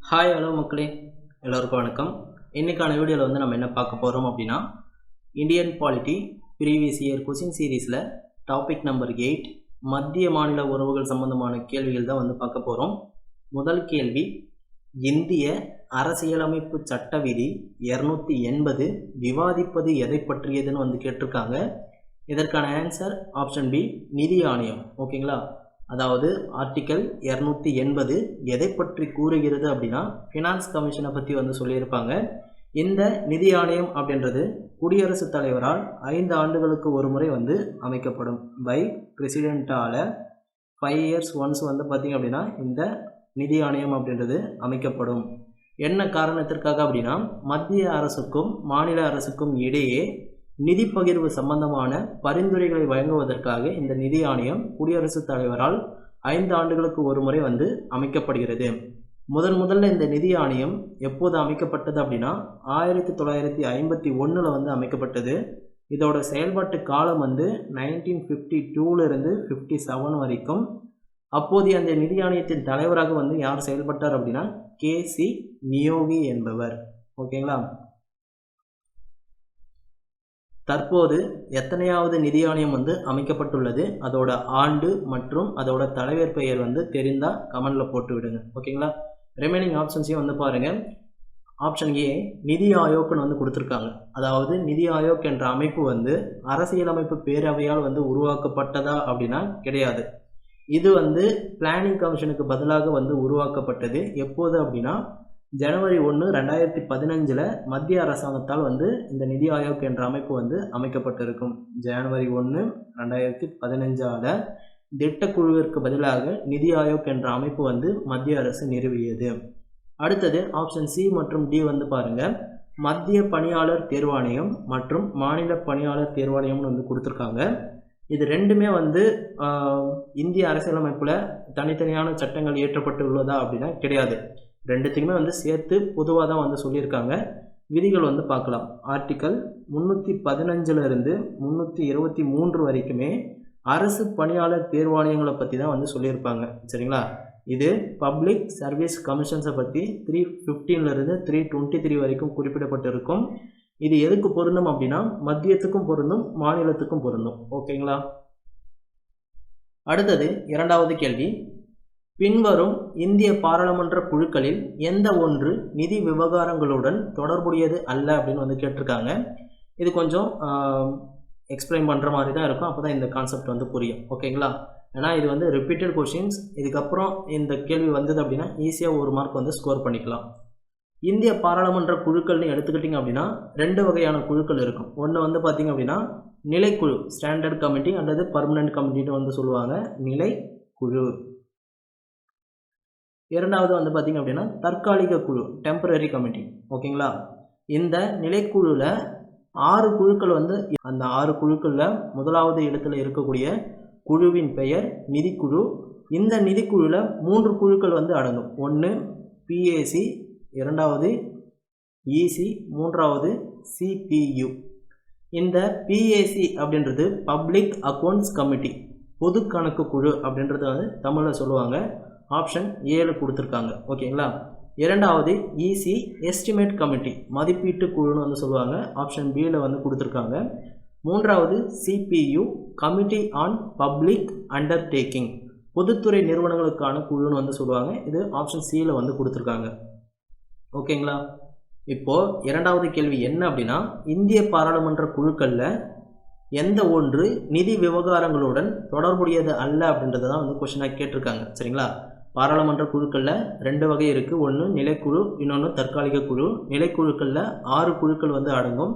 Hi hello மக்களே, எல்லோருக்கும் வணக்கம். இன்றைக்கான வீடியோவில் வந்து நம்ம என்ன பார்க்க போகிறோம் அப்படின்னா, Indian polity previous year question சீரீஸில் டாபிக் நம்பர் 8 மத்திய மாநில உறவுகள் சம்பந்தமான கேள்விகள் தான் வந்து பார்க்க போகிறோம். முதல் கேள்வி, இந்திய அரசியலமைப்பு சட்ட விதி 280 விவாதிப்பது எதை பற்றியதுன்னு வந்து கேட்டிருக்காங்க. இதற்கான ஆன்சர் ஆப்ஷன் பி, நிதி ஆணையம். ஓகேங்களா, அதாவது ஆர்டிக்கல் 280 எதை பற்றி கூறுகிறது அப்படின்னா ஃபினான்ஸ் கமிஷனை பற்றி வந்து சொல்லியிருப்பாங்க. இந்த நிதி ஆணையம் அப்படின்றது குடியரசுத் தலைவரால் 5 ஆண்டுகளுக்கு ஒரு முறை வந்து அமைக்கப்படும். பை பிரசிடென்ட்டால் 5 years ஒன்ஸ் வந்து பார்த்திங்க அப்படின்னா இந்த நிதி ஆணையம் அப்படின்றது அமைக்கப்படும். என்ன காரணத்திற்காக அப்படின்னா, மத்திய அரசுக்கும் மாநில அரசுக்கும் இடையே நிதி பகிர்வு சம்பந்தமான பரிந்துரைகளை வழங்குவதற்காக இந்த நிதி ஆணையம் குடியரசுத் தலைவரால் 5 ஆண்டுகளுக்கு ஒரு முறை வந்து அமைக்கப்படுகிறது. முதல்ல இந்த நிதி ஆணையம் எப்போது அமைக்கப்பட்டது அப்படின்னா 1951 வந்து அமைக்கப்பட்டது. இதோட செயல்பாட்டு காலம் வந்து 1952 57 வரைக்கும். அப்போதைய அந்த நிதி ஆணையத்தின் தலைவராக வந்து யார் செயல்பட்டார் அப்படின்னா KC நியோகி என்பவர். ஓகேங்களா, தற்போது எத்தனையாவது நிதி ஆணையம் வந்து அமைக்கப்பட்டுள்ளது, அதோட ஆண்டு மற்றும் அதோட தலைவர் பெயர் வந்து தெரிந்தால் கமெண்டில் போட்டு விடுங்க. ஓகேங்களா, ரிமைனிங் ஆப்ஷன்ஸையும் வந்து பாருங்கள். ஆப்ஷன் ஏ, நிதி ஆயோக்னு வந்து கொடுத்துருக்காங்க. அதாவது நிதி ஆயோக் என்ற அமைப்பு வந்து அரசியலமைப்பு பேரவையால் வந்து உருவாக்கப்பட்டதா அப்படின்னா கிடையாது. இது வந்து பிளானிங் கமிஷனுக்கு பதிலாக வந்து உருவாக்கப்பட்டது. எப்போது அப்படின்னா ஜனவரி 1, 2015 மத்திய அரசாங்கத்தால் வந்து இந்த நிதி ஆயோக் என்ற அமைப்பு வந்து அமைக்கப்பட்டிருக்கும். ஜனவரி 1, 2015 திட்டக்குழுவிற்கு பதிலாக நிதி ஆயோக் என்ற அமைப்பு வந்து மத்திய அரசு நிறுவியது. அடுத்தது ஆப்ஷன் சி மற்றும் டி வந்து பாருங்க. மத்திய பணியாளர் தேர்வாணையம் மற்றும் மாநில பணியாளர் தேர்வாணையம்னு வந்து கொடுத்துருக்காங்க. இது ரெண்டுமே வந்து இந்திய அரசியலமைப்பில் தனித்தனியான சட்டங்கள் இயற்றப்பட்டு உள்ளதா அப்படின்னா கிடையாது. ரெண்டுத்துக்குமே வந்து சேர்த்து பொதுவாக தான் வந்து சொல்லியிருக்காங்க. விதிகள் வந்து பார்க்கலாம். ஆர்டிக்கல் 315 323 வரைக்குமே அரசு பணியாளர் தேர்வாணையங்களை பற்றி தான் வந்து சொல்லியிருப்பாங்க. சரிங்களா, இது பப்ளிக் சர்வீஸ் கமிஷன்ஸை பற்றி 315 323 வரைக்கும் குறிப்பிடப்பட்டிருக்கும். இது எதுக்கு பொருந்தும் அப்படின்னா மத்தியத்துக்கும் பொருந்தும் மாநிலத்துக்கும் பொருந்தும். ஓகேங்களா, அடுத்தது இரண்டாவது கேள்வி, பின்வரும் இந்திய பாராளுமன்ற குழுக்களில் எந்த ஒன்று நிதி விவகாரங்களுடன் தொடர்புடையது அல்ல அப்படின்னு வந்து கேட்டிருக்காங்க. இது கொஞ்சம் எக்ஸ்பிளைன் பண்ணுற மாதிரி தான் இருக்கும். அப்போ தான் இந்த கான்செப்ட் வந்து புரியும். ஓகேங்களா, ஏன்னா இது வந்து ரிப்பீட்டட் கொஷின்ஸ். இதுக்கப்புறம் இந்த கேள்வி வந்தது அப்படின்னா ஈஸியாக ஒரு மார்க் வந்து ஸ்கோர் பண்ணிக்கலாம். இந்திய பாராளுமன்ற குழுக்கள்னு எடுத்துக்கிட்டிங்க அப்படின்னா 2 வகையான குழுக்கள் இருக்கும். ஒன்று வந்து பார்த்திங்க அப்படின்னா நிலைக்குழு, ஸ்டாண்டர்ட் கமிட்டி அல்லது பர்மனன்ட் கமிட்டின்னு வந்து சொல்லுவாங்க, நிலைக்குழு. இரண்டாவது வந்து பார்த்திங்க அப்படின்னா தற்காலிக குழு, டெம்பரரி கமிட்டி. ஓகேங்களா, இந்த நிலைக்குழுவில் 6 குழுக்கள் வந்து அந்த 6 குழுக்களில் முதலாவது இடத்துல இருக்கக்கூடிய குழுவின் பெயர் நிதிக்குழு. இந்த நிதிக்குழுவில் 3 குழுக்கள் வந்து அடங்கும். ஒன்று PAC, இரண்டாவது EC, மூன்றாவது CPU. இந்த PAC அப்படின்றது பப்ளிக் அக்கௌண்ட்ஸ் கமிட்டி, பொது கணக்கு குழு அப்படின்றது வந்து தமிழில் சொல்லுவாங்க. ஆப்ஷன் ஏழு கொடுத்துருக்காங்க. ஓகேங்களா, இரண்டாவது EC எஸ்டிமேட் கமிட்டி, மதிப்பீட்டு குழுன்னு வந்து சொல்லுவாங்க. ஆப்ஷன் பியில் வந்து கொடுத்துருக்காங்க. மூன்றாவது CPU committee on public undertaking, பொதுத்துறை நிறுவனங்களுக்கான குழுன்னு வந்து சொல்லுவாங்க. இது ஆப்ஷன் சியில் வந்து கொடுத்துருக்காங்க. ஓகேங்களா, இப்போது இரண்டாவது கேள்வி என்ன அப்படின்னா, இந்திய பாராளுமன்ற குழுக்களில் எந்த ஒன்று நிதி விவகாரங்களுடன் தொடர்புடையது அல்ல அப்படின்றத தான் வந்து கொஸ்டினாக கேட்டிருக்காங்க. சரிங்களா, பாராளுமன்ற குழுக்களில் 2 வகை இருக்குது. ஒன்று நிலைக்குழு, இன்னொன்று தற்காலிக குழு. நிலைக்குழுக்களில் 6 குழுக்கள் வந்து அடங்கும்.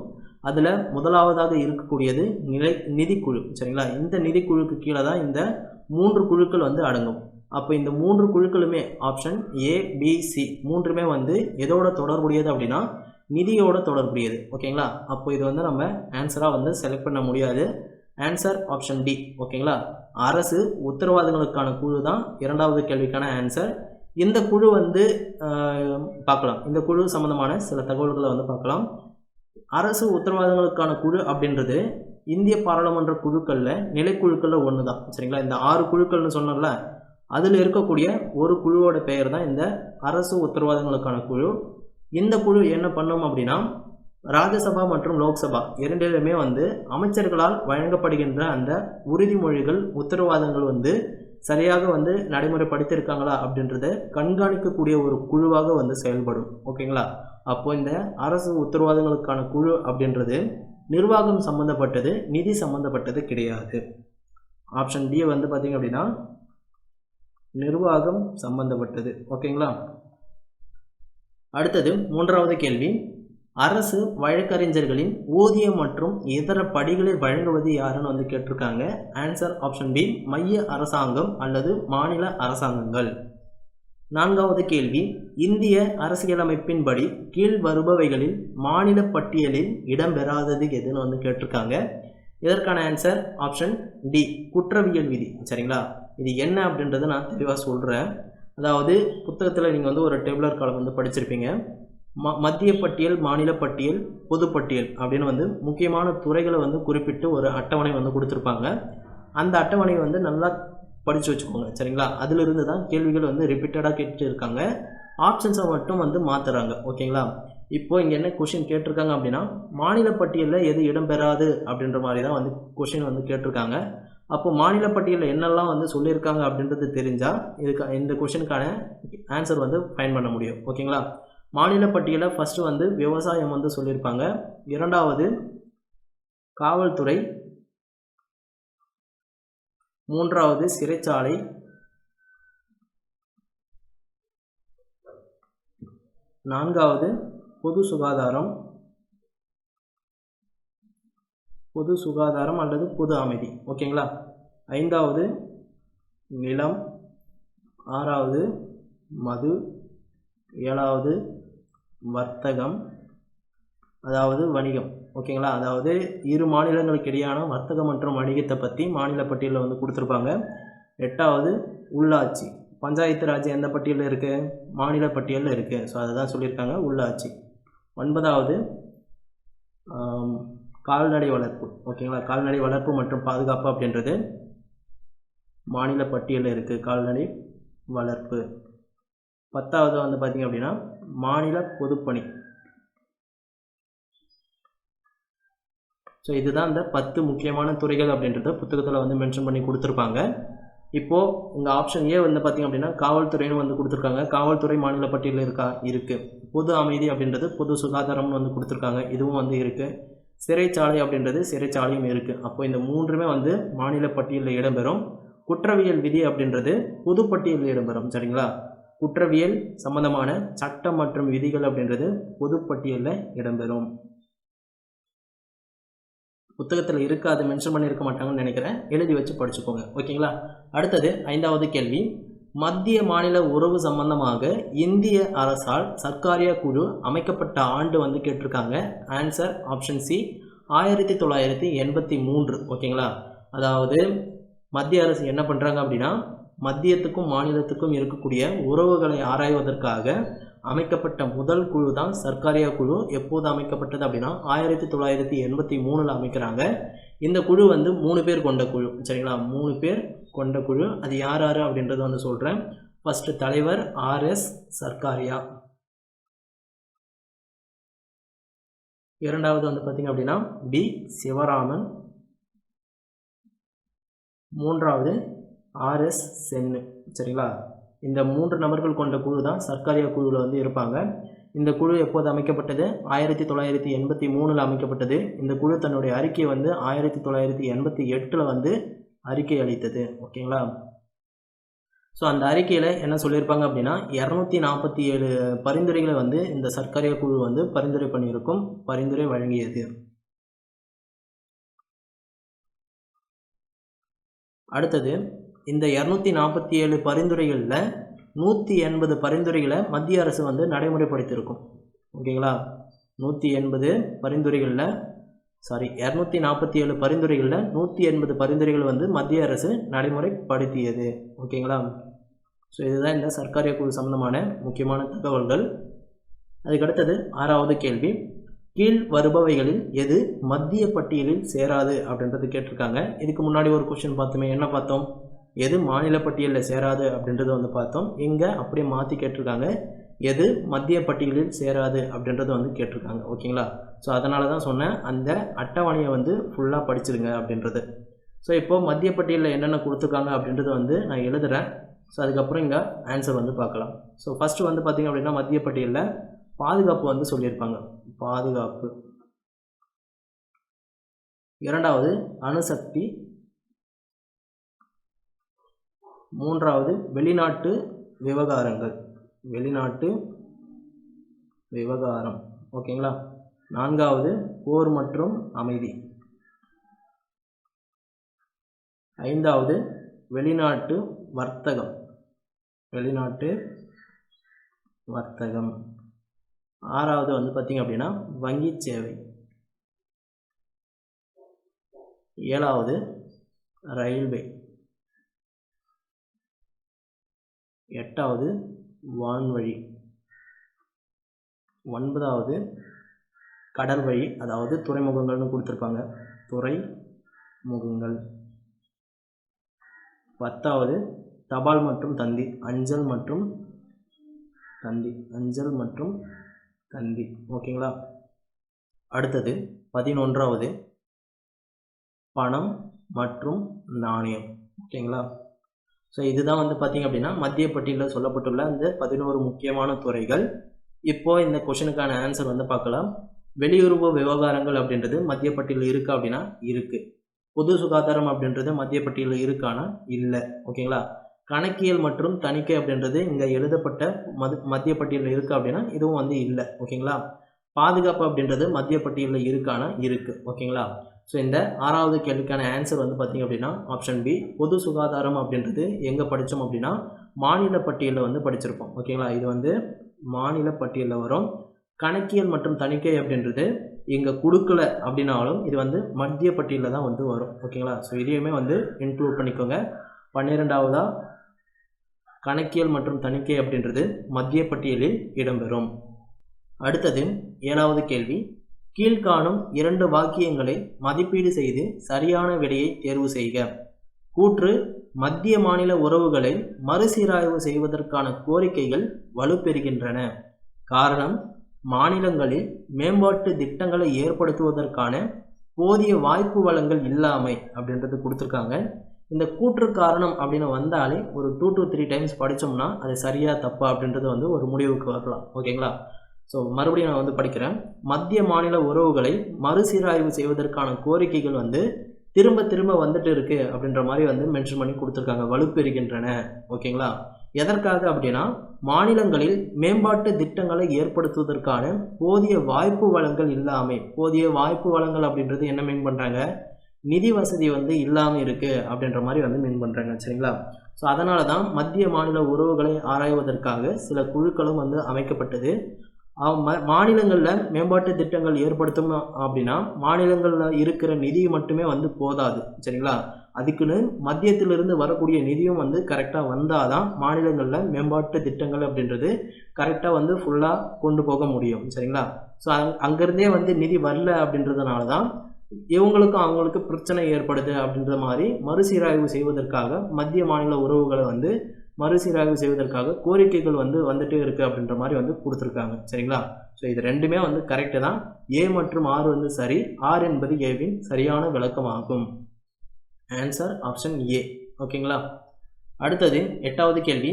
அதில் முதலாவதாக இருக்கக்கூடியது நிதிக்குழு. சரிங்களா, இந்த நிதிக்குழுக்கு கீழே தான் இந்த 3 குழுக்கள் வந்து அடங்கும். அப்போ இந்த 3 குழுக்களுமே ஆப்ஷன் ABC மூன்றுமே வந்து எதோட தொடர்புடையது அப்படின்னா நிதியோட தொடர்புடையது. ஓகேங்களா, அப்போ இது வந்து நம்ம ஆன்சராக வந்து செலக்ட் பண்ண முடியாது. Answer option D. ஓகேங்களா, அரசு உத்தரவாதங்களுக்கான குழு தான் இரண்டாவது கேள்விக்கான ஆன்சர். இந்த குழு வந்து பார்க்கலாம். இந்த குழு சம்பந்தமான சில தகவல்களை வந்து பார்க்கலாம். அரசு உத்தரவாதங்களுக்கான குழு அப்படின்றது இந்திய பாராளுமன்ற குழுக்களில் நிலைக்குழுக்களில் ஒன்று தான். சரிங்களா, இந்த 6 குழுக்கள்னு சொன்னோம்ல, அதில் இருக்கக்கூடிய ஒரு குழுவோட பெயர் தான் இந்த அரசு உத்தரவாதங்களுக்கான குழு. இந்த குழு என்ன பண்ணும் அப்படின்னா, ராஜ்யசபா மற்றும் லோக்சபா இரண்டிலுமே வந்து அமைச்சர்களால் வழங்கப்படுகின்ற அந்த உறுதிமொழிகள் உத்தரவாதங்கள் வந்து சரியாக வந்து நடைமுறைப்படுத்தியிருக்காங்களா அப்படின்றத கண்காணிக்கக்கூடிய ஒரு குழுவாக வந்து செயல்படும். ஓகேங்களா? அப்போ இந்த அரசு உத்தரவாதங்களுக்கான குழு அப்படின்றது நிர்வாகம் சம்மந்தப்பட்டது, நிதி சம்மந்தப்பட்டது கிடையாது. ஆப்ஷன் டி வந்து பார்த்தீங்க அப்படின்னா நிர்வாகம் சம்பந்தப்பட்டது. ஓகேங்களா? அடுத்தது மூன்றாவது கேள்வி, அரசு வழக்கறிஞர்களின் ஊதியம் மற்றும் இதர படிகளை வழங்குவது யாருன்னு வந்து கேட்டிருக்காங்க. ஆன்சர் ஆப்ஷன் பி, மைய அரசாங்கம் அல்லது மாநில அரசாங்கங்கள். நான்காவது கேள்வி, இந்திய அரசியலமைப்பின்படி கீழ் வருபவைகளில் மாநில பட்டியலில் இடம்பெறாதது எதுன்னு வந்து கேட்டிருக்காங்க. இதற்கான ஆன்சர் ஆப்ஷன் டி, குற்றவியல் விதி. சரிங்களா? இது என்ன அப்படின்றத நான் தெளிவாக சொல்கிறேன். அதாவது புத்தகத்தில் நீங்கள் வந்து ஒரு டேபிளர் காலம் வந்து படிச்சிருப்பீங்க. மத்திய பட்டியல், மாநில பட்டியல், பொதுப்பட்டியல் அப்படின்னு வந்து முக்கியமான துறைகளை வந்து குறிப்பிட்டு ஒரு அட்டவணை வந்து கொடுத்துருப்பாங்க. அந்த அட்டவணையை வந்து நல்லா படித்து வச்சுக்கோங்க. சரிங்களா? அதிலிருந்து தான் கேள்விகள் வந்து ரிப்பீட்டடாக கேட்டு இருக்காங்க. ஆப்ஷன்ஸை மட்டும் வந்து மாற்றுறாங்க. ஓகேங்களா? இப்போது இங்கே என்ன கொஷின் கேட்டிருக்காங்க அப்படின்னா, மாநில பட்டியலில் எது இடம்பெறாது அப்படின்ற மாதிரி தான் வந்து கொஷின் வந்து கேட்டிருக்காங்க. அப்போ மாநில பட்டியலில் என்னெல்லாம் வந்து சொல்லியிருக்காங்க அப்படின்றது தெரிஞ்சால் இந்த கொஷினுக்கான ஆன்சர் வந்து ஃபைண்ட் பண்ண முடியும். ஓகேங்களா? மாநில பட்டியலில் ஃபஸ்ட்டு வந்து விவசாயம் வந்து சொல்லியிருப்பாங்க. இரண்டாவது காவல்துறை, மூன்றாவது சிறைச்சாலை, நான்காவது பொது சுகாதாரம் அல்லது பொது அமைதி. ஓகேங்களா? ஐந்தாவது நிலம், ஆறாவது மது, ஏழாவது வர்த்தகம் அதாவது வணிகம். ஓகேங்களா? அதாவது இரு மாநிலங்களுக்கு இடையான வர்த்தகம் மற்றும் வணிகத்தை பற்றி மாநில பட்டியலில் வந்து கொடுத்துருப்பாங்க. எட்டாவது உள்ளாட்சி, பஞ்சாயத்து ராஜ் எந்த பட்டியலில் இருக்குது? மாநில பட்டியலில் இருக்குது. ஸோ அதை தான் சொல்லியிருக்காங்க, உள்ளாட்சி. ஒன்பதாவது கால்நடை வளர்ப்பு. ஓகேங்களா? கால்நடை வளர்ப்பு மற்றும் பாதுகாப்பு அப்படின்றது மாநில பட்டியலில் இருக்குது, கால்நடை வளர்ப்பு. பத்தாவது வந்து பார்த்திங்க அப்படின்னா மாநில பொதுப்பணி. ஸோ இதுதான் இந்த 10 முக்கியமான துறைகள் அப்படின்றத புத்தகத்தில் வந்து மென்ஷன் பண்ணி கொடுத்துருப்பாங்க. இப்போது உங்கள் ஆப்ஷன் ஏ வந்து பார்த்திங்க அப்படின்னா காவல்துறைன்னு வந்து கொடுத்துருக்காங்க. காவல்துறை மாநில பட்டியலில் இருக்குது. பொது அமைதி அப்படின்றது பொது சுகாதாரம்னு வந்து கொடுத்துருக்காங்க, இதுவும் வந்து இருக்குது. சிறைச்சாலை அப்படின்றது சிறைச்சாலையும் இருக்குது. அப்போ இந்த மூன்றுமே வந்து மாநில பட்டியலில் இடம்பெறும். குற்றவியல் விதி அப்படின்றது பொதுப்பட்டியலில் இடம்பெறும். சரிங்களா? குற்றவியல் சம்பந்தமான சட்டம் மற்றும் விதிகள் அப்படின்றது பொதுப்பட்டியலில் இடம்பெறும். புத்தகத்தில் இருக்காது, மென்ஷன் பண்ணியிருக்க மாட்டாங்கன்னு நினைக்கிறேன். எழுதி வச்சு படிச்சுக்கோங்க. ஓகேங்களா? அடுத்தது ஐந்தாவது கேள்வி, மத்திய மாநில உறவு சம்பந்தமாக இந்திய அரசால் சர்க்காரிய குழு அமைக்கப்பட்ட ஆண்டு வந்து கேட்டிருக்காங்க. Answer option C, 1983. ஓகேங்களா? அதாவது மத்திய அரசு என்ன பண்ணுறாங்க அப்படின்னா, மத்தியத்துக்கும் மாநிலத்துக்கும் இருக்கக்கூடிய உறவுகளை ஆராய்வதற்காக அமைக்கப்பட்ட முதல் குழு தான் சர்க்காரிய குழு. எப்போது அமைக்கப்பட்டது அப்படின்னா 1983 அமைக்கிறாங்க. இந்த குழு வந்து 3 பேர் கொண்ட குழு. சரிங்களா? 3 பேர் கொண்ட குழு. அது யார் யார் அப்படின்றத வந்து சொல்கிறேன். ஃபர்ஸ்ட் தலைவர் RS சர்க்காரியா. இரண்டாவது வந்து பார்த்திங்க அப்படின்னா B சிவராமன். மூன்றாவது RS சென்னு. சரிங்களா? இந்த 3 நபர்கள் கொண்ட குழு தான் சர்க்காரிய குழுவில் வந்து இருப்பாங்க. இந்த குழு எப்போது அமைக்கப்பட்டது? 1983 அமைக்கப்பட்டது. இந்த குழு தன்னுடைய அறிக்கையை வந்து 1988 வந்து அறிக்கை அளித்தது. ஓகேங்களா? ஸோ அந்த அறிக்கையில் என்ன சொல்லியிருப்பாங்க அப்படின்னா 247 பரிந்துரைகளை வந்து இந்த சர்க்காரிய குழு வந்து பரிந்துரை வழங்கியது. அடுத்தது இந்த 247 பரிந்துரைகளில் 180 பரிந்துரைகளை மத்திய அரசு வந்து நடைமுறைப்படுத்தியிருக்கும். ஓகேங்களா? 247 பரிந்துரைகளில் 180 பரிந்துரைகள் வந்து மத்திய அரசு நடைமுறைப்படுத்தியது. ஓகேங்களா? ஸோ இதுதான் இந்த சர்க்காரிய குழு சம்பந்தமான முக்கியமான தகவல்கள். அதுக்கடுத்தது ஆறாவது கேள்வி, கீழ் வருபவைகளில் எது மத்திய பட்டியலில் சேராது அப்படின்றது கேட்டிருக்காங்க. இதுக்கு முன்னாடி ஒரு கொஸ்டின் பார்த்தோமே, என்ன பார்த்தோம்? எது மாநில பட்டியலில் சேராது அப்படின்றத வந்து பார்த்தோம். இங்கே அப்படியே மாற்றி கேட்டிருக்காங்க, எது மத்திய பட்டியலில் சேராது அப்படின்றத வந்து கேட்டிருக்காங்க. ஓகேங்களா? ஸோ அதனால தான் சொன்னேன், அந்த அட்டவணையை வந்து ஃபுல்லாக படிச்சிருங்க அப்படின்றது. ஸோ இப்போது மத்திய பட்டியலில் என்னென்ன கொடுத்துருக்காங்க அப்படின்றத வந்து நான் எழுதுகிறேன். ஸோ அதுக்கப்புறம் இங்கே ஆன்சர் வந்து பார்க்கலாம். ஸோ ஃபஸ்ட்டு வந்து பார்த்திங்க அப்படின்னா மத்திய பட்டியலில் பாதுகாப்பு வந்து சொல்லியிருப்பாங்க. பாதுகாப்பு. இரண்டாவது அணுசக்தி. மூன்றாவது வெளிநாட்டு விவகாரங்கள். வெளிநாட்டு விவகாரம். ஓகேங்களா? நான்காவது போர் மற்றும் அமைதி. ஐந்தாவது வெளிநாட்டு வர்த்தகம். வெளிநாட்டு வர்த்தகம். ஆறாவது வந்து பார்த்திங்க அப்படின்னா வங்கி சேவை. ஏழாவது ரயில்வே. எட்டாவது வான்வழி. ஒன்பதாவது கடல் வழி, அதாவது துறைமுகங்கள்னு கொடுத்துருப்பாங்க, துறைமுகங்கள். பத்தாவது தபால் மற்றும் தந்தி, அஞ்சல் மற்றும் தந்தி, அஞ்சல் மற்றும் தந்தி. ஓகேங்களா? அடுத்தது 11வது பணம் மற்றும் நாணயம். ஓகேங்களா? ஸோ இதுதான் வந்து பார்த்திங்க அப்படின்னா மத்திய பட்டியலில் சொல்லப்பட்டுள்ள அந்த 11 முக்கியமான துறைகள். இப்போது இந்த கொஷனுக்கான ஆன்சர் வந்து பார்க்கலாம். வெளியுறவு விவகாரங்கள் அப்படின்றது மத்திய பட்டியலில் இருக்கா அப்படின்னா இருக்குது. பொது சுகாதாரம் அப்படின்றது மத்திய பட்டியலில் இருக்கானா இல்லை. ஓகேங்களா? கணக்கியல் மற்றும் தணிக்கை அப்படின்றது இங்கே எழுதப்பட்ட மத்திய பட்டியலில் இருக்கா அப்படின்னா இதுவும் வந்து இல்லை. ஓகேங்களா? பாதுகாப்பு அப்படின்றது மத்திய பட்டியலில் இருக்கானா இருக்குது. ஓகேங்களா? ஸோ இந்த 6வது கேள்விக்கான ஆன்சர் வந்து பார்த்திங்க அப்படின்னா ஆப்ஷன் பி. பொது சுகாதாரம் அப்படின்றது எங்கே படித்தோம் அப்படின்னா மாநில பட்டியலில் வந்து படிச்சிருப்போம். ஓகேங்களா? இது வந்து மாநில பட்டியலில் வரும். கணக்கியல் மற்றும் தணிக்கை அப்படின்றது இங்கே கொடுக்கல அப்படின்னாலும் இது வந்து மத்திய பட்டியலில் தான் வந்து வரும். ஓகேங்களா? ஸோ இதையுமே வந்து இன்க்ளூட் பண்ணிக்கோங்க. 12வதா கணக்கியல் மற்றும் தணிக்கை அப்படின்றது மத்திய பட்டியலில் இடம்பெறும். அடுத்தது 7வது கேள்வி. கீழ்காணும் 2 வாக்கியங்களை மதிப்பீடு செய்து சரியான விடையை தேர்வு செய்க. கூற்று மத்திய மாநில உறவுகளை மறுசீராய்வு செய்வதற்கான கோரிக்கைகள் வலுப்பெறுகின்றன. காரணம் மாநிலங்களில் மேம்பாட்டு திட்டங்களை ஏற்படுத்துவதற்கான போதிய வாய்ப்பு வளங்கள் இல்லாமை அப்படின்றது கொடுத்துருக்காங்க. இந்த கூற்று காரணம் அப்படின்னு வந்தாலே ஒரு 2 to 3 டைம்ஸ் படித்தோம்னா அது சரியா தப்பா அப்படின்றது வந்து ஒரு முடிவுக்கு வரலாம். ஓகேங்களா? ஸோ மறுபடியும் நான் வந்து படிக்கிறேன். மத்திய மாநில உறவுகளை மறுசீராய்வு செய்வதற்கான கோரிக்கைகள் வந்து திரும்ப திரும்ப வந்துட்டு இருக்கு அப்படின்ற மாதிரி வந்து மென்ஷன் பண்ணி கொடுத்துருக்காங்க, வலுப்பெறுகின்றன. ஓகேங்களா? எதற்காக அப்படின்னா மாநிலங்களில் மேம்பாட்டு திட்டங்களை ஏற்படுத்துவதற்கான போதிய வாய்ப்பு வளங்கள் இல்லாமை. போதிய வாய்ப்பு வளங்கள் அப்படின்றது என்ன மீன் பண்ணுறாங்க, நிதி வசதி வந்து இல்லாமல் இருக்குது அப்படின்ற மாதிரி வந்து மீன் பண்ணுறாங்க. சரிங்களா? ஸோ அதனால தான் மத்திய மாநில உறவுகளை ஆராய்வதற்காக சில குழுக்களும் வந்து அமைக்கப்பட்டது. மாநிலங்களில் மேம்பாட்டு திட்டங்கள் ஏற்படுத்தும் அப்படின்னா மாநிலங்களில் இருக்கிற நிதி மட்டுமே வந்து போதாது. சரிங்களா? அதுக்குன்னு மத்தியத்திலிருந்து வரக்கூடிய நிதியும் வந்து கரெக்டாக வந்தால் தான் மாநிலங்களில் மேம்பாட்டு திட்டங்கள் அப்படின்றது கரெக்டாக வந்து ஃபுல்லாக கொண்டு போக முடியும். சரிங்களா? ஸோ அங்கேருந்தே வந்து நிதி வரல அப்படின்றதுனால தான் இவங்களுக்கும் அவங்களுக்கு பிரச்சனை ஏற்படுது அப்படின்ற மாதிரி மறுசீராய்வு செய்வதற்காக மத்திய மாநில உறவுகளை வந்து மறுசீராய்வு செய்வதற்காக கோரிக்கைகள் வந்து வந்துட்டே இருக்குது அப்படின்ற மாதிரி வந்து கொடுத்துருக்காங்க. சரிங்களா? ஸோ இது ரெண்டுமே வந்து கரெக்டு தான். ஏ மற்றும் ஆர் வந்து சரி, ஆர் என்பது ஏவின் சரியான விளக்கமாகும். ஆன்சர் ஆப்ஷன் ஏ. ஓகேங்களா? அடுத்தது 8வது கேள்வி.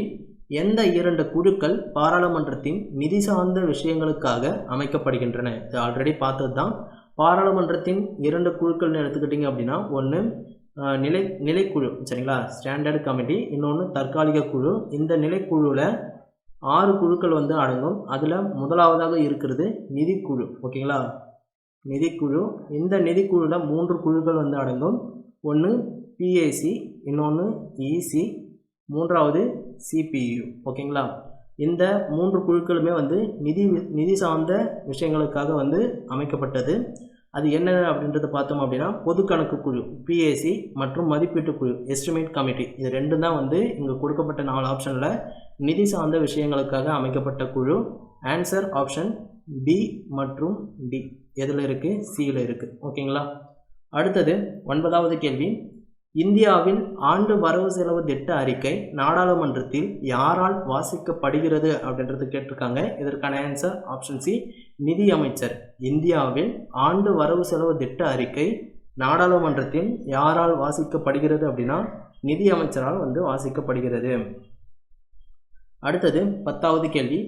எந்த 2 குழுக்கள் பாராளுமன்றத்தின் நிதி சார்ந்த விஷயங்களுக்காக அமைக்கப்படுகின்றன? இது ஆல்ரெடி பார்த்தது தான். பாராளுமன்றத்தின் 2 குழுக்கள்னு எடுத்துக்கிட்டிங்க அப்படின்னா ஒன்று நிலைக்குழு. சரிங்களா? Standard committee. இன்னொன்று தற்காலிக குழு. இந்த நிலைக்குழுவில் 6 குழுக்கள் வந்து அடங்கும். அதில் முதலாவதாக இருக்கிறது நிதிக்குழு. ஓகேங்களா? நிதிக்குழு. இந்த நிதிக்குழுவில் 3 குழுக்கள் வந்து அடங்கும். ஒன்று பிஏசி, இன்னொன்று இசி, மூன்றாவது சிபியு. ஓகேங்களா? இந்த 3 குழுக்களுமே வந்து நிதி சார்ந்த விஷயங்களுக்காக வந்து அமைக்கப்பட்டது. அது என்ன அப்படின்றத பார்த்தோம் அப்படின்னா பொது கணக்கு குழு பிஏசி மற்றும் மதிப்பீட்டு குழு எஸ்டிமேட் கமிட்டி. இது ரெண்டும் தான் வந்து இங்கே கொடுக்கப்பட்ட 4 ஆப்ஷனில் நிதி சார்ந்த விஷயங்களுக்காக அமைக்கப்பட்ட குழு. ஆன்சர் ஆப்ஷன் பி மற்றும் டி. எதில் இருக்குது? சியில் இருக்குது. ஓகேங்களா? அடுத்தது 9வது கேள்வி. இந்தியாவில் ஆண்டு வரவு செலவு திட்ட அறிக்கை நாடாளுமன்றத்தில் யாரால் வாசிக்கப்படுகிறது அப்படின்றது கேட்டிருக்காங்க. இதற்கான ஆன்சர் ஆப்ஷன் சி, நிதி அமைச்சர். இந்தியாவில் ஆண்டு வரவு செலவு திட்ட அறிக்கை நாடாளுமன்றத்தில் யாரால் வாசிக்கப்படுகிறது அப்படின்னா நிதி அமைச்சரால் வாசிக்கப்படுகிறது. அடுத்தது 10வது கேள்வி.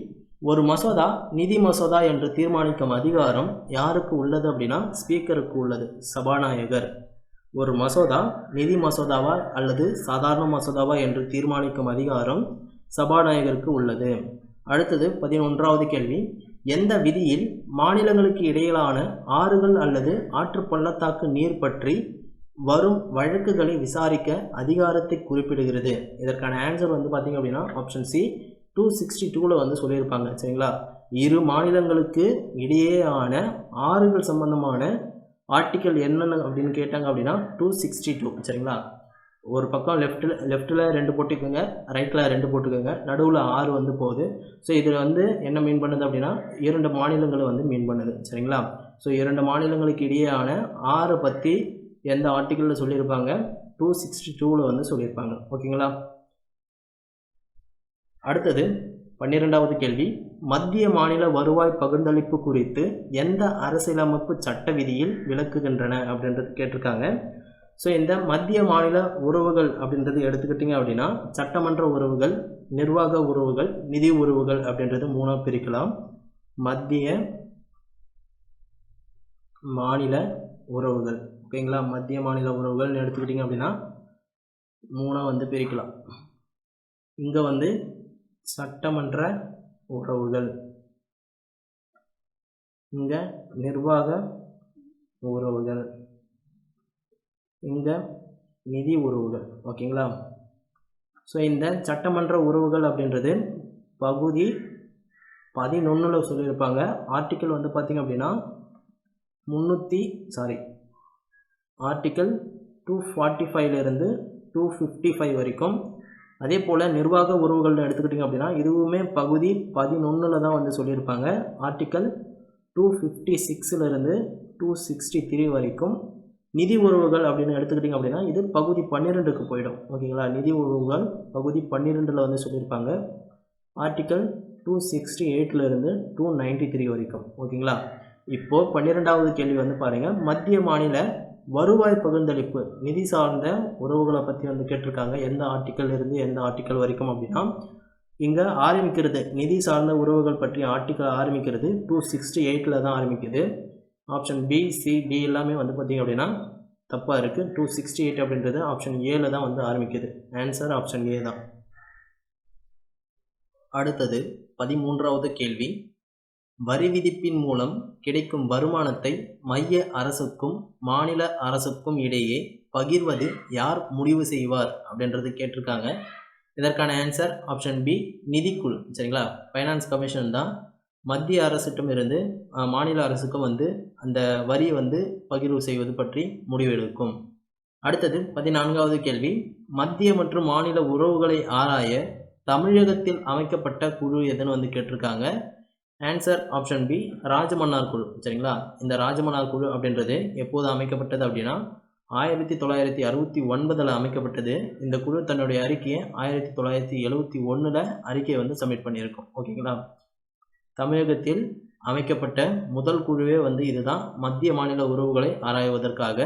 ஒரு மசோதா நிதி மசோதா என்று தீர்மானிக்கும் அதிகாரம் யாருக்கு உள்ளது அப்படின்னா ஸ்பீக்கருக்கு உள்ளது, சபாநாயகர். ஒரு மசோதா நிதி மசோதாவா அல்லது சாதாரண மசோதாவா என்று தீர்மானிக்கும் அதிகாரம் சபாநாயகருக்கு உள்ளது. அடுத்தது 11வது கேள்வி. எந்த விதியில் மாநிலங்களுக்கு இடையிலான ஆறுகள் அல்லது ஆற்று பள்ளத்தாக்கு நீர் பற்றி வரும் வழக்குகளை விசாரிக்க அதிகாரத்தை குறிப்பிடுகிறது? இதற்கான ஆன்சர் பார்த்தீங்க அப்படின்னா ஆப்ஷன் சி, 262 சொல்லியிருப்பாங்க. சரிங்களா? இரு மாநிலங்களுக்கு இடையேயான ஆறுகள் சம்பந்தமான ஆர்டிக்கல் என்னென்ன அப்படின்னு கேட்டாங்க அப்படின்னா 262. சரிங்களா? ஒரு பக்கம் லெஃப்ட்டில் 2 போட்டுக்கோங்க, ரைட்டில் 2 போட்டுக்கோங்க, நடுவில் 6 போகுது. ஸோ இதில் என்ன மீன் பண்ணுது அப்படின்னா 2 மாநிலங்களை மீன் பண்ணுது. சரிங்களா? ஸோ 2 மாநிலங்களுக்கு இடையேயான 6 பற்றி எந்த ஆர்டிக்கலில் சொல்லியிருப்பாங்க? 262 சொல்லியிருப்பாங்க. ஓகேங்களா? அடுத்தது 12வது கேள்வி. மத்திய மாநில வருவாய் பகிர்ந்தளிப்பு குறித்து எந்த அரசியலமைப்பு சட்ட விதியில் விளக்குகின்றன அப்படின்றது கேட்டிருக்காங்க. ஸோ இந்த மத்திய மாநில உறவுகள் அப்படின்றது எடுத்துக்கிட்டிங்க அப்படின்னா சட்டமன்ற உறவுகள், நிர்வாக உறவுகள், நிதி உறவுகள் அப்படின்றது 3ஆக பிரிக்கலாம். மத்திய மாநில உறவுகள். ஓகேங்களா? மத்திய மாநில உறவுகள்னு எடுத்துக்கிட்டிங்க அப்படின்னா 3ஆக பிரிக்கலாம். இங்கே சட்டமன்ற உறவுகள், இங்கே நிர்வாக உறவுகள், இங்கே நிதி உறவுகள். ஓகேங்களா? ஸோ இந்த சட்டமன்ற உறவுகள் அப்படின்றது பகுதி 11 சொல்லியிருப்பாங்க. ஆர்டிக்கல் பார்த்திங்க அப்படின்னா ஆர்டிக்கல் 245 255 வரைக்கும். அதே போல் நிர்வாக உறவுகள் எடுத்துக்கிட்டிங்க அப்படின்னா இதுவுமே பகுதி 11 தான் சொல்லியிருப்பாங்க. ஆர்டிக்கல் 256 263 வரைக்கும். நிதி உறவுகள் அப்படின்னு எடுத்துக்கிட்டிங்க அப்படின்னா இது பகுதி 12க்கு போயிடும். ஓகேங்களா? நிதி உறவுகள் பகுதி 12 சொல்லியிருப்பாங்க. ஆர்டிக்கல் 268 293 வரைக்கும். ஓகேங்களா? இப்போது 12வது கேள்வி பாருங்கள். மத்திய மாநில வருவாய் பகிர்ந்தளிப்பு நிதி சார்ந்த உறவுகளை பற்றி கேட்டிருக்காங்க. எந்த ஆர்டிக்கல் இருந்து எந்த ஆர்டிக்கல் வரைக்கும் அப்படின்னா இங்கே ஆரம்பிக்கிறது நிதி சார்ந்த உறவுகள் பற்றி ஆர்டிக்கல் ஆரம்பிக்கிறது 268 தான் ஆரம்பிக்குது. ஆப்ஷன் பி, சி, டி எல்லாமே பார்த்திங்க அப்படின்னா தப்பாக இருக்குது. 268 அப்படின்றது ஆப்ஷன் ஏல தான் ஆரம்பிக்குது. ஆன்சர் ஆப்ஷன் ஏ தான். அடுத்தது 13வது கேள்வி. வரி விதிப்பின் மூலம் கிடைக்கும் வருமானத்தை மைய அரசுக்கும் மாநில அரசுக்கும் இடையே பகிர்வது யார் முடிவு செய்வார் அப்படின்றது கேட்டிருக்காங்க. இதற்கான ஆன்சர் ஆப்ஷன் பி, நிதிக்குழு. சரிங்களா? ஃபைனான்ஸ் கமிஷன் தான் மத்திய அரசிடம் இருந்து மாநில அரசுக்கும் அந்த வரியை பகிர்வு செய்வது பற்றி முடிவெடுக்கும். அடுத்தது 14வது கேள்வி. மத்திய மற்றும் மாநில உறவுகளை ஆராய தமிழகத்தில் அமைக்கப்பட்ட குழு எதுன்னு கேட்டிருக்காங்க. ஆன்சர் ஆப்ஷன் பி, ராஜமன்னார் குழு. சரிங்களா? இந்த ராஜமன்னார் குழு அப்படின்றது எப்போது அமைக்கப்பட்டது அப்படின்னா 1969 அமைக்கப்பட்டது. இந்த குழு தன்னுடைய அறிக்கையை 1971 அறிக்கையை சப்மிட் பண்ணியிருக்கும். ஓகேங்களா? தமிழகத்தில் அமைக்கப்பட்ட முதல் குழுவே இதுதான், மத்திய மாநில உறவுகளை ஆராய்வதற்காக.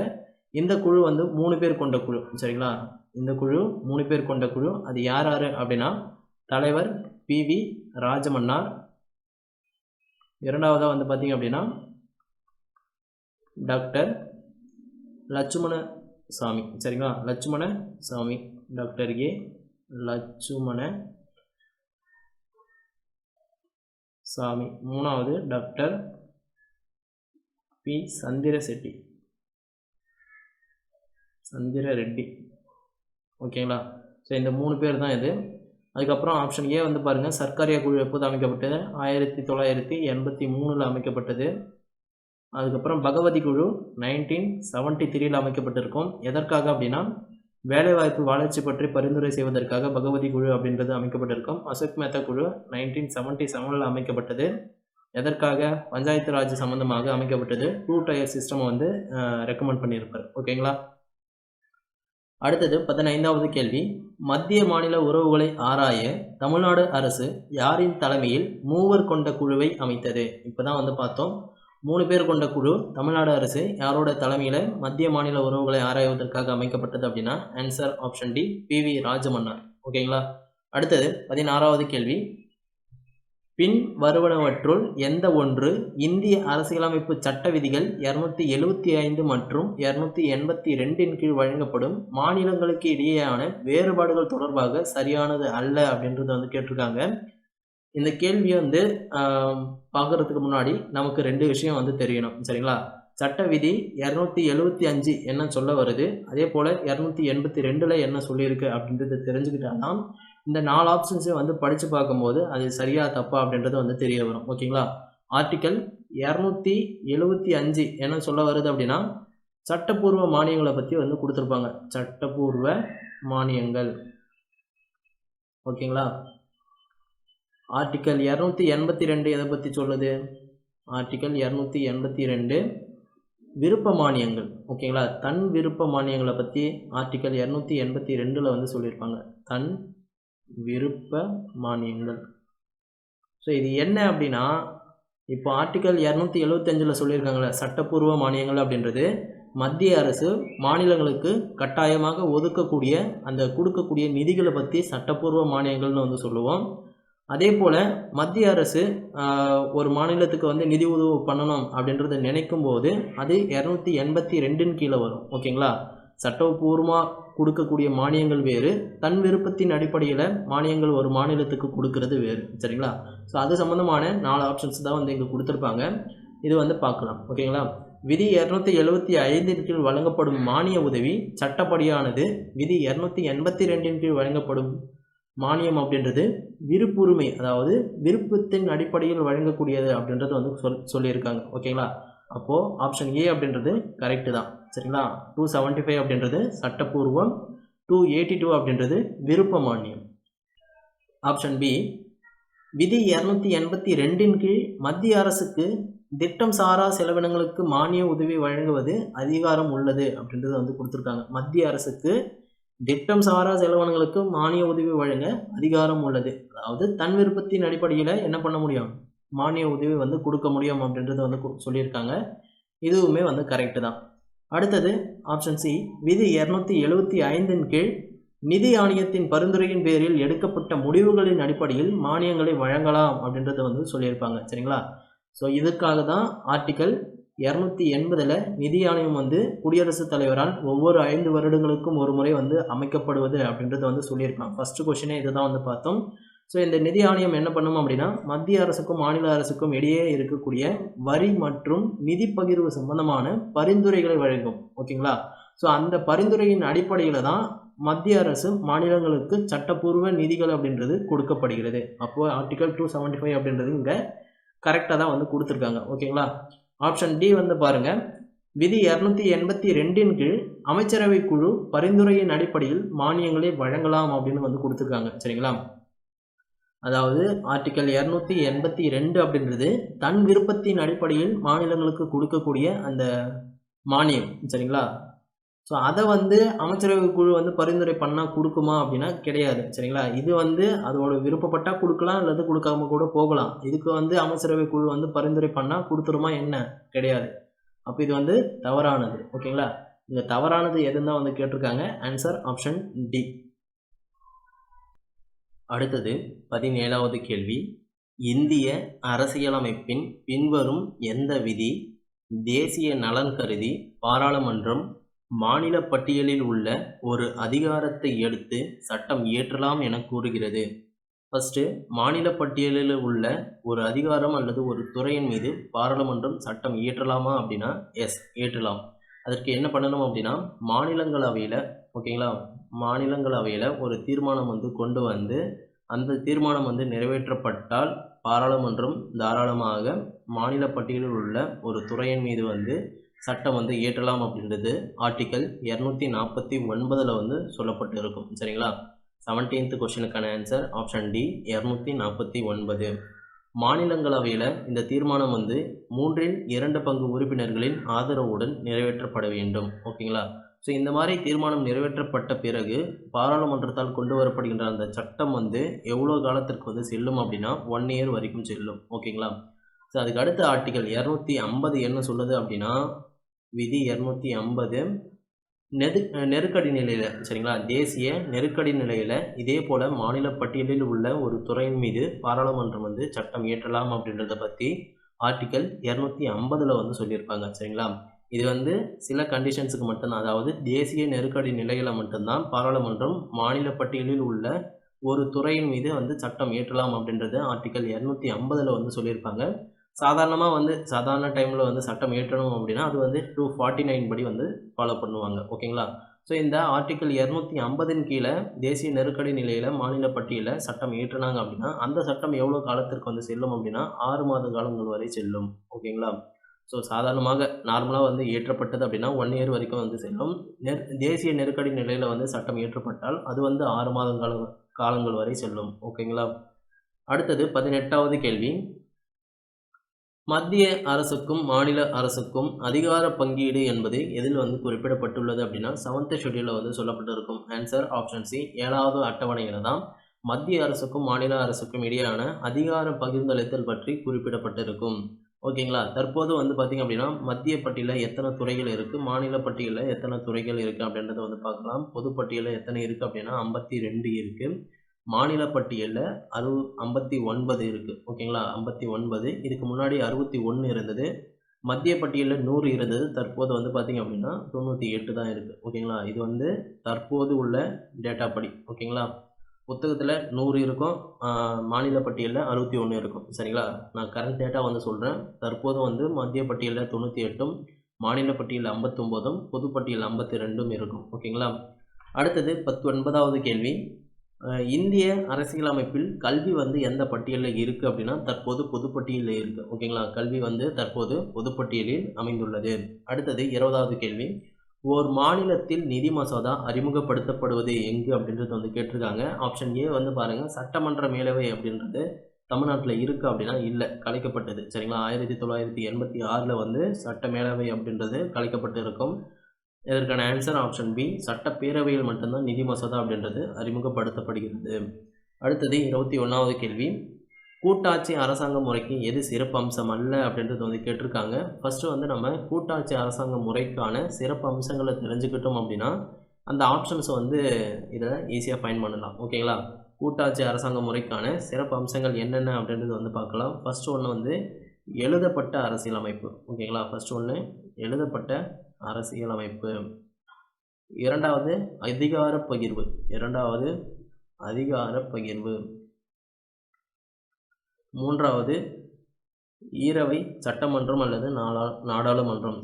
இந்த குழு 3 பேர் கொண்ட குழு. சரிங்களா? இந்த குழு 3 பேர் கொண்ட குழு. அது யார் அப்படின்னா தலைவர் PV ராஜமன்னார், இரண்டாவதாக பார்த்திங்க அப்படின்னா டாக்டர் லட்சுமண சாமி. சரிங்களா? லட்சுமண சாமி, டாக்டர் ஏ லட்சுமண சாமி. மூணாவது டாக்டர் பி சந்திர ரெட்டி. ஓகேங்களா? ஸோ இந்த 3 பேர் தான் இது. அதுக்கப்புறம் ஆப்ஷன் ஏ பாருங்கள். சர்க்காரியா குழு எப்போது அமைக்கப்பட்டது? 1983 அமைக்கப்பட்டது. அதுக்கப்புறம் பகவதி குழு 1973 அமைக்கப்பட்டிருக்கும். எதற்காக அப்படின்னா வேலைவாய்ப்பு வளர்ச்சி பற்றி பரிந்துரை செய்வதற்காக பகவதி குழு அப்படின்றது அமைக்கப்பட்டிருக்கும். அசோக் மேத்தா குழு 1977 அமைக்கப்பட்டது. எதற்காக? பஞ்சாயத்து ராஜ் சம்பந்தமாக அமைக்கப்பட்டது. 2 டயர் சிஸ்டம் ரெக்கமெண்ட் பண்ணியிருப்பார். ஓகேங்களா? அடுத்தது 15வது கேள்வி, மத்திய மாநில உறவுகளை ஆராய தமிழ்நாடு அரசு யாரின் தலைமையில் 3 கொண்ட குழுவை அமைத்தது? இப்போதான் வந்து பார்த்தோம். 3 பேர் கொண்ட குழு தமிழ்நாடு அரசு யாரோட தலைமையில் மத்திய மாநில உறவுகளை ஆராய்வதற்காக அமைக்கப்பட்டது அப்படின்னா answer option D, PV Rajamannar. ஓகேங்களா. அடுத்தது 16வது கேள்வி, பின் வருவனவற்றுள் எந்த ஒன்று இந்திய அரசியலமைப்பு சட்ட விதிகள் 275 மற்றும் 282 கீழ் வழங்கப்படும் மாநிலங்களுக்கு இடையேயான வேறுபாடுகள் தொடர்பாக சரியானது அல்ல அப்படின்றத வந்து கேட்டிருக்காங்க. இந்த கேள்வியை வந்து பார்க்கறதுக்கு முன்னாடி நமக்கு 2 விஷயம் வந்து தெரியணும். சரிங்களா. சட்ட விதி 275 என்ன சொல்ல வருது, அதே போல் 282 என்ன சொல்லியிருக்கு அப்படின்றத தெரிஞ்சுக்கிட்டாதான் இந்த 4 ஆப்ஷன்ஸையும் வந்து படித்து பார்க்கும்போது அது சரியா தப்பா அப்படின்றது வந்து தெரிய வரும். ஓகேங்களா. ஆர்டிக்கல் 275 என்ன சொல்ல வருது அப்படின்னா சட்டப்பூர்வ மானியங்களை பற்றி வந்து கொடுத்துருப்பாங்க. சட்டப்பூர்வ மானியங்கள். ஓகேங்களா. ஆர்டிக்கல் 282 எதை பற்றி சொல்லுது? ஆர்டிக்கல் 282 விருப்ப மானியங்கள். ஓகேங்களா. தன் விருப்ப மானியங்களை பற்றி ஆர்டிக்கல் 282 வந்து சொல்லியிருப்பாங்க. தன் விருப்ப மானியங்கள். ஸோ இது என்ன அப்படின்னா, இப்போ ஆர்டிக்கல் 275 சொல்லியிருக்காங்களே சட்டப்பூர்வ மானியங்கள் அப்படின்றது மத்திய அரசு மாநிலங்களுக்கு கட்டாயமாக ஒதுக்கக்கூடிய அந்த கொடுக்கக்கூடிய நிதிகளை பற்றி சட்டப்பூர்வ மானியங்கள்னு வந்து சொல்லுவோம். அதே போல் மத்திய அரசு ஒரு மாநிலத்துக்கு வந்து நிதி உதவி பண்ணணும் அப்படின்றத நினைக்கும் போது அது 282 கீழே வரும். ஓகேங்களா. சட்டப்பூர்வமாக கொடுக்கக்கூடிய மானியங்கள் வேறு, தன் விருப்பத்தின் அடிப்படையில் மானியங்கள் ஒரு மாநிலத்துக்கு கொடுக்கறது வேறு. சரிங்களா. ஸோ அது சம்மந்தமான 4 ஆப்ஷன்ஸ் தான் வந்து இங்கே கொடுத்துருப்பாங்க. இது வந்து பார்க்கலாம். ஓகேங்களா. விதி 275 கீழ் வழங்கப்படும் மானிய உதவி சட்டப்படியானது. விதி 282 கீழ் வழங்கப்படும் மானியம் அப்படின்றது விருப்புரிமை, அதாவது விருப்பத்தின் அடிப்படையில் வழங்கக்கூடியது அப்படின்றது வந்து சொல்லியிருக்காங்க. ஓகேங்களா. அப்போது ஆப்ஷன் ஏ அப்படின்றது கரெக்டு தான். சரிங்களா. 275 அப்படின்றது சட்டப்பூர்வம், 282 அப்படின்றது விருப்ப மானியம். ஆப்ஷன் பி, விதி 282 கீழ் மத்திய அரசுக்கு திட்டம் சாரா செலவினங்களுக்கு மானிய உதவி வழங்குவது அதிகாரம் உள்ளது அப்படின்றது வந்து கொடுத்துருக்காங்க. மத்திய அரசுக்கு திட்டம் சாரா செலவினங்களுக்கு மானிய உதவி வழங்க அதிகாரம் உள்ளது. அதாவது தன் விருப்பத்தின் அடிப்படையில் என்ன பண்ண முடியும், மானிய உதவி வந்து கொடுக்க முடியும் அப்படின்றத வந்து சொல்லியிருக்காங்க. இதுவுமே வந்து கரெக்டு தான். அடுத்தது ஆப்ஷன் சி, விதி 275 கீழ் நிதி ஆணையத்தின் பரிந்துரையின் பேரில் எடுக்கப்பட்ட முடிவுகளின் அடிப்படையில் மானியங்களை வழங்கலாம் அப்படின்றத வந்து சொல்லியிருப்பாங்க. சரிங்களா. ஸோ இதுக்காக தான் ஆர்டிக்கல் 280 நிதி ஆணையம் வந்து குடியரசுத் தலைவரால் ஒவ்வொரு 5 வருடங்களுக்கும் ஒரு முறை வந்து அமைக்கப்படுவது அப்படின்றத வந்து சொல்லியிருக்காங்க. ஃபர்ஸ்ட் கொஸ்டினே இதுதான் வந்து பார்த்தோம். ஸோ இந்த நிதி ஆணையம் என்ன பண்ணும் அப்படின்னா மத்திய அரசுக்கும் மாநில அரசுக்கும் இடையே இருக்கக்கூடிய வரி மற்றும் நிதி பகிர்வு சம்பந்தமான பரிந்துரைகளை வழங்கும். ஓகேங்களா. ஸோ அந்த பரிந்துரையின் அடிப்படையில் தான் மத்திய அரசு மாநிலங்களுக்கு சட்டப்பூர்வ நிதிகள் அப்படின்றது கொடுக்கப்படுகிறது. அப்போது ஆர்டிக்கல் 275 அப்படின்றது இங்கே கரெக்டாக தான் வந்து கொடுத்துருக்காங்க. ஓகேங்களா. ஆப்ஷன் டி வந்து பாருங்கள், விதி 282 கீழ் அமைச்சரவை குழு பரிந்துரையின் அடிப்படையில் மானியங்களை வழங்கலாம் அப்படின்னு வந்து கொடுத்துருக்காங்க. சரிங்களா. அதாவது ஆர்டிக்கல் 282 அப்படின்றது தன் விருப்பத்தின் அடிப்படையில் மாநிலங்களுக்கு கொடுக்கக்கூடிய அந்த மானியம். சரிங்களா. ஸோ அதை வந்து அமைச்சரவை குழு வந்து பரிந்துரை பண்ணால் கொடுக்குமா அப்படின்னா கிடையாது. சரிங்களா. இது வந்து அதோட விருப்பப்பட்டால் கொடுக்கலாம், அல்லது கொடுக்காம கூட போகலாம். இதுக்கு வந்து அமைச்சரவை குழு வந்து பரிந்துரை பண்ணால் கொடுத்துருமா என்ன, கிடையாது. அப்போ இது வந்து தவறானது. ஓகேங்களா. இந்த தவறானது எதுன்னு தான் வந்து கேட்டிருக்காங்க. Answer option D. அடுத்தது 17வது கேள்வி, இந்திய அரசியலமைப்பின் பின்வரும் எந்த விதி தேசிய நலன் கருதி பாராளுமன்றம் மாநில பட்டியலில் உள்ள ஒரு அதிகாரத்தை எடுத்து சட்டம் இயற்றலாம் என கூறுகிறது? ஃபர்ஸ்ட்டு, மாநில பட்டியலில் உள்ள ஒரு அதிகாரம் அல்லது ஒரு துறையின் மீது பாராளுமன்றம் சட்டம் இயற்றலாமா அப்படின்னா எஸ், இயற்றலாம். அதற்கு என்ன பண்ணணும் அப்படின்னா மாநிலங்களவையில், ஓகேங்களா, மாநிலங்களவையில் ஒரு தீர்மானம் வந்து கொண்டு வந்து அந்த தீர்மானம் வந்து நிறைவேற்றப்பட்டால் பாராளுமன்றம் தாராளமாக மாநில பட்டியலில் உள்ள ஒரு துறையின் மீது வந்து சட்டம் வந்து இயற்றலாம் அப்படின்றது ஆர்டிக்கல் 249 வந்து சொல்லப்பட்டு இருக்கும். சரிங்களா. 17th கொஸ்டினுக்கான answer option D, 249. மாநிலங்களவையில் இந்த தீர்மானம் வந்து 3/2 பங்கு உறுப்பினர்களின் ஆதரவுடன் நிறைவேற்றப்பட வேண்டும். ஓகேங்களா. ஸோ இந்த மாதிரி தீர்மானம் நிறைவேற்றப்பட்ட பிறகு பாராளுமன்றத்தால் கொண்டு வரப்படுகின்ற அந்த சட்டம் வந்து எவ்வளோ காலத்திற்கு வந்து செல்லும் அப்படின்னா 1 இயர் வரைக்கும் செல்லும். ஓகேங்களா? ஸோ அதுக்கு அடுத்த ஆர்டிகல் 250 என்ன சொல்லுது அப்படின்னா, விதி 250 நெருக்கடி நிலையில், சரிங்களா, தேசிய நெருக்கடி நிலையில் இதே போல் மாநில பட்டியலில் உள்ள ஒரு துறையின் மீது பாராளுமன்றம் வந்து சட்டம் இயற்றலாம் அப்படின்றத பற்றி ஆர்டிகல் 250 வந்து சொல்லியிருப்பாங்க. சரிங்களா, இது வந்து சில கண்டிஷன்ஸுக்கு மட்டும்தான், அதாவது தேசிய நெருக்கடி நிலையில் மட்டும்தான் பாராளுமன்றம் மாநில பட்டியலில் உள்ள ஒரு துறையின் மீது வந்து சட்டம் இயற்றலாம் அப்படின்றது ஆர்டிகல் 250 வந்து சொல்லியிருப்பாங்க. சாதாரணமாக வந்து சாதாரண டைமில் வந்து சட்டம் இயற்றணும் அப்படின்னா அது வந்து 249 படி வந்து ஃபாலோ பண்ணுவாங்க. ஓகேங்களா? ஸோ இந்த ஆர்டிகல் 250 கீழே தேசிய நெருக்கடி நிலையில் மாநில பட்டியலில் சட்டம் இயற்றினாங்க அப்படின்னா அந்த சட்டம் எவ்வளோ காலத்திற்கு வந்து செல்லும் அப்படின்னா 6 மாத காலங்கள் வரை செல்லும். ஓகேங்களா? ஸோ சாதாரணமாக நார்மலாக வந்து இயற்றப்பட்டது அப்படின்னா 1 இயர் வரைக்கும் வந்து செல்லும். தேசிய நெருக்கடி நிலையில் வந்து சட்டம் இயற்றப்பட்டால் அது வந்து 6 மாத காலங்கள் வரை செல்லும். ஓகேங்களா? அடுத்தது 18வது கேள்வி. மத்திய அரசுக்கும் மாநில அரசுக்கும் அதிகார பங்கீடு என்பது எதில் வந்து குறிப்பிடப்பட்டுள்ளது அப்படின்னா 7th ஷெட்யூலில் வந்து சொல்லப்பட்டிருக்கும். ஆன்சர் ஆப்ஷன் சி, 7வது அட்டவணையில் தான் மத்திய அரசுக்கும் மாநில அரசுக்கும் இடையான அதிகார பகிர்ந்தளித்தல் பற்றி குறிப்பிடப்பட்டிருக்கும். ஓகேங்களா? தற்போது வந்து பார்த்திங்க அப்படின்னா மத்திய பட்டியலில் எத்தனை துறைகள் இருக்குது, மாநில பட்டியலில் எத்தனை துறைகள் இருக்குது அப்படின்றத வந்து பார்க்கலாம். பொதுப்பட்டியலில் எத்தனை இருக்குது அப்படின்னா 52 இருக்குது. மாநில பட்டியலில் 59 இருக்குது. ஓகேங்களா? 59. இதுக்கு முன்னாடி 61 இருந்தது. மத்திய பட்டியலில் 100 இருந்தது. தற்போது வந்து பார்த்திங்க அப்படின்னா 98 தான் இருக்குது. ஓகேங்களா? இது வந்து தற்போது உள்ள டேட்டா படி. ஓகேங்களா? புத்தகத்தில் 100 இருக்கும், மாநில பட்டியலில் 61 இருக்கும். சரிங்களா? நான் கரண்ட் டேட்டா வந்து சொல்கிறேன். தற்போது வந்து மத்திய பட்டியலில் 98ம் மாநில பட்டியலில் 59ம் பொதுப்பட்டியல் 52ம் இருக்கும். ஓகேங்களா? அடுத்தது 19வது கேள்வி. இந்திய அரசியலமைப்பில் கல்வி வந்து எந்த பட்டியலில் இருக்குது அப்படின்னா தற்போது பொதுப்பட்டியலில் இருக்குது. ஓகேங்களா? கல்வி வந்து தற்போது பொதுப்பட்டியலில் அமைந்துள்ளது. அடுத்தது 20வது கேள்வி. ஓர் மாநிலத்தில் நிதி மசோதா அறிமுகப்படுத்தப்படுவது எங்கு அப்படின்றது வந்து கேட்டிருக்காங்க. ஆப்ஷன் ஏ வந்து பாருங்கள், சட்டமன்ற மேலவை அப்படின்றது தமிழ்நாட்டில் இருக்குது அப்படின்னா இல்லை, கலைக்கப்பட்டது. சரிங்களா? 1986 வந்து சட்ட மேலவை அப்படின்றது கலைக்கப்பட்டு இருக்கும். இதற்கான ஆன்சர் ஆப்ஷன் பி, சட்டப்பேரவையில் மட்டும்தான் நிதி மசோதா அப்படின்றது அறிமுகப்படுத்தப்படுகிறது. அடுத்தது 21வது கேள்வி. கூட்டாட்சி அரசாங்க முறைக்கு எது சிறப்பு அம்சம் அல்ல அப்படின்றது வந்து கேட்டிருக்காங்க. ஃபஸ்ட்டு வந்து நம்ம கூட்டாட்சி அரசாங்க முறைக்கான சிறப்பு அம்சங்களை தெரிஞ்சுக்கிட்டோம் அப்படின்னா அந்த ஆப்ஷன்ஸை வந்து இதில் ஈஸியாக ஃபைண்ட் பண்ணலாம். ஓகேங்களா? கூட்டாட்சி அரசாங்க முறைக்கான சிறப்பு அம்சங்கள் என்னென்ன அப்படின்றது வந்து பார்க்கலாம். ஃபஸ்ட்டு ஒன்று வந்து எழுதப்பட்ட அரசியலமைப்பு. ஓகேங்களா? ஃபஸ்ட்டு ஒன்று எழுதப்பட்ட அரசியலமைப்பு. இரண்டாவது அதிகார பகிர்வு. மூன்றாவது ஈரவை சட்டமன்றம் அல்லது நாடாளுமன்றம்.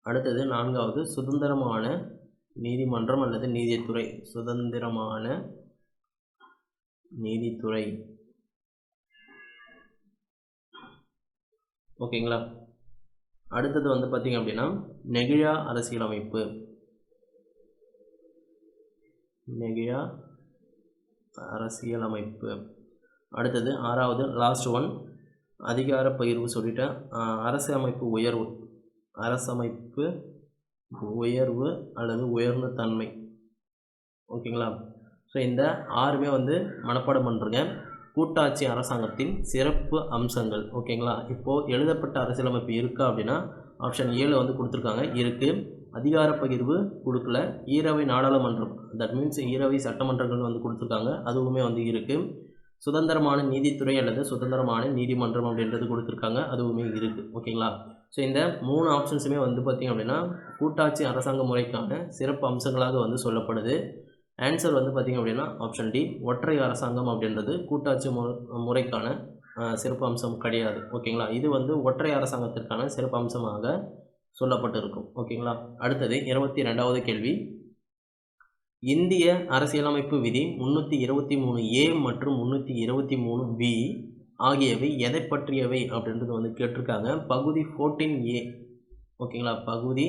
அடுத்தது 4வது சுதந்திரமான நீதிமன்றம் அல்லது நீதித்துறை. ஓகேங்களா? அடுத்தது வந்து பார்த்திங்க அப்படின்னா நெகிழா அரசியலமைப்பு. அடுத்தது 6வது லாஸ்ட் ஒன் அதிகார பகிர்வு சொல்லிட்டேன். அரசமைப்பு உயர்வு அல்லது உயர்ந்த தன்மை. ஓகேங்களா? ஸோ இந்த 6மே வந்து மனப்பாடம் பண்ணுறங்க. கூட்டாட்சி அரசாங்கத்தின் சிறப்பு அம்சங்கள். ஓகேங்களா? இப்போது எழுதப்பட்ட அரசியலமைப்பு இருக்கா அப்படின்னா ஆப்ஷன் ஏல வந்து கொடுத்துருக்காங்க, இருக்குது. அதிகார பகிர்வு கொடுக்கல. ஈரவை நாடாளுமன்றம், தட் மீன்ஸ் ஈரவை சட்டமன்றங்கள் வந்து கொடுத்துருக்காங்க, அதுவுமே வந்து இருக்குது. சுதந்திரமான நீதித்துறை அல்லது சுதந்திரமான நீதிமன்றம் அப்படின்றது கொடுத்துருக்காங்க, அதுவுமே இருக்குது. ஓகேங்களா? ஸோ இந்த 3 ஆப்ஷன்ஸுமே வந்து பார்த்திங்க அப்படின்னா கூட்டாட்சி அரசாங்க முறைக்கான சிறப்பு அம்சங்களாக வந்து சொல்லப்படுது. ஆன்சர் வந்து பார்த்திங்க அப்படின்னா ஆப்ஷன் டி, ஒற்றை அரசாங்கம் அப்படின்றது கூட்டாட்சி முறைக்கான சிறப்பு அம்சம் கிடையாது. ஓகேங்களா? இது வந்து ஒற்றை அரசாங்கத்திற்கான சிறப்பு அம்சமாக சொல்லப்பட்டிருக்கும். ஓகேங்களா? அடுத்தது 22வது கேள்வி. இந்திய அரசியலமைப்பு விதி 323A மற்றும் 323B ஆகியவை எதை பற்றியவை அப்படின்றது வந்து கேட்டிருக்காங்க. பகுதி 14A. ஓகேங்களா? பகுதி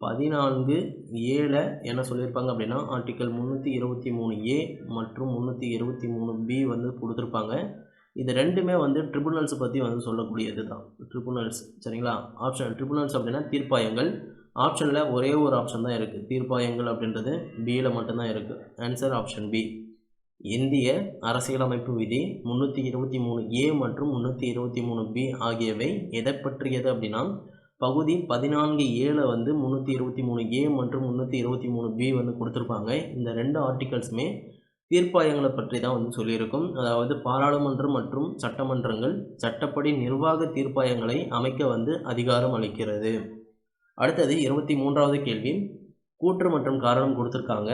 14A என்ன சொல்லியிருப்பாங்க அப்படின்னா ஆர்டிக்கல் 323A மற்றும் 323B வந்து கொடுத்துருப்பாங்க. இது ரெண்டுமே வந்து ட்ரிபுனல்ஸ் பற்றி வந்து சொல்லக்கூடியது தான். ட்ரிபுனல்ஸ் சரிங்களா. ஆப்ஷன் ட்ரிபுனல்ஸ் அப்படின்னா தீர்ப்பாயங்கள். ஆப்ஷனில் ஒரே ஒரு ஆப்ஷன் தான் இருக்குது. தீர்ப்பாயங்கள் அப்படின்றது பியில் மட்டும்தான் இருக்குது. Answer option B. இந்திய அரசியலமைப்பு விதி 323A மற்றும் 323B ஆகியவை எதை பற்றியது அப்படின்னா, பகுதி 14A வந்து 323A மற்றும் 323B வந்து கொடுத்துருப்பாங்க. இந்த 2 ஆர்டிகல்ஸுமே தீர்ப்பாயங்களை பற்றி தான் வந்து சொல்லியிருக்கும். அதாவது பாராளுமன்றம் மற்றும் சட்டமன்றங்கள் சட்டப்படி நிர்வாக தீர்ப்பாயங்களை அமைக்க வந்து அதிகாரம் அளிக்கிறது. அடுத்தது 23வது கேள்வி. கூற்று மற்றும் காரணம் கொடுத்துருக்காங்க.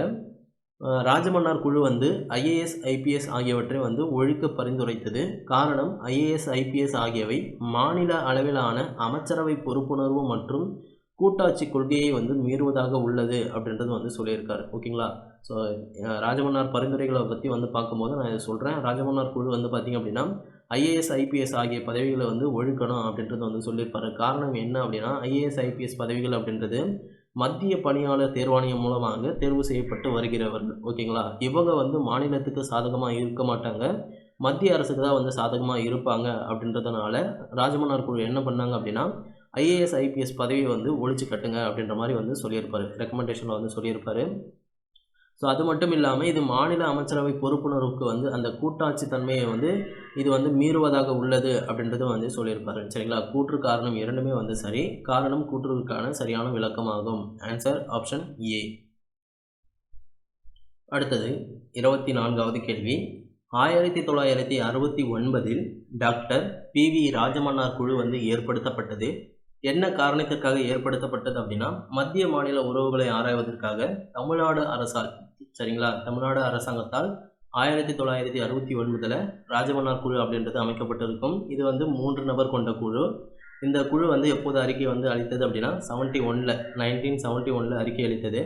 ராஜமன்னார் குழு வந்து IAS IPS ஆகியவற்றை வந்து ஒழிக்க பரிந்துரைத்தது. காரணம் IAS IPS ஆகியவை மாநில அளவிலான அமைச்சரவை பொறுப்புணர்வு மற்றும் கூட்டாட்சி கொள்கையை வந்து மீறுவதாக உள்ளது அப்படின்றது வந்து சொல்லியிருக்காரு. ஓகேங்களா. ஸோ ராஜமன்னார் பரிந்துரைகளை பற்றி வந்து பார்க்கும்போது நான் இதை சொல்கிறேன். ராஜமன்னார் குழு வந்து பார்த்திங்க அப்படின்னா IAS IPS ஆகிய பதவிகளை வந்து ஒழிக்கணும் அப்படின்றது வந்து சொல்லியிருப்பாரு. காரணம் என்ன அப்படின்னா, IAS IPS பதவிகள் அப்படின்றது மத்திய பணியாளர் தேர்வாணையம் மூலமாக தேர்வு செய்யப்பட்டு வருகிறவர்கள். ஓகேங்களா. இவங்க வந்து மாநிலத்துக்கு சாதகமாக இருக்க மாட்டாங்க, மத்திய அரசுக்கு தான் வந்து சாதகமாக இருப்பாங்க. அப்படின்றதுனால ராஜமன்னார் குழு என்ன பண்ணாங்க அப்படின்னா, IAS IPS பதவியை வந்து ஒழிச்சு கட்டுங்க அப்படின்ற மாதிரி வந்து சொல்லியிருப்பார். ரெக்கமெண்டேஷனில் வந்து சொல்லியிருப்பார். ஸோ அது மட்டும் இல்லாமல் இது மாநில அமைச்சரவை பொறுப்புணர்வுக்கு வந்து அந்த கூட்டாட்சி தன்மையை வந்து இது வந்து மீறுவதாக உள்ளது அப்படின்றதும் வந்து சொல்லியிருப்பாரு. சரிங்களா. கூற்று காரணம் இரண்டுமே வந்து சரி. காரணம் கூற்றுக்கான சரியான விளக்கமாகும். ஆன்சர் ஆப்ஷன் ஏ. அடுத்தது 24வது கேள்வி. 1969 டாக்டர் PV ராஜமன்னார் குழு வந்து ஏற்படுத்தப்பட்டது. என்ன காரணத்திற்காக ஏற்படுத்தப்பட்டது அப்படின்னா, மத்திய மாநில உறவுகளை ஆராய்வதற்காக தமிழ்நாடு அரசால் சரிங்களா தமிழ்நாடு அரசாங்கத்தால் 1969 ராஜமன்னார் குழு அப்படின்றது அமைக்கப்பட்டிருக்கும். இது வந்து 3 நபர் கொண்ட குழு. இந்த குழு வந்து எப்போது அறிக்கை வந்து அளித்தது அப்படின்னா 1971 அறிக்கை அளித்தது.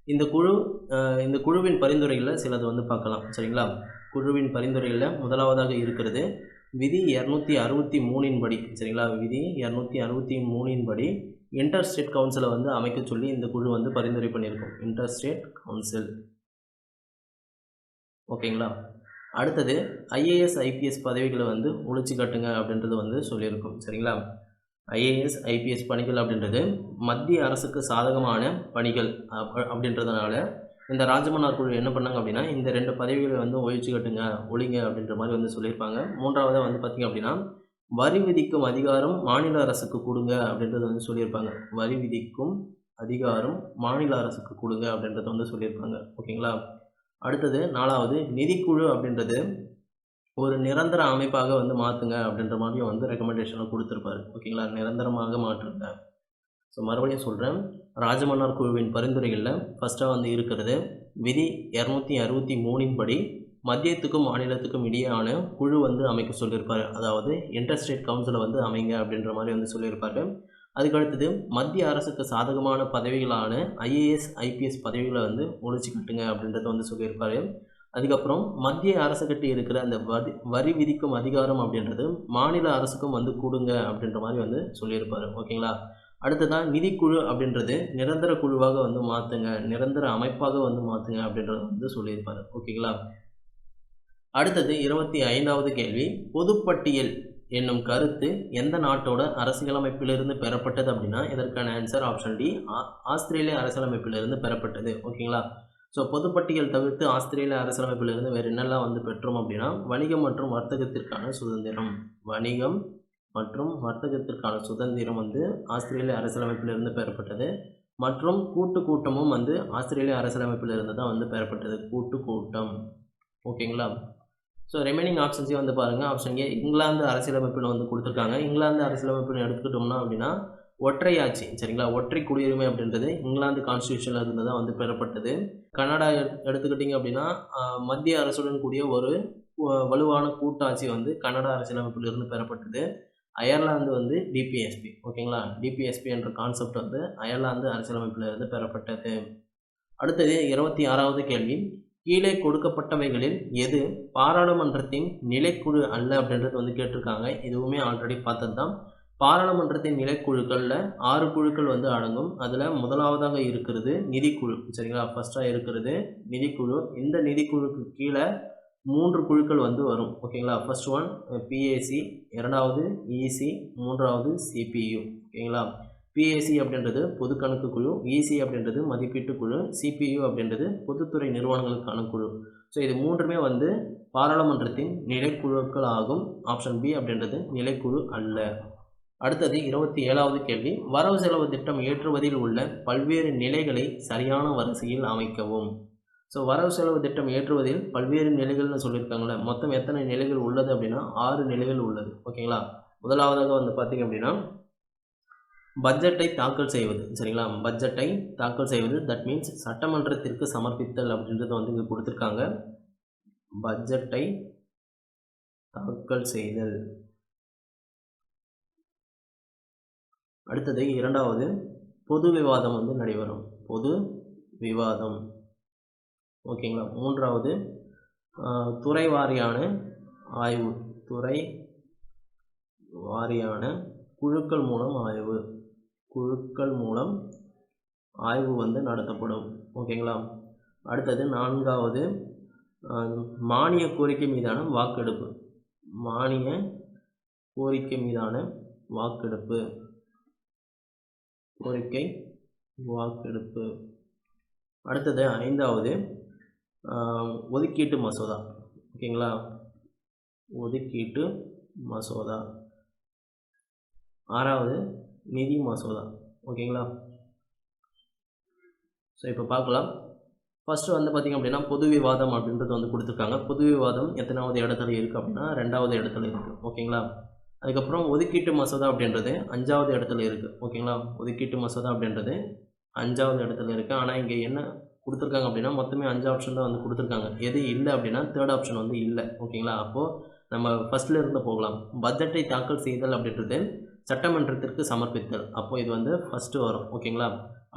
இந்த குழுவின் பரிந்துரைகளில் சிலது வந்து பார்க்கலாம். சரிங்களா. குழுவின் பரிந்துரைகளில் முதலாவதாக இருக்கிறது விதி 263 படி. சரிங்களா. விதி 263 படி இன்டர் ஸ்டேட் கவுன்சிலை வந்து அமைக்க சொல்லி இந்த குழு வந்து பரிந்துரை பண்ணியிருக்கும். Inter state council. ஓகேங்களா. அடுத்தது IAS IPS பதவிகளை வந்து ஒழிச்சு கட்டுங்க அப்படின்றது வந்து சொல்லியிருக்கும். சரிங்களா. IAS IPS பணிகள் அப்படின்றது மத்திய அரசுக்கு சாதகமான பணிகள் அப்படின்றதுனால இந்த ராஜமன்னார் குழு என்ன பண்ணாங்க அப்படின்னா, இந்த 2 பதவிகளை வந்து ஒழிச்சு கட்டுங்க, ஒழிங்க அப்படின்ற மாதிரி வந்து சொல்லியிருப்பாங்க. மூன்றாவதாக வந்து பார்த்திங்க அப்படின்னா, வரி விதிக்கும் அதிகாரம் மாநில அரசுக்கு கொடுங்க அப்படின்றத வந்து சொல்லியிருப்பாங்க. வரி விதிக்கும் அதிகாரம் மாநில அரசுக்கு கொடுங்க அப்படின்றத வந்து சொல்லியிருப்பாங்க. ஓகேங்களா. அடுத்தது 4வது நிதிக்குழு அப்படின்றது ஒரு நிரந்தர அமைப்பாக வந்து மாற்றுங்க அப்படின்ற மாதிரியும் வந்து ரெக்கமெண்டேஷனை கொடுத்துருப்பாரு. ஓகேங்களா. நிரந்தரமாக மாற்றுங்க. ஸோ மறுபடியும் சொல்கிறேன். ராஜமன்னார் குழுவின் பரிந்துரைகளில் ஃபஸ்ட்டாக வந்து இருக்கிறது விதி 263 படி மத்தியத்துக்கும் மாநிலத்துக்கும் இடையேயான குழு வந்து அமைக்க சொல்லியிருப்பார். அதாவது இன்டர் ஸ்டேட் கவுன்சிலை வந்து அமைங்க அப்படின்ற மாதிரி வந்து சொல்லியிருப்பாரு. அதுக்கடுத்தது மத்திய அரசுக்கு சாதகமான பதவிகளான IAS IPS பதவிகளை வந்து ஒழிச்சு கட்டுங்க அப்படின்றத வந்து சொல்லியிருப்பார். அதுக்கப்புறம் மத்திய அரசுக்கிட்ட இருக்கிற அந்த வரி விதிக்கும் அதிகாரம் அப்படின்றது மாநில அரசுக்கும் வந்து கொடுங்க அப்படின்ற மாதிரி வந்து சொல்லியிருப்பார். ஓகேங்களா. அடுத்ததான் நிதிக்குழு அப்படின்றது நிரந்தர குழுவாக வந்து மாற்றுங்க, நிரந்தர அமைப்பாக வந்து மாற்றுங்க அப்படின்றத வந்து சொல்லியிருப்பார். ஓகேங்களா. அடுத்தது 25வது கேள்வி. பொதுப்பட்டியல் என்னும் கருத்து எந்த நாட்டோட அரசியலமைப்பிலிருந்து பெறப்பட்டது அப்படின்னா, இதற்கான ஆன்சர் ஆப்ஷன் டி. ஆஸ்திரேலிய அரசியலமைப்பிலிருந்து பெறப்பட்டது. ஓகேங்களா. ஸோ பொதுப்பட்டியல் தவிர்த்து ஆஸ்திரேலிய அரசியலமைப்பிலிருந்து வேறு என்னெல்லாம் வந்து பெற்றோம் அப்படின்னா, வணிகம் மற்றும் வர்த்தகத்திற்கான சுதந்திரம். வணிகம் மற்றும் வர்த்தகத்திற்கான சுதந்திரம் வந்து ஆஸ்திரேலிய அரசியலமைப்பிலிருந்து பெறப்பட்டது. மற்றும் கூட்டமும் வந்து ஆஸ்திரேலிய அரசியலமைப்பிலிருந்து தான் வந்து பெறப்பட்டது. கூட்டம். ஓகேங்களா. ஸோ ரிமைனிங் ஆப்ஷன்ஸையும் வந்து பாருங்கள். ஆப்ஷன் ஏ இங்கிலாந்து அரசியலமைப்பில் வந்து கொடுத்துருக்காங்க. இங்கிலாந்து அரசியலமைப்பில் எடுத்துக்கிட்டோம்னா அப்படின்னா ஒற்றையாட்சி. சரிங்களா. ஒற்றை குடியுரிமை அப்படின்றது இங்கிலாந்து கான்ஸ்டியூஷனில் இருந்து தான் வந்து பெறப்பட்டது. கனடா எடுத்துக்கிட்டிங்க அப்படின்னா மத்திய அரசுடன் கூடிய ஒரு வலுவான கூட்டாட்சி வந்து கனடா அரசியலமைப்பிலிருந்து பெறப்பட்டது. அயர்லாந்து வந்து DPSP. ஓகேங்களா. DPSP என்ற கான்செப்ட் வந்து அயர்லாந்து அரசியலமைப்பிலிருந்து பெறப்பட்டது. அடுத்தது 26வது கேள்வி. கீழே கொடுக்கப்பட்டவைகளில் எது பாராளுமன்றத்தின் நிலைக்குழு அல்ல அப்படின்றது வந்து கேட்டிருக்காங்க. இதுவுமே ஆல்ரெடி பார்த்தது தான். பாராளுமன்றத்தின் நிலைக்குழுக்களில் 6 குழுக்கள் வந்து அடங்கும். அதில் முதலாவதாக இருக்கிறது நிதிக்குழு. சரிங்களா. ஃபஸ்ட்டாக இருக்கிறது நிதிக்குழு. இந்த நிதிக்குழுக்கு கீழே 3 குழுக்கள் வந்து வரும். ஓகேங்களா. ஃபர்ஸ்ட் ஒன் பிஏசி, இரண்டாவது இசி, மூன்றாவது சிபியு. ஓகேங்களா. பிஏசி அப்படின்றது பொது கணக்கு குழு, இசி அப்படின்றது மதிப்பீட்டு குழு, சிபியு அப்படின்றது பொதுத்துறை நிறுவனங்களுக்கான குழு. ஸோ இது மூன்றுமே வந்து பாராளுமன்றத்தின் நிலைக்குழுக்கள் ஆகும். ஆப்ஷன் பி அப்படின்றது நிலைக்குழு அல்ல. அடுத்தது 27வது கேள்வி, வரவு செலவு திட்டம் இயற்றுவதில் உள்ள பல்வேறு நிலைகளை சரியான வரிசையில் அமைக்கவும். ஸோ வரவு செலவு திட்டம் இயற்றுவதில் பல்வேறு நிலைகள்னு சொல்லியிருக்காங்களே, மொத்தம் எத்தனை நிலைகள் உள்ளது அப்படின்னா 6 நிலைகள் உள்ளது. ஓகேங்களா. முதலாவதாக வந்து பார்த்திங்க அப்படின்னா பட்ஜெட்டை தாக்கல் செய்வது. சரிங்களா. பட்ஜெட்டை தாக்கல் செய்வது, தட் மீன்ஸ் சட்டமன்றத்திற்கு சமர்ப்பித்தல் அப்படின்றத வந்து இங்கே கொடுத்துருக்காங்க. பட்ஜெட்டை தாக்கல் செய்தல். அடுத்தது இரண்டாவது பொது விவாதம் வந்து நடைபெறும். பொது விவாதம். ஓகேங்களா. மூன்றாவது துறை வாரியான ஆய்வு. துறை வாரியான குழுக்கள் மூலம் ஆய்வு. குழுக்கள் மூலம் ஆய்வு வந்து நடத்தப்படும். ஓகேங்களா. அடுத்தது நான்காவது மானிய கோரிக்கை மீதான வாக்கெடுப்பு. மானிய கோரிக்கை மீதான வாக்கெடுப்பு. கோரிக்கை வாக்கெடுப்பு. அடுத்தது ஐந்தாவது ஒதுக்கீட்டு மசோதா. ஓகேங்களா. ஒதுக்கீட்டு மசோதா. ஆறாவது நிதி மசோதா. ஓகேங்களா. ஸோ இப்போ பார்க்கலாம். ஃபஸ்ட்டு வந்து பார்த்திங்க அப்படின்னா பொது விவாதம் அப்படின்றது வந்து கொடுத்துருக்காங்க. பொது விவாதம் எத்தனாவது இடத்துல இருக்குது அப்படின்னா 2வது இடத்துல இருக்குது. ஓகேங்களா. அதுக்கப்புறம் ஒதுக்கீட்டு மசோதா அப்படின்றது 5வது இடத்துல இருக்குது. ஓகேங்களா. ஒதுக்கீட்டு மசோதா அப்படின்றது 5வது இடத்துல இருக்குது. ஆனால் இங்கே என்ன கொடுத்துருக்காங்க அப்படின்னா மொத்தமே 5 ஆப்ஷன் தான் வந்து கொடுத்துருக்காங்க. எது இல்லை அப்படின்னா 3rd ஆப்ஷன் வந்து இல்லை. ஓகேங்களா. அப்போது நம்ம ஃபஸ்ட்டில் இருந்து போகலாம். பட்ஜெட்டை தாக்கல் செய்தல் அப்படின்றது சட்டமன்றத்திற்கு சமர்ப்பித்தல். அப்போது இது வந்து ஃபஸ்ட்டு வரும். ஓகேங்களா.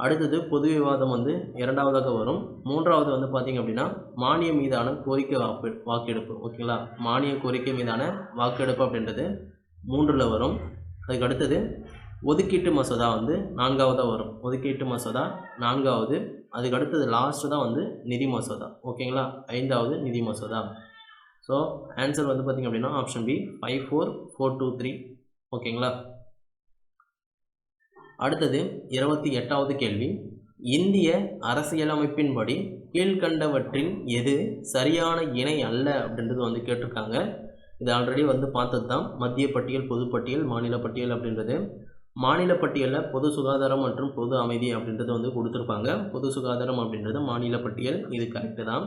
அடுத்தது பொது விவாதம் வந்து 2வதாக வரும். 3வது வந்து பார்த்திங்க அப்படின்னா மானிய மீதான கோரிக்கை வாக்கெடுப்பு. ஓகேங்களா. மானிய கோரிக்கை மீதான வாக்கெடுப்பு அப்படின்றது 3ல் வரும். அதுக்கு அடுத்தது ஒதுக்கீட்டு மசோதா வந்து 4வதாக வரும். ஒதுக்கீட்டு மசோதா 4வது. அதுக்கு அடுத்தது லாஸ்ட்டு தான் வந்து நிதி மசோதா. ஓகேங்களா. 5வது நிதி மசோதா. ஸோ ஆன்சர் வந்து பார்த்திங்க அப்படின்னா ஆப்ஷன் பி 5, 4, 4, 2, 3. ஓகேங்களா. அடுத்தது 28வது கேள்வி, இந்திய அரசியலமைப்பின்படி கீழ்கண்டவற்றில் எது சரியான இணை அல்ல அப்படின்றது வந்து கேட்டிருக்காங்க. இது ஆல்ரெடி வந்து பார்த்தது தான். மத்திய பட்டியல், பொது பட்டியல், மாநில பட்டியல் அப்படின்றது. மாநில பட்டியலில் பொது சுகாதாரம் மற்றும் பொது அமைதி அப்படின்றது வந்து கொடுத்துருப்பாங்க. பொது சுகாதாரம் அப்படின்றது மாநில பட்டியல். இது கரெக்டு தான்.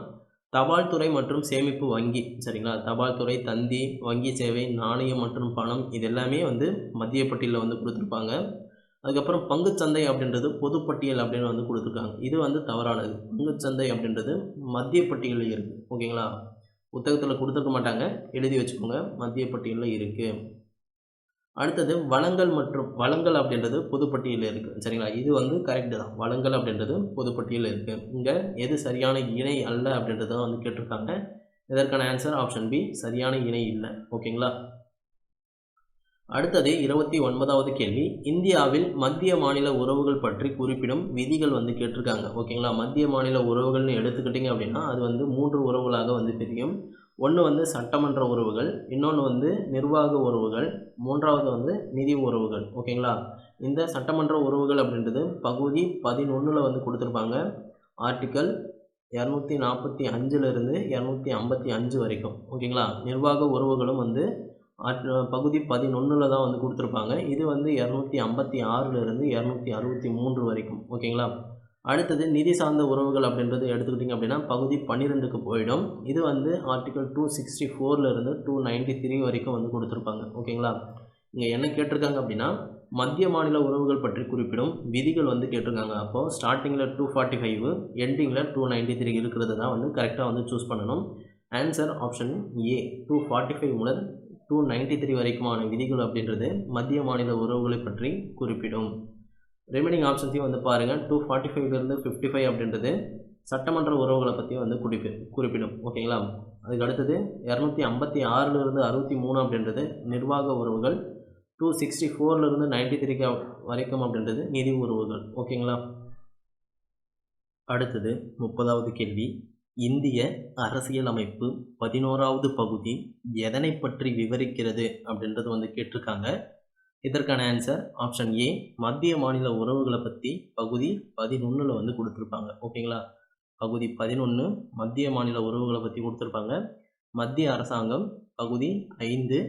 தபால் துறை மற்றும் சேமிப்பு வங்கி. சரிங்களா. தபால் துறை, தந்தி, வங்கி சேவை, நாணயம் மற்றும் பணம், இது எல்லாமே வந்து மத்திய பட்டியலில் வந்து கொடுத்துருப்பாங்க. அதுக்கப்புறம் பங்குச்சந்தை அப்படின்றது பொதுப்பட்டியல் அப்படின்னு வந்து கொடுத்துருக்காங்க. இது வந்து தவறானது. பங்குச்சந்தை அப்படின்றது மத்திய பட்டியலில் இருக்குது. ஓகேங்களா. புத்தகத்தில் கொடுத்துருக்க மாட்டாங்க, எழுதி வச்சுக்கோங்க. மத்திய பட்டியலில் இருக்குது. அடுத்தது வளங்கள் அப்படின்றது பொதுப்பட்டியலில் இருக்குது. சரிங்களா. இது வந்து கரெக்டு தான். வளங்கள் அப்படின்றது பொதுப்பட்டியலில் இருக்குது. இங்கே எது சரியான இணை அல்ல அப்படின்றத வந்து கேட்டிருக்காங்க. இதற்கான ஆன்சர் ஆப்ஷன் பி, சரியான இணை இல்லை. ஓகேங்களா. அடுத்தது 29வது கேள்வி, இந்தியாவில் மத்திய மாநில உறவுகள் பற்றி குறிப்பிடும் விதிகள் வந்து கேட்டிருக்காங்க. ஓகேங்களா. மத்திய மாநில உறவுகள்னு எடுத்துக்கிட்டிங்க அப்படின்னா அது வந்து 3 உறவுகளாக வந்து பிரியும். ஒன்று வந்து சட்டமன்ற உறவுகள், இன்னொன்று வந்து நிர்வாக உறவுகள், 3வது வந்து நிதி உறவுகள். ஓகேங்களா. இந்த சட்டமன்ற உறவுகள் அப்படின்றது பகுதி 11ல் வந்து கொடுத்துருப்பாங்க. ஆர்டிக்கல் 245லிருந்து 255 வரைக்கும். ஓகேங்களா. நிர்வாக உறவுகளும் வந்து பகுதி 11ல் தான் வந்து கொடுத்துருப்பாங்க. இது வந்து 256லிருந்து 263 வரைக்கும். ஓகேங்களா. அடுத்தது நிதி சார்ந்த உறவுகள் அப்படின்றது எடுத்துக்கிட்டிங்க அப்படின்னா பகுதி 12க்கு போயிடும். இது வந்து ஆர்டிக்கல் 264லிருந்து 293 வரைக்கும் வந்து கொடுத்துருப்பாங்க. ஓகேங்களா. இங்கே என்ன கேட்டிருக்காங்க அப்படின்னா மத்திய மாநில உறவுகள் பற்றி குறிப்பிடும் விதிகள் வந்து கேட்டிருக்காங்க. அப்போது ஸ்டார்டிங்கில் 245, எண்டிங்கில் 293 இருக்கிறது தான் வந்து கரெக்டாக வந்து சூஸ் பண்ணணும். ஆன்சர் ஆப்ஷன் ஏ, 245 முதல் 293 வரைக்குமான விதிகள் அப்படின்றது மத்திய மாநில உறவுகளை பற்றி குறிப்பிடும். ரிமைனிங் ஆப்ஷன்ஸையும் வந்து பாருங்கள். 245லேருந்து 55 அப்படின்றது சட்டமன்ற உறவுகளை பற்றி வந்து குறிப்பிடும். ஓகேங்களா. அதுக்கு அடுத்தது 256லிருந்து 63 அப்படின்றது நிர்வாக உறவுகள், 264லிருந்து 93 வரைக்கும் அப்படின்றது நிதி உறவுகள். ஓகேங்களா. அடுத்தது 30வது கேள்வி, இந்திய அரசியலமைப்பு 11வது பகுதி எதனை பற்றி விவரிக்கிறது அப்படின்றது வந்து கேட்டிருக்காங்க. இதற்கான ஆன்சர் ஆப்ஷன் ஏ, மத்திய மாநில உறவுகளை பற்றி பகுதி 11ல் வந்து கொடுத்துருப்பாங்க. ஓகேங்களா, பகுதி 11 மத்திய மாநில உறவுகளை பற்றி கொடுத்துருப்பாங்க. மத்திய அரசாங்கம் பகுதி 5,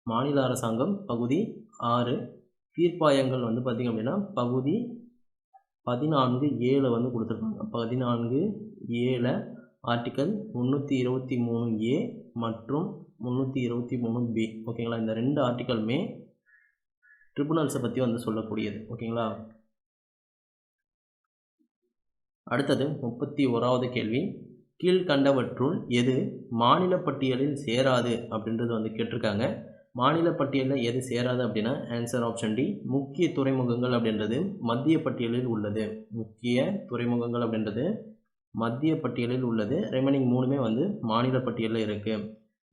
மாநில அரசாங்கம் பகுதி 6, தீர்ப்பாயங்கள் வந்து பார்த்திங்க அப்படின்னா பகுதி 14(7) வந்து கொடுத்துருப்பாங்க. 14(7) ஆர்டிக்கல் 323A மற்றும் 323B. ஓகேங்களா, இந்த 2 ஆர்டிக்கலுமே ட்ரிபுனல்ஸை பற்றி வந்து சொல்லக்கூடியது. ஓகேங்களா, அடுத்தது 31வது கேள்வி, கீழ்கண்டவற்றுள் எது மாநில பட்டியலில் சேராது அப்படின்றது வந்து கேட்டிருக்காங்க. மாநில பட்டியலில் எது சேராது அப்படின்னா ஆன்சர் ஆப்ஷன் டி, முக்கிய துறைமுகங்கள் அப்படின்றது மத்திய பட்டியலில் உள்ளது. முக்கிய துறைமுகங்கள் அப்படின்றது மத்திய பட்டியலில் உள்ளது. ரிமைனிங் 3மே வந்து மாநில பட்டியலில் இருக்குது.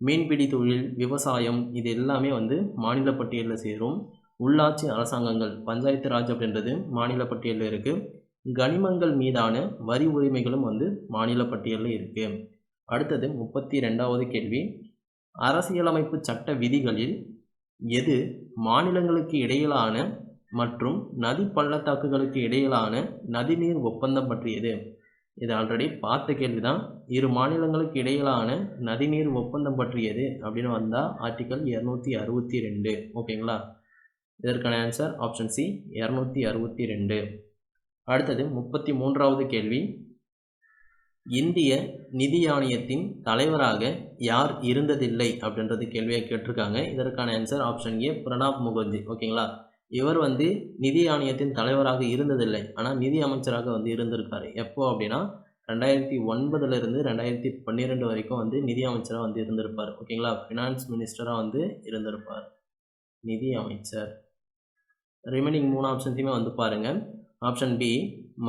மீன்பிடி தொழில், விவசாயம், இது எல்லாமே வந்து மாநில பட்டியலில் சேரும். உள்ளாட்சி அரசாங்கங்கள், பஞ்சாயத்து ராஜ் அப்படின்றது மாநில பட்டியலில் இருக்குது. கனிமங்கள் மீதான வரி உரிமைகளும் வந்து மாநில பட்டியலில் இருக்குது. அடுத்தது 32வது கேள்வி, அரசியலமைப்பு சட்ட விதிகளில் எது மாநிலங்களுக்கு இடையிலான மற்றும் நதி பள்ளத்தாக்குகளுக்கு இடையிலான நதிநீர் ஒப்பந்தம் பற்றியது? இது ஆல்ரெடி பார்த்த கேள்வி தான். இரு மாநிலங்களுக்கு இடையிலான நதிநீர் ஒப்பந்தம் பற்றியது அப்படின்னு வந்தால் ஆர்டிக்கல் 262. ஓகேங்களா, இதற்கான ஆன்சர் ஆப்ஷன் சி, 262. அடுத்தது 33வது கேள்வி, இந்திய நிதி ஆணையத்தின் தலைவராக யார் இருந்ததில்லை அப்படின்றது கேள்வியை கேட்டிருக்காங்க. இதற்கான ஆன்சர் ஆப்ஷன் ஏ, பிரணாப் முகர்ஜி. ஓகேங்களா, இவர் வந்து நிதி ஆணையத்தின் தலைவராக இருந்ததில்லை, ஆனால் நிதி அமைச்சராக வந்து இருந்திருக்காரு. எப்போ அப்படின்னா 2009 2012 வரைக்கும் வந்து நிதி அமைச்சராக வந்து இருந்திருப்பார். ஓகேங்களா, ஃபினான்ஸ் மினிஸ்டராக வந்து இருந்திருப்பார், நிதி அமைச்சர். ரிமைனிங் 3 ஆப்ஷன்ஸையுமே வந்து பாருங்கள். ஆப்ஷன் பி,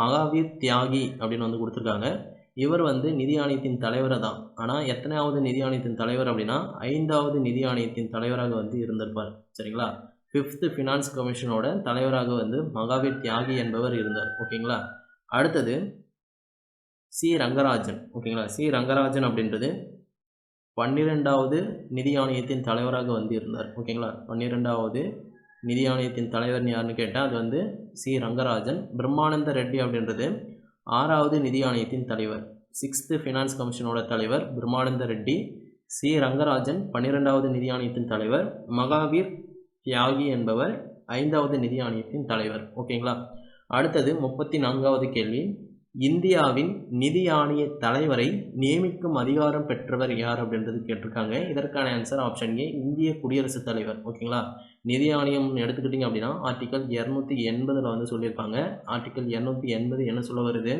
மகாவீர் தியாகி அப்படின்னு வந்து கொடுத்துருக்காங்க. இவர் வந்து நிதி ஆணையத்தின் தலைவரை தான், ஆனால் எத்தனையாவது நிதி ஆணையத்தின் தலைவர் அப்படின்னா 5வது நிதி ஆணையத்தின் தலைவராக வந்து இருந்திருப்பார். சரிங்களா, 5th ஃபினான்ஸ் கமிஷனோட தலைவராக வந்து மகாவீர் தியாகி என்பவர் இருந்தார். ஓகேங்களா, அடுத்தது சி ரங்கராஜன். ஓகேங்களா, சி ரங்கராஜன் அப்படின்றது 12வது நிதி ஆணையத்தின் தலைவராக வந்து இருந்தார். ஓகேங்களா, 12வது நிதி ஆணையத்தின் தலைவர்னு யாருன்னு கேட்டால் அது வந்து சி ரங்கராஜன். பிரம்மானந்த ரெட்டி அப்படின்றது 6வது நிதி ஆணையத்தின் தலைவர். 6th ஃபினான்ஸ் கமிஷனோட தலைவர் பிரம்மானந்த ரெட்டி. சி ரங்கராஜன் 12வது நிதி ஆணையத்தின் தலைவர். மகாவீர் தியாகி என்பவர் 5வது நிதி ஆணையத்தின் தலைவர். ஓகேங்களா, அடுத்தது 34வது கேள்வி, இந்தியாவின் நிதி ஆணைய தலைவரை நியமிக்கும் அதிகாரம் பெற்றவர் யார் அப்படின்றது கேட்டிருக்காங்க. இதற்கான ஆன்சர் ஆப்ஷன் ஏ, இந்திய குடியரசுத் தலைவர். ஓகேங்களா, நிதி ஆணையம் எடுத்துக்கிட்டிங்க அப்படின்னா ஆர்டிக்கல் 280 வந்து சொல்லியிருப்பாங்க. ஆர்டிக்கல் 280 என்ன சொல்ல வருது,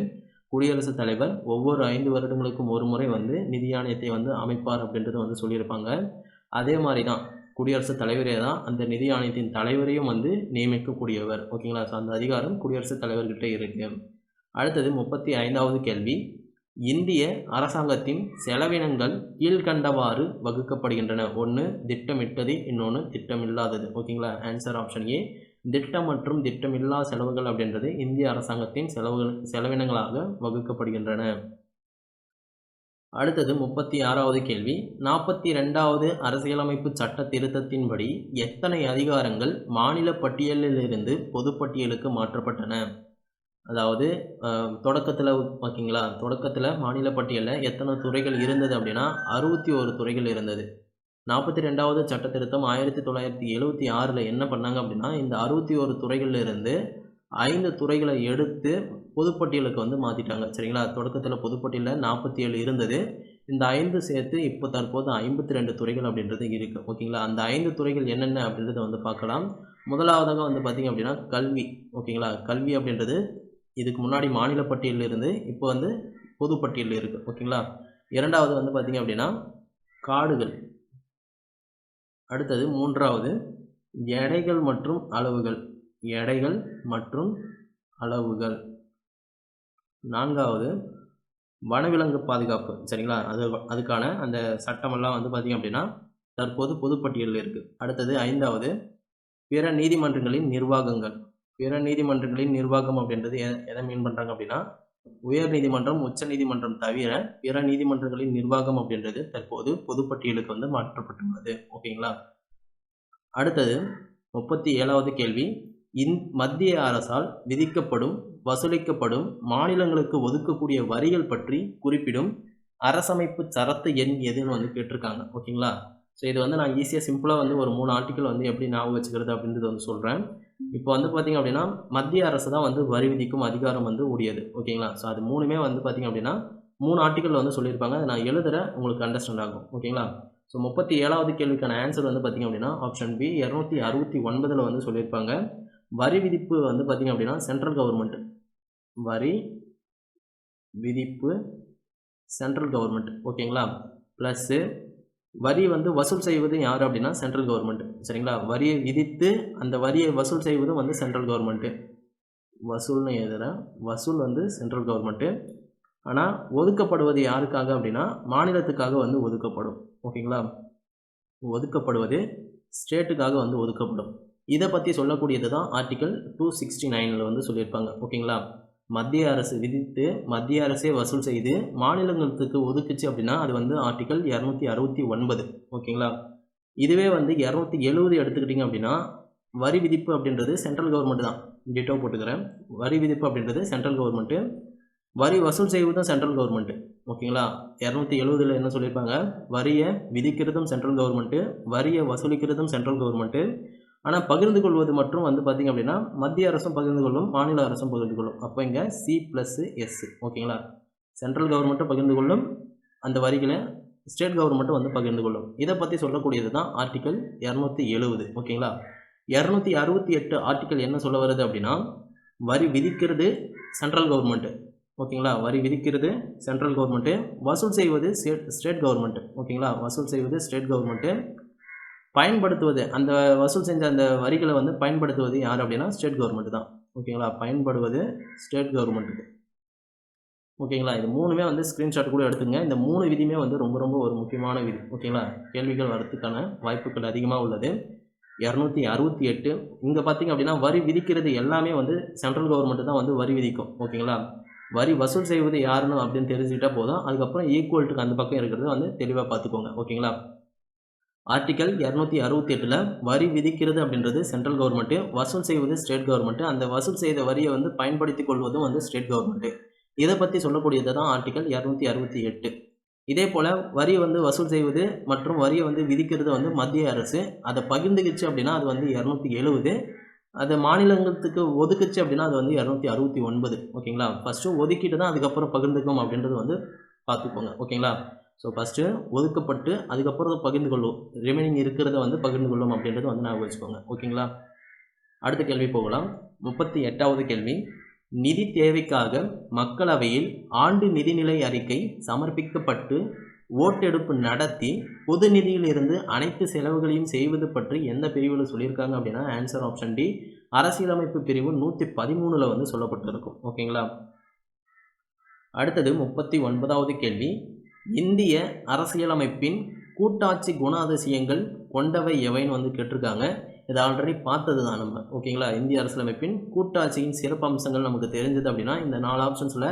குடியரசுத் தலைவர் ஒவ்வொரு 5 வருடங்களுக்கும் ஒரு முறை வந்து நிதி ஆணையத்தை வந்து அமைப்பார் அப்படின்றது வந்து சொல்லியிருப்பாங்க. அதே மாதிரி தான் குடியரசுத் தலைவரே தான் அந்த நிதி ஆணையத்தின் தலைவரையும் வந்து நியமிக்கக்கூடியவர். ஓகேங்களா, ஸோ அந்த அதிகாரம் குடியரசுத் தலைவர்கிட்ட இருக்குது. அடுத்தது 35வது கேள்வி, இந்திய அரசாங்கத்தின் செலவினங்கள் கீழ்கண்டவாறு வகுக்கப்படுகின்றன. ஒன்று திட்டமிட்டது, இன்னொன்று திட்டமில்லாதது. ஓகேங்களா, ஆன்சர் ஆப்ஷன் ஏ, திட்டம் மற்றும் திட்டமில்லா செலவுகள் அப்படின்றது இந்திய அரசாங்கத்தின் செலவினங்களாக வகுக்கப்படுகின்றன. அடுத்தது 36வது கேள்வி, 42வது அரசியலமைப்பு சட்ட திருத்தத்தின்படி எத்தனை அதிகாரங்கள் மாநில பட்டியலிலிருந்து பொதுப்பட்டியலுக்கு மாற்றப்பட்டன? அதாவது தொடக்கத்தில் ஓகேங்களா, தொடக்கத்தில் மாநில பட்டியலில் எத்தனை துறைகள் இருந்தது அப்படின்னா 61 துறைகள் இருந்தது. 42வது சட்ட திருத்தம் 1976 என்ன பண்ணாங்க அப்படின்னா இந்த 61 துறைகளில் இருந்து 5 துறைகளை எடுத்து பொதுப்பட்டியலுக்கு வந்து மாற்றிட்டாங்க. சரிங்களா, தொடக்கத்தில் பொதுப்பட்டியலில் 47 இருந்தது, இந்த 5 சேர்த்து இப்போ தற்போது 52 துறைகள் அப்படின்றது இருக்குது. ஓகேங்களா, அந்த 5 துறைகள் என்னென்ன அப்படின்றத வந்து பார்க்கலாம். முதலாவதாக வந்து பார்த்திங்க அப்படின்னா கல்வி. ஓகேங்களா, கல்வி அப்படின்றது இதுக்கு முன்னாடி மாநில பட்டியலில் இருந்து இப்போ வந்து பொதுப்பட்டியலில் இருக்குது. ஓகேங்களா, இரண்டாவது வந்து பார்த்திங்க அப்படின்னா காடுகள். அடுத்தது 3வது எடைகள் மற்றும் அளவுகள். எடைகள் மற்றும் அளவுகள். 4வது வனவிலங்கு பாதுகாப்பு. சரிங்களா, அதுக்கான அந்த சட்டமெல்லாம் வந்து பார்த்திங்க அப்படின்னா தற்போது பொதுப்பட்டியலில் இருக்குது. அடுத்தது 5வது பிற நீதிமன்றங்களின் நிர்வாகங்கள். பிற நீதிமன்றங்களின் நிர்வாகம் அப்படின்றது எதை மீன் பண்ணுறாங்க அப்படின்னா உயர் நீதிமன்றம், உச்ச நீதிமன்றம் தவிர பிற நீதிமன்றங்களின் நிர்வாகம் அப்படின்றது தற்போது பொதுப்பட்டியலுக்கு வந்து மாற்றப்பட்டுள்ளது. ஓகேங்களா. அடுத்தது 37வது கேள்வி. மத்திய அரசால் விதிக்கப்படும், வசூலிக்கப்படும், மாநிலங்களுக்கு ஒதுக்கக்கூடிய வரிகள் பற்றி குறிப்பிடும் அரசமைப்பு சரத்து எண் எதுன்னு வந்து கேட்டிருக்காங்க. ஓகேங்களா. ஸோ இது வந்து நான் ஈஸியாக சிம்பிளாக வந்து ஒரு 3 ஆர்டிக்கல் வந்து எப்படி ஞாபகம் வச்சுக்கிறது அப்படின்றது வந்து சொல்கிறேன். இப்போ வந்து பார்த்திங்க அப்படின்னா மத்திய அரசு தான் வந்து வரி விதிக்கும் அதிகாரம் வந்து உடையது. ஓகேங்களா. ஸோ அது 3மே வந்து பார்த்திங்க அப்படின்னா 3 ஆர்டிக்கல் வந்து சொல்லியிருப்பாங்க. அதை நான் எழுதுகிறேன், உங்களுக்கு அண்டர்ஸ்டாண்ட் ஆகும். ஓகேங்களா. ஸோ 37வது கேள்விக்கான ஆன்சர் வந்து பார்த்திங்க அப்படின்னா ஆப்ஷன் பி 269 வந்து சொல்லியிருப்பாங்க. வரி விதிப்பு வந்து பார்த்திங்க அப்படின்னா சென்ட்ரல் கவர்மெண்ட், வரி விதிப்பு சென்ட்ரல் கவர்மெண்ட். ஓகேங்களா. ப்ளஸ்ஸு வரி வந்து வசூல் செய்வது யார் அப்படின்னா சென்ட்ரல் கவர்மெண்ட். சரிங்களா. வரியை விதித்து அந்த வரியை வசூல் செய்வதும் வந்து சென்ட்ரல் கவர்மெண்ட்டு. வசூல்னு எழுதுகிறேன். வசூல் வந்து சென்ட்ரல் கவர்மெண்ட்டு. ஆனால் ஒதுக்கப்படுவது யாருக்காக அப்படின்னா மாநிலத்துக்காக வந்து ஒதுக்கப்படும். ஓகேங்களா. ஒதுக்கப்படுவது ஸ்டேட்டுக்காக வந்து ஒதுக்கப்படும். இதை பற்றி சொல்லக்கூடியது தான் ஆர்டிக்கல் 269 வந்து சொல்லியிருப்பாங்க. ஓகேங்களா. மத்திய அரசு விதித்து மத்திய அரசே வசூல் செய்து மாநிலங்களுக்கு ஒதுக்குச்சு அப்படின்னா அது வந்து ஆர்டிக்கல் 269. ஓகேங்களா. இதுவே வந்து 270 எடுத்துக்கிட்டிங்க அப்படின்னா வரி விதிப்பு அப்படின்றது சென்ட்ரல் கவர்மெண்ட் தான். டிட்டோ போட்டுக்கிறேன். வரி விதிப்பு அப்படின்றது சென்ட்ரல் கவர்மெண்ட்டு, வரி வசூல் செய்வதும் சென்ட்ரல் கவர்மெண்ட்டு. ஓகேங்களா. 270 என்ன சொல்லியிருப்பாங்க, வரியை விதிக்கிறதும் சென்ட்ரல் கவர்மெண்ட்டு, வரியை வசூலிக்கிறதும் சென்ட்ரல் கவர்மெண்ட்டு. ஆனால் பகிர்ந்து கொள்வது மற்றும் வந்து பார்த்திங்க அப்படின்னா மத்திய அரசும் பகிர்ந்து கொள்ளும், மாநில அரசும் பகிர்ந்து கொள்ளும். அப்போ இங்கே C+S. ஓகேங்களா. சென்ட்ரல் கவர்மெண்ட்டும் பகிர்ந்து கொள்ளும் அந்த வரிகளை, ஸ்டேட் கவர்மெண்ட்டும் வந்து பகிர்ந்து கொள்ளும். இதை பற்றி சொல்லக்கூடியது தான் ஆர்டிக்கல் 270. ஓகேங்களா. 268 ஆர்டிக்கல் என்ன சொல்ல வருது அப்படின்னா வரி விதிக்கிறது சென்ட்ரல் கவர்மெண்ட்டு. ஓகேங்களா. வரி விதிக்கிறது சென்ட்ரல் கவர்மெண்ட்டு, வசூல் செய்வது ஸ்டேட் கவர்மெண்ட்டு. ஓகேங்களா. வசூல் செய்வது ஸ்டேட் கவர்மெண்ட்டு, பயன்படுத்துவது அந்த வசூல் செஞ்ச அந்த வரிகளை வந்து பயன்படுத்துவது யார் அப்படின்னா ஸ்டேட் கவர்மெண்ட் தான். ஓகேங்களா. பயன்படுவது ஸ்டேட் கவர்மெண்ட்டுக்கு. ஓகேங்களா. இது 3மே வந்து ஸ்க்ரீன்ஷாட் கூட எடுத்துங்க. இந்த 3 விதியுமே வந்து ரொம்ப ரொம்ப ஒரு முக்கியமான விதி. ஓகேங்களா. கேள்விகள் வரதுக்கான வாய்ப்புகள் அதிகமாக உள்ளது. 268 இங்கே பார்த்திங்க அப்படின்னா வரி விதிக்கிறது எல்லாமே வந்து சென்ட்ரல் கவர்மெண்ட் தான் வந்து வரி விதிக்கும். ஓகேங்களா. வரி வசூல் செய்வது யாருன்னு அப்படின்னு தெரிஞ்சுக்கிட்டால் போதும். அதுக்கப்புறம் ஈக்குவல்ட்டுக்கு அந்த பக்கம் இருக்கிறது வந்து தெளிவாக பார்த்துக்கோங்க. ஓகேங்களா. ஆர்டிக்கல் 268 வரி விதிக்கிறது அப்படின்றது சென்ட்ரல் கவர்மெண்ட்டு, வசூல் செய்வது ஸ்டேட் கவர்மெண்ட்டு, அந்த வசூல் செய்த வரியை வந்து பயன்படுத்தி கொள்வதும் வந்து ஸ்டேட் கவர்மெண்ட்டு. இதை பற்றி சொல்லக்கூடியது தான் ஆர்டிக்கல் 268. இதே போல் வரி வந்து வசூல் செய்வது மற்றும் வரியை வந்து விதிக்கிறது வந்து மத்திய அரசு, அதை பகிர்ந்துக்குச்சு அப்படின்னா அது வந்து 270. அது மாநிலங்களுக்கு ஒதுக்குச்சு அப்படின்னா அது வந்து 269. ஓகேங்களா. ஃபஸ்ட்டு ஒதுக்கிட்டு தான் அதுக்கப்புறம் பகிர்ந்துக்கும் அப்படின்றது வந்து பார்த்துக்கோங்க. ஓகேங்களா. ஸோ ஃபஸ்ட்டு ஒதுக்கப்பட்டு அதுக்கப்புறம் பகிர்ந்து கொள்ளும், ரிமைனிங் இருக்கிறத வந்து பகிர்ந்து கொள்ளும் அப்படின்றது வந்து ஞாபகம் வச்சுக்கோங்க. ஓகேங்களா. அடுத்த கேள்வி போகலாம். 38வது கேள்வி. நிதி தேவைக்காக மக்களவையில் ஆண்டு நிதிநிலை அறிக்கை சமர்ப்பிக்கப்பட்டு ஓட்டெடுப்பு நடத்தி பொது நிதியிலிருந்து அனைத்து செலவுகளையும் செய்வது பற்றி எந்த பிரிவில் சொல்லியிருக்காங்க அப்படின்னா ஆன்சர் ஆப்ஷன் டி அரசியலமைப்பு பிரிவு 113 வந்து சொல்லப்பட்டிருக்கும். ஓகேங்களா. அடுத்தது 39வது கேள்வி. இந்திய அரசியலமைப்பின் கூட்டாட்சி குணாதிசயங்கள் கொண்டவை எவைன்னு வந்து கேட்டிருக்காங்க. இதை ஆல்ரெடி பார்த்தது தான் நம்ம. ஓகேங்களா. இந்திய அரசியலமைப்பின் கூட்டாட்சியின் சிறப்பம்சங்கள் நமக்கு தெரிஞ்சது அப்படின்னா இந்த 4 ஆப்ஷன்ஸில்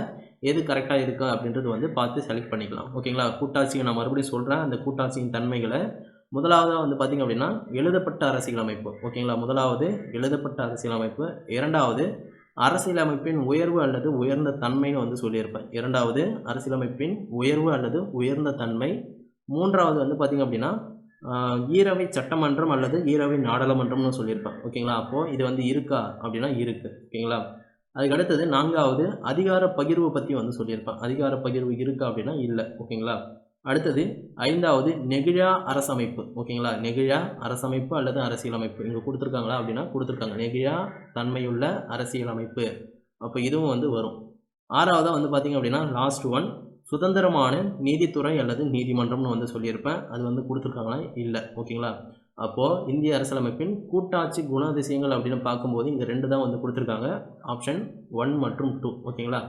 எது கரெக்டாக இருக்குது அப்படின்றது வந்து பார்த்து செலக்ட் பண்ணிக்கலாம். ஓகேங்களா. கூட்டாட்சியை நான் மறுபடியும் சொல்கிறேன். அந்த கூட்டாட்சியின் தன்மைகளை முதலாவதாக வந்து பார்த்திங்க அப்படின்னா எழுதப்பட்ட அரசியலமைப்பு. ஓகேங்களா. முதலாவது எழுதப்பட்ட அரசியலமைப்பு. இரண்டாவது அரசியலமைப்பின் உயர்வு அல்லது உயர்ந்த தன்மைன்னு வந்து சொல்லியிருப்பேன். இரண்டாவது அரசியலமைப்பின் உயர்வு அல்லது உயர்ந்த தன்மை. மூன்றாவது வந்து பார்த்திங்க அப்படின்னா ஈரவை சட்டமன்றம் அல்லது ஈரவை நாடாளுமன்றம்னு சொல்லியிருப்பேன். ஓகேங்களா. அப்போது இது வந்து இருக்கா அப்படின்னா இருக்குது. ஓகேங்களா. அதுக்கு அடுத்தது 4வது அதிகார பகிர்வு பற்றி வந்து சொல்லியிருப்பேன். அதிகார பகிர்வு இருக்கா அப்படின்னா இல்லை. ஓகேங்களா. அடுத்தது 5வது நெகிழா அரசமைப்பு. ஓகேங்களா. நெகிழா அரசமைப்பு அல்லது அரசியலமைப்பு இங்கே கொடுத்துருக்காங்களா அப்படின்னா கொடுத்துருக்காங்க. நெகிழா தன்மையுள்ள அரசியலமைப்பு. அப்போ இதுவும் வந்து வரும். 6வதாக வந்து பார்த்திங்க அப்படின்னா லாஸ்ட் ஒன் சுதந்திரமான நீதித்துறை அல்லது நீதிமன்றம்னு வந்து சொல்லியிருப்பேன். அது வந்து கொடுத்துருக்காங்களா இல்லை. ஓகேங்களா. அப்போது இந்திய அரசியலமைப்பின் கூட்டாட்சி குணாதிசயங்கள் அப்படின்னு பார்க்கும்போது இங்கே 2 தான் வந்து கொடுத்துருக்காங்க. ஆப்ஷன் 1 மற்றும் 2. ஓகேங்களா.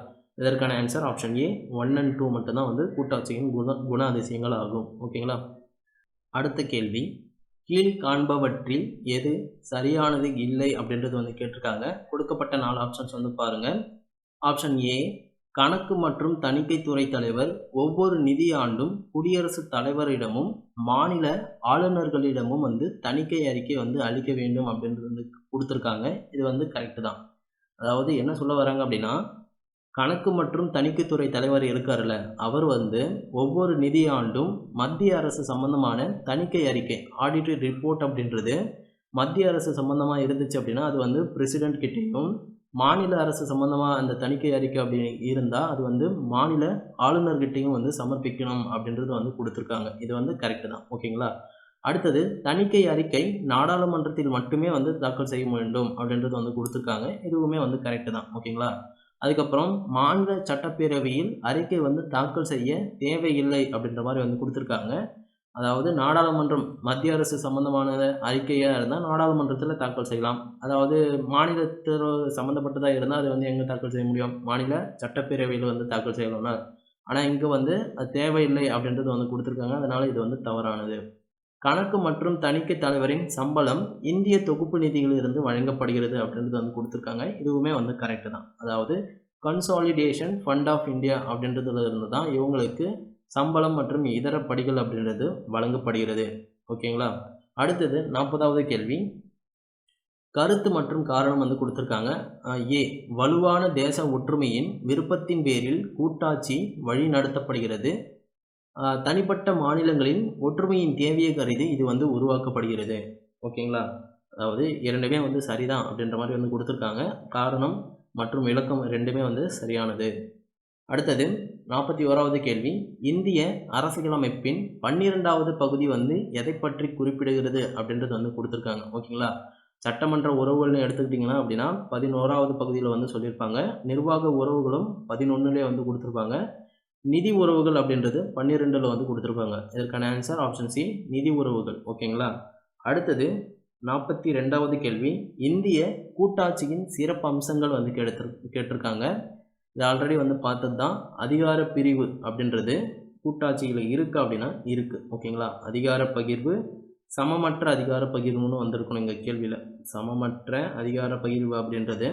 இதற்கான ஆன்சர் ஆப்ஷன் ஏ 1 and 2 மட்டும்தான் வந்து கூட்டாட்சியின் குணாதிசயங்கள் ஆகும். ஓகேங்களா. அடுத்த கேள்வி. கீழ் காண்பவற்றில் எது சரியானது இல்லை அப்படின்றது வந்து கேட்டிருக்காங்க. கொடுக்கப்பட்ட 4 ஆப்ஷன்ஸ் வந்து பாருங்கள். ஆப்ஷன் ஏ கணக்கு மற்றும் தணிக்கைத்துறை தலைவர் ஒவ்வொரு நிதியாண்டும் குடியரசுத் தலைவரிடமும் மாநில ஆளுநர்களிடமும் தணிக்கை அறிக்கை அளிக்க வேண்டும் அப்படின்றது கொடுத்துருக்காங்க. இது கரெக்டு தான். அதாவது என்ன சொல்ல வராங்க அப்படின்னா, கணக்கு மற்றும் தணிக்கைத்துறை தலைவர் இருக்காருல்ல, அவர் ஒவ்வொரு நிதியாண்டும் மத்திய அரசு சம்பந்தமான தணிக்கை அறிக்கை ஆடிட்டரி ரிப்போர்ட் அப்படின்றது மத்திய அரசு சம்பந்தமாக இருந்துச்சு அப்படின்னா அது பிரசிடென்ட் கிட்டேயும், மாநில அரசு சம்பந்தமாக அந்த தணிக்கை அறிக்கை அப்படி இருந்தால் அது மாநில ஆளுநர்கிட்டையும் சமர்ப்பிக்கணும் அப்படின்றது கொடுத்துருக்காங்க. இது கரெக்டு தான். ஓகேங்களா. அடுத்தது தணிக்கை அறிக்கை நாடாளுமன்றத்தில் மட்டுமே தாக்கல் செய்ய வேண்டும் அப்படின்றது கொடுத்துருக்காங்க. இதுவுமே கரெக்டு தான். ஓகேங்களா. அதுக்கப்புறம் மாநில சட்டப்பேரவையில் அறிக்கை தாக்கல் செய்ய தேவையில்லை அப்படின்ற மாதிரி கொடுத்துருக்காங்க. அதாவது நாடாளுமன்றம் மத்திய அரசு சம்மந்தமான அறிக்கையாக இருந்தால் நாடாளுமன்றத்தில் தாக்கல் செய்யலாம். அதாவது மாநிலத்தில் சம்மந்தப்பட்டதாக இருந்தால் அது எங்கே தாக்கல் செய்ய முடியும்? மாநில சட்டப்பேரவையில் தாக்கல் செய்யலாம்னா. ஆனால் இங்கே அது தேவையில்லை அப்படின்றது கொடுத்துருக்காங்க. அதனால் இது தவறானது. கணக்கு மற்றும் தணிக்கை தலைவரின் சம்பளம் இந்திய தொகுப்பு நிதியிலிருந்து வழங்கப்படுகிறது அப்படின்றது கொடுத்துருக்காங்க. இதுவுமே கரெக்டு தான். அதாவது கன்சாலிடேஷன் ஃபண்ட் ஆஃப் இந்தியா அப்படின்றதுல இருந்து தான் இவங்களுக்கு சம்பளம் மற்றும் இதர படிகள் அப்படின்றது வழங்கப்படுகிறது. ஓகேங்களா. அடுத்தது 40வது கேள்வி. கருத்து மற்றும் காரணம் கொடுத்துருக்காங்க. ஏ, வலுவான தேச ஒற்றுமையின் விருப்பத்தின் பேரில் கூட்டாட்சி வழி நடத்தப்படுகிறது. தனிப்பட்ட மாநிலங்களின் ஒற்றுமையின் தேவையை கருதி இது உருவாக்கப்படுகிறது. ஓகேங்களா. அதாவது இரண்டுமே சரிதான் அப்படின்ற மாதிரி கொடுத்துருக்காங்க. காரணம் மற்றும் விளக்கம் ரெண்டுமே சரியானது. அடுத்தது 41வது கேள்வி. இந்திய அரசியலமைப்பின் 12வது பகுதி எதை பற்றி குறிப்பிடுகிறது அப்படின்றது கொடுத்துருக்காங்க. ஓகேங்களா. சட்டமன்ற உறவுகள்னு எடுத்துக்கிட்டிங்கன்னா அப்படின்னா 11வது பகுதியில் சொல்லியிருப்பாங்க. நிர்வாக உறவுகளும் 11லே கொடுத்துருப்பாங்க. நிதி உறவுகள் அப்படின்றது 12ல் கொடுத்துருப்பாங்க. இதற்கான ஆன்சர் ஆப்ஷன் சி, நிதி உறவுகள். ஓகேங்களா. அடுத்தது 42வது கேள்வி. இந்திய கூட்டாட்சியின் சிறப்பு அம்சங்கள் கேட்டிருக்காங்க. இது ஆல்ரெடி பார்த்தது தான். அதிகார பிரிவு அப்படின்றது கூட்டாட்சியில் இருக்குது அப்படின்னா இருக்குது. ஓகேங்களா. அதிகார பகிர்வு, சமமற்ற அதிகார பகிர்வுன்னு வந்திருக்கணும் இங்கே கேள்வியில். சமமற்ற அதிகார பகிர்வு அப்படின்றது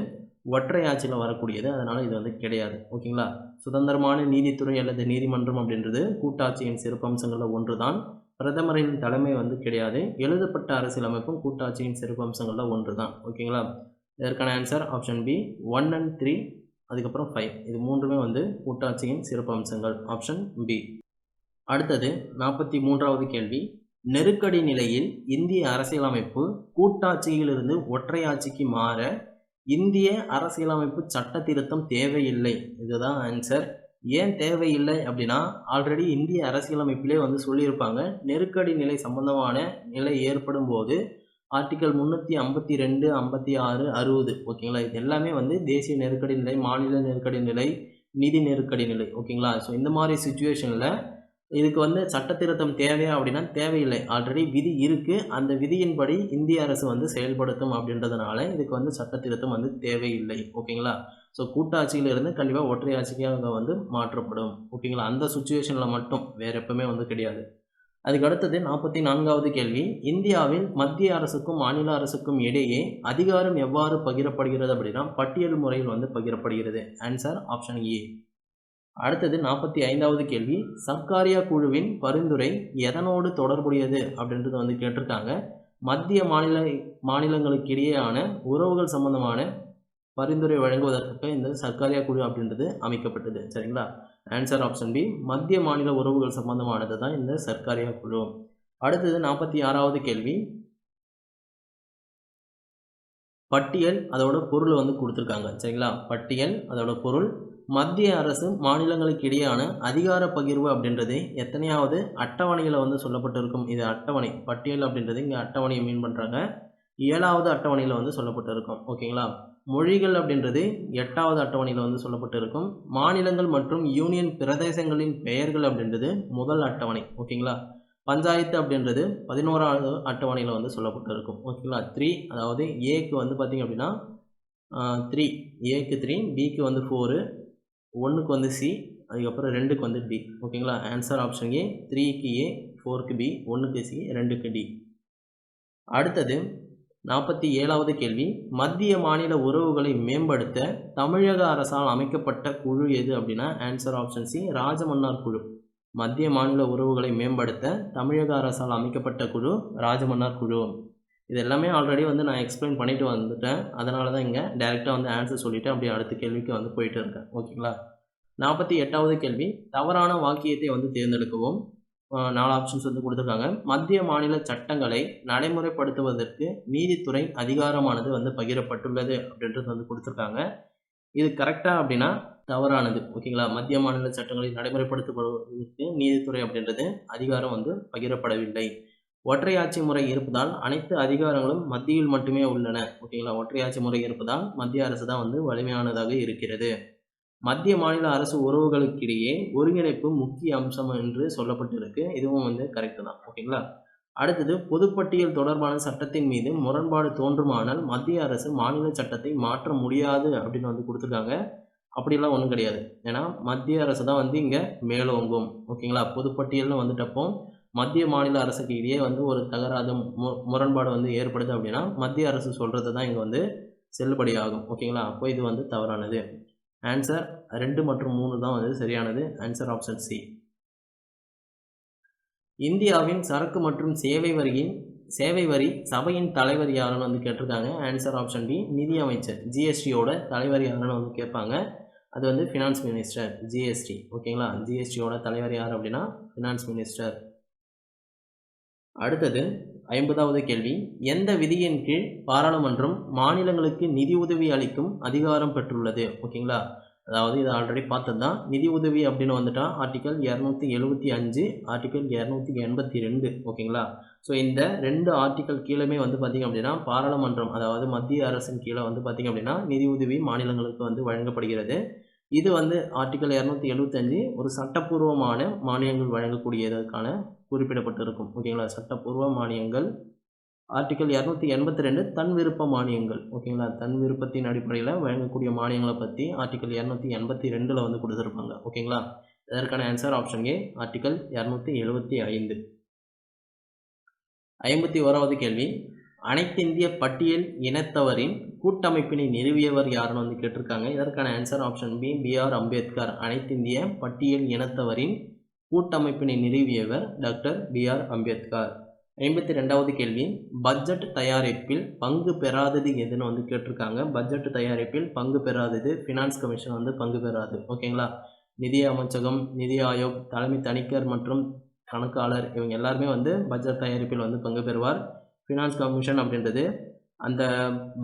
ஒற்றை ஆட்சியில் வரக்கூடியது. அதனால் இது கிடையாது. ஓகேங்களா. சுதந்திரமான நீதித்துறை அல்லது நீதிமன்றம் அப்படின்றது கூட்டாட்சியின் சிறப்பம்சங்களில் ஒன்று தான். பிரதமரின் தலைமை கிடையாது. எழுதப்பட்ட அரசியலமைப்பும் கூட்டாட்சியின் சிறப்பம்சங்களில் ஒன்று தான். ஓகேங்களா. இதற்கான ஆன்சர் ஆப்ஷன் பி, 1 and 3, அதுக்கப்புறம் 5. இது மூன்றுமே கூட்டாட்சியின் சிறப்பம்சங்கள். Option B. அடுத்தது 43வது கேள்வி. நெருக்கடி நிலையில் இந்திய அரசியலமைப்பு கூட்டாட்சியிலிருந்து ஒற்றையாட்சிக்கு மாற இந்திய அரசியலமைப்பு சட்ட திருத்தம் தேவையில்லை. இதுதான் ஆன்சர். ஏன் தேவையில்லை அப்படின்னா, ஆல்ரெடி இந்திய அரசியலமைப்பிலே சொல்லியிருப்பாங்க. நெருக்கடி நிலை சம்பந்தமான நிலை ஏற்படும் போது ஆர்டிக்கல் 352, 56, 60. ஓகேங்களா. இது எல்லாமே தேசிய நெருக்கடி நிலை, மாநில நெருக்கடி நிலை, நிதி நெருக்கடி நிலை. ஓகேங்களா. ஸோ இந்த மாதிரி சுச்சுவேஷனில் இதுக்கு சட்ட திருத்தம் தேவையா அப்படின்னா தேவையில்லை. ஆல்ரெடி விதி இருக்குது. அந்த விதியின்படி இந்திய அரசு செயல்படுத்தும் அப்படின்றதுனால இதுக்கு சட்ட திருத்தம் தேவையில்லை. ஓகேங்களா. ஸோ கூட்டாட்சியிலிருந்து கண்டிப்பாக ஒற்றையாட்சிக்காக மாற்றப்படும். ஓகேங்களா. அந்த சுச்சுவேஷனில் மட்டும், வேறு எப்பவுமே கிடையாது. அதுக்கு அடுத்தது 44வது கேள்வி. இந்தியாவில் மத்திய அரசுக்கும் மாநில அரசுக்கும் இடையே அதிகாரம் எவ்வாறு பகிரப்படுகிறது அப்படின்னா பட்டியல் முறையில் பகிரப்படுகிறது. ஆன்சர் ஆப்ஷன் ஏ. அடுத்தது 45வது கேள்வி. சர்க்காரியா குழுவின் பரிந்துரை எதனோடு தொடர்புடையது அப்படின்றது கேட்டிருக்காங்க. மத்திய மாநிலங்களுக்கு இடையேயான உறவுகள் சம்பந்தமான பரிந்துரை வழங்குவதற்கு இந்த சர்க்காரியா குழு அப்படின்றது அமைக்கப்பட்டது. சரிங்களா. ஆன்சர் ஆப்ஷன் பி, மத்திய மாநில உறவுகள் சம்பந்தமானது தான் இந்த சர்க்காரியா குழு. அடுத்தது 46வது கேள்வி. பட்டியல் அதோட பொருள் கொடுத்துருக்காங்க. சரிங்களா. பட்டியல் அதோட பொருள். மத்திய அரசு மாநிலங்களுக்கு இடையான அதிகார பகிர்வு அப்படின்றது எத்தனையாவது அட்டவணையில் சொல்லப்பட்டிருக்கும்? இது அட்டவணை. பட்டியல் அப்படின்றது இங்கே அட்டவணையை மீன் பண்ணுறாங்க. 7வது அட்டவணையில் சொல்லப்பட்டிருக்கும். ஓகேங்களா. மொழிகள் அப்படின்றது 8வது அட்டவணையில் சொல்லப்பட்டிருக்கும். மாநிலங்கள் மற்றும் யூனியன் பிரதேசங்களின் பெயர்கள் அப்படின்றது முதல் அட்டவணை. ஓகேங்களா. பஞ்சாயத்து அப்படின்றது 11வது அட்டவணையில் சொல்லப்பட்டிருக்கும். ஓகேங்களா. 3, அதாவது ஏக்கு பார்த்திங்க அப்படின்னா 3, ஏக்கு 3, பிக்கு 4, 1க்கு சி, அதுக்கப்புறம் 2க்கு டி. ஓகேங்களா. Answer option A. 3க்கு ஏ, 4க்கு பி, 1க்கு சி, 2க்கு டி. அடுத்தது 47வது கேள்வி, மத்திய மாநில உறவுகளை மேம்படுத்த தமிழக அரசால் அமைக்கப்பட்ட குழு எது அப்படின்னா ஆன்சர் ஆப்ஷன் சி, ராஜமன்னார் குழு. மத்திய மாநில உறவுகளை மேம்படுத்த தமிழக அரசால் அமைக்கப்பட்ட குழு ராஜமன்னார் குழு. இது எல்லாமே ஆல்ரெடி வந்து நான் எக்ஸ்பிளைன் பண்ணிட்டு வந்துட்டேன். அதனால தான் இங்கே டைரெக்டாக வந்து ஆன்சர் சொல்லிவிட்டு அப்படியே அடுத்த கேள்விக்கு வந்து போயிட்டு இருக்கேன். ஓகேங்களா. 48வது கேள்வி, தவறான வாக்கியத்தை வந்து தேர்ந்தெடுக்கவும். 4 ஆப்ஷன்ஸ் வந்து கொடுத்துருக்காங்க. மத்திய மாநில சட்டங்களை நடைமுறைப்படுத்துவதற்கு நீதித்துறை அதிகாரமானது வந்து பகிரப்பட்டுள்ளது அப்படின்றது வந்து கொடுத்துருக்காங்க. இது கரெக்டாக அப்படின்னா தவறானது. ஓகேங்களா. மத்திய மாநில சட்டங்களை நடைமுறைப்படுத்துவதற்கு நீதித்துறை அப்படின்றது அதிகாரம் வந்து பகிரப்படவில்லை. ஒற்றையாட்சி முறை இருப்பதால் அனைத்து அதிகாரங்களும் மத்தியில் மட்டுமே உள்ளன. ஓகேங்களா. ஒற்றையாட்சி முறை இருப்பதால் மத்திய அரசு தான் வந்து வலிமையானதாக இருக்கிறது. மத்திய மாநில அரசு உறவுகளுக்கிடையே ஒருங்கிணைப்பு முக்கிய அம்சம் என்று சொல்லப்பட்டிருக்கு. இதுவும் வந்து கரெக்டு தான். ஓகேங்களா. அடுத்தது, பொதுப்பட்டியல் தொடர்பான சட்டத்தின் மீது முரண்பாடு தோன்றுமானால் மத்திய அரசு மாநில சட்டத்தை மாற்ற முடியாது அப்படின்னு வந்து கொடுத்துருக்காங்க. அப்படிலாம் ஒன்றும் கிடையாது. ஏன்னா மத்திய அரசு தான் வந்து இங்கே மேலோங்கும். ஓகேங்களா. பொதுப்பட்டியல்னு வந்துட்டப்போ மத்திய மாநில அரசுக்கு இடையே வந்து ஒரு தகராறு முரண்பாடு வந்து ஏற்படுது அப்படின்னா மத்திய அரசு சொல்கிறது தான் இங்கே வந்து செல்லுபடியாகும். ஓகேங்களா. அப்போ இது வந்து தவறானது. ஆன்சர் 2 மற்றும் 3 தான் வந்து சரியானது. Answer option C. இந்தியாவின் சரக்கு மற்றும் சேவை வரி சபையின் தலைவர் யாருன்னு வந்து கேட்டிருக்காங்க. ஆன்சர் ஆப்ஷன் பி, நிதி அமைச்சர். ஜிஎஸ்டியோட தலைவர் யாருன்னு வந்து கேட்பாங்க. அது வந்து ஃபினான்ஸ் மினிஸ்டர். ஜிஎஸ்டி. ஓகேங்களா. ஜிஎஸ்டியோட தலைவர் யார் அப்படின்னா ஃபினான்ஸ் மினிஸ்டர். அடுத்தது 50வது கேள்வி, எந்த விதியின் கீழ் பாராளுமன்றம் மாநிலங்களுக்கு நிதி உதவி அளிக்கும் அதிகாரம் பெற்றுள்ளது? ஓகேங்களா. அதாவது இது ஆல்ரெடி பார்த்தது தான். நிதி உதவி அப்படின்னு வந்துட்டா ஆர்டிகல் 275, ஆர்டிகல் 282. ஓகேங்களா. ஸோ இந்த 2 ஆர்டிகல் கீழே வந்து பார்த்திங்க அப்படின்னா பாராளுமன்றம், அதாவது மத்திய அரசின் கீழே வந்து பார்த்திங்க அப்படின்னா நிதி உதவி மாநிலங்களுக்கு வந்து வழங்கப்படுகிறது. இது வந்து ஆர்டிகல் 275 ஒரு சட்டப்பூர்வமான மானியங்கள் வழங்கக்கூடியதற்கான குறிப்பிடப்பட்டிருக்கும். ஓகேங்களா. சட்டப்பூர்வ மானியங்கள். ஆர்டிகல் 282 தன் விருப்ப மானியங்கள். ஓகேங்களா. தன் விருப்பத்தின் அடிப்படையில் வழங்கக்கூடிய மானியங்களை பற்றி ஆர்டிகல் 282 வந்து கொடுத்துருப்பாங்க. ஓகேங்களா. இதற்கான ஆன்சர் ஆப்ஷன் ஏ, ஆர்டிகல் 275. 51வது கேள்வி, அனைத்திந்திய பட்டியல் இனத்தவரின் கூட்டமைப்பினை நிறுவியவர் யாருன்னு வந்து கேட்டிருக்காங்க. இதற்கான answer option B, B R. Ambedkar. அனைத்திந்திய பட்டியல் இனத்தவரின் கூட்டமைப்பினை நிறுவியவர் டாக்டர் பி.ஆர். அம்பேத்கர். 52வது கேள்வி, பட்ஜெட் தயாரிப்பில் பங்கு பெறாதது எதுன்னு வந்து கேட்டிருக்காங்க. பட்ஜெட் தயாரிப்பில் பங்கு பெறாதது ஃபினான்ஸ் கமிஷன் வந்து பங்கு பெறாது. ஓகேங்களா. நிதி அமைச்சகம், நிதி ஆயோக், தலைமை தணிக்கர் மற்றும் கணக்காளர் இவங்க எல்லாருமே வந்து பட்ஜெட் தயாரிப்பில் வந்து பங்கு பெறுவார். ஃபினான்ஸ் கமிஷன் அப்படின்றது அந்த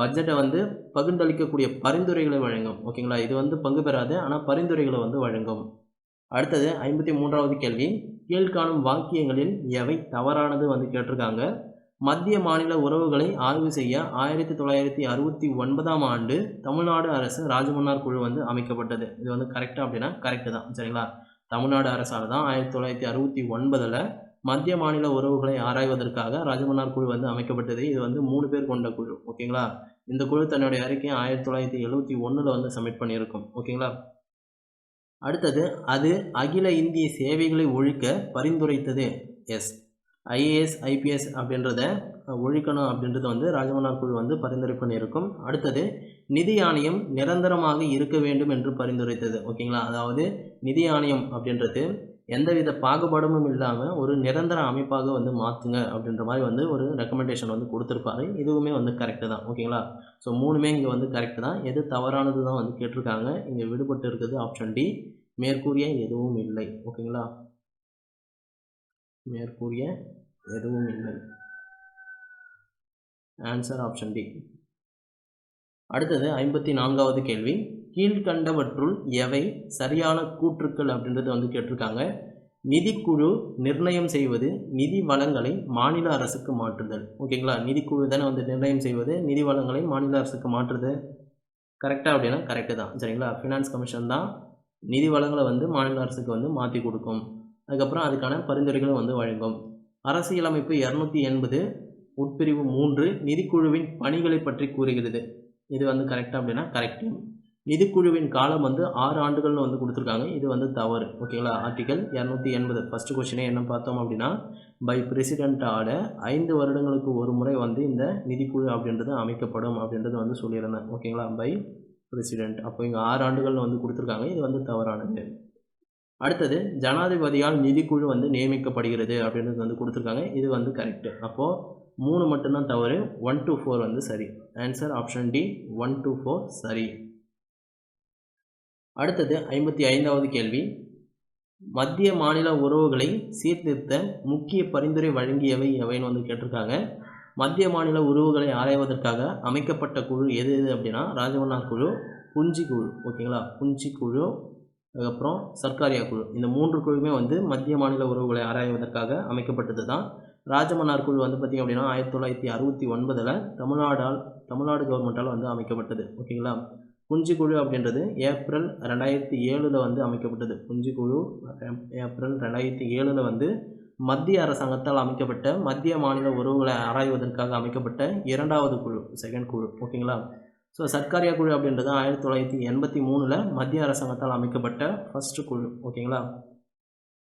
பட்ஜெட்டை வந்து பகிர்ந்தளிக்கக்கூடிய பரிந்துரைகளை வழங்கும். ஓகேங்களா. இது வந்து பங்கு பெறாது, ஆனால் பரிந்துரைகளை வந்து வழங்கும். அடுத்தது 53வது கேள்வி, கீழ்காணும் வாக்கியங்களில் எவை தவறானது வந்து கேட்டிருக்காங்க. மத்திய மாநில உறவுகளை ஆய்வு செய்ய 1969ஆம் ஆண்டு தமிழ்நாடு அரசு ராஜமன்னார் குழு வந்து அமைக்கப்பட்டது. இது வந்து கரெக்டாக அப்படின்னா கரெக்டு தான். சரிங்களா. தமிழ்நாடு அரசால் தான் 1969 மத்திய மாநில உறவுகளை ஆராய்வதற்காக ராஜமன்னார் குழு வந்து அமைக்கப்பட்டது. இது வந்து 3 பேர் கொண்ட குழு. ஓகேங்களா. இந்த குழு தன்னுடைய அறிக்கையை 1971 வந்து சப்மிட் பண்ணியிருக்கும். ஓகேங்களா. அடுத்தது, அது அகில இந்திய சேவைகளை ஒழிக்க பரிந்துரைத்தது. எஸ். ஐஏஎஸ் ஐபிஎஸ் அப்படின்றத ஒழிக்கணும் அப்படின்றது வந்து ராஜமன்னார் குழு வந்து பரிந்துரை பண்ணியிருக்கும். அடுத்தது, நிதி ஆணையம் நிரந்தரமாக இருக்க வேண்டும் என்று பரிந்துரைத்தது. ஓகேங்களா. அதாவது நிதி ஆணையம் அப்படின்றது எந்தவித பாகுபாடும் இல்லாமல் ஒரு நிரந்தர அமைப்பாக வந்து மாற்றுங்க அப்படின்ற மாதிரி வந்து ஒரு ரெக்கமெண்டேஷன் வந்து கொடுத்துருப்பாரு. இதுவுமே வந்து கரெக்டு தான். ஓகேங்களா. ஸோ 3மே இங்கே வந்து கரெக்டு தான். எது தவறானது தான் வந்து கேட்டிருக்காங்க. இங்கே விடுபட்டு இருக்குது ஆப்ஷன் டி, மேற்கூறிய எதுவும் இல்லை. ஓகேங்களா. மேற்கூறிய எதுவும் இல்லை. Answer option D. அடுத்தது 54வது கேள்வி, கீழ்கண்டவற்றுள் எவை சரியான கூற்றுக்கள் அப்படின்றது வந்து கேட்டிருக்காங்க. நிதிக்குழு நிர்ணயம் செய்வது நிதி வளங்களை மாநில அரசுக்கு மாற்றுதல். ஓகேங்களா. நிதிக்குழு தானே வந்து நிர்ணயம் செய்வது நிதி வளங்களை மாநில அரசுக்கு மாற்றுது. கரெக்டாக அப்படின்னா கரெக்டு தான். சரிங்களா. ஃபினான்ஸ் கமிஷன் தான் நிதி வளங்களை வந்து மாநில அரசுக்கு வந்து மாற்றி கொடுக்கும். அதுக்கப்புறம் அதுக்கான பரிந்துரைகளும் வந்து வழங்கும். அரசியலமைப்பு 280 உட்பிரிவு 3 நிதிக்குழுவின் பணிகளை பற்றி கூறுகிறது. இது வந்து கரெக்டாக அப்படின்னா கரெக்டு. நிதிக்குழுவின் காலம் வந்து 6 ஆண்டுகள்னு வந்து கொடுத்துருக்காங்க. இது வந்து தவறு. ஓகேங்களா? ஆர்டிகல் 280 ஃபஸ்ட்டு கொஸ்டினே என்ன பார்த்தோம் அப்படின்னா, பை பிரசிடென்ட்டால் 5 வருடங்களுக்கு ஒரு முறை வந்து இந்த நிதிக்குழு அப்படின்றது அமைக்கப்படும் அப்படின்றது வந்து சொல்லியிருந்தேன். ஓகேங்களா? By president. அப்போ இங்கே 6 ஆண்டுகள்னு வந்து கொடுத்துருக்காங்க. இது வந்து தவறானது. அடுத்தது ஜனாதிபதியால் நிதிக்குழு வந்து நியமிக்கப்படுகிறது அப்படின்றது வந்து கொடுத்துருக்காங்க. இது வந்து கரெக்டு. அப்போது 3 மட்டும்தான் தவறு. 1 to 4 வந்து சரி. ஆன்சர் ஆப்ஷன் டி 1 to 4 சரி. அடுத்தது 55வது கேள்வி. மத்திய மாநில உறவுகளை சீர்திருத்த முக்கிய பரிந்துரை வழங்கியவை எவைன்னு வந்து கேட்டிருக்காங்க. மத்திய மாநில உறவுகளை ஆராய்வதற்காக அமைக்கப்பட்ட குழு எது அப்படின்னா ராஜமன்னார் குழு, புஞ்சி குழு. ஓகேங்களா? புஞ்சி குழு, அதுக்கப்புறம் சர்க்காரியா குழு. இந்த 3 குழுமே வந்து மத்திய மாநில உறவுகளை ஆராய்வதற்காக அமைக்கப்பட்டது தான். ராஜமன்னார் குழு வந்து பார்த்திங்க அப்படின்னா 1969 தமிழ்நாடு கவர்மெண்ட்டால் வந்து அமைக்கப்பட்டது. ஓகேங்களா? புஞ்சி குழு அப்படின்றது ஏப்ரல் 2007 வந்து அமைக்கப்பட்டது. புஞ்சி குழு ஏப்ரல் 2007 வந்து மத்திய அரசாங்கத்தால் அமைக்கப்பட்ட மத்திய மாநில உறவுகளை ஆராய்வதற்காக அமைக்கப்பட்ட 2வது குழு, செகண்ட் குழு. ஓகேங்களா? ஸோ சர்க்காரியா குழு அப்படின்றது 1983 மத்திய அரசாங்கத்தால் அமைக்கப்பட்ட ஃபஸ்ட்டு குழு. ஓகேங்களா?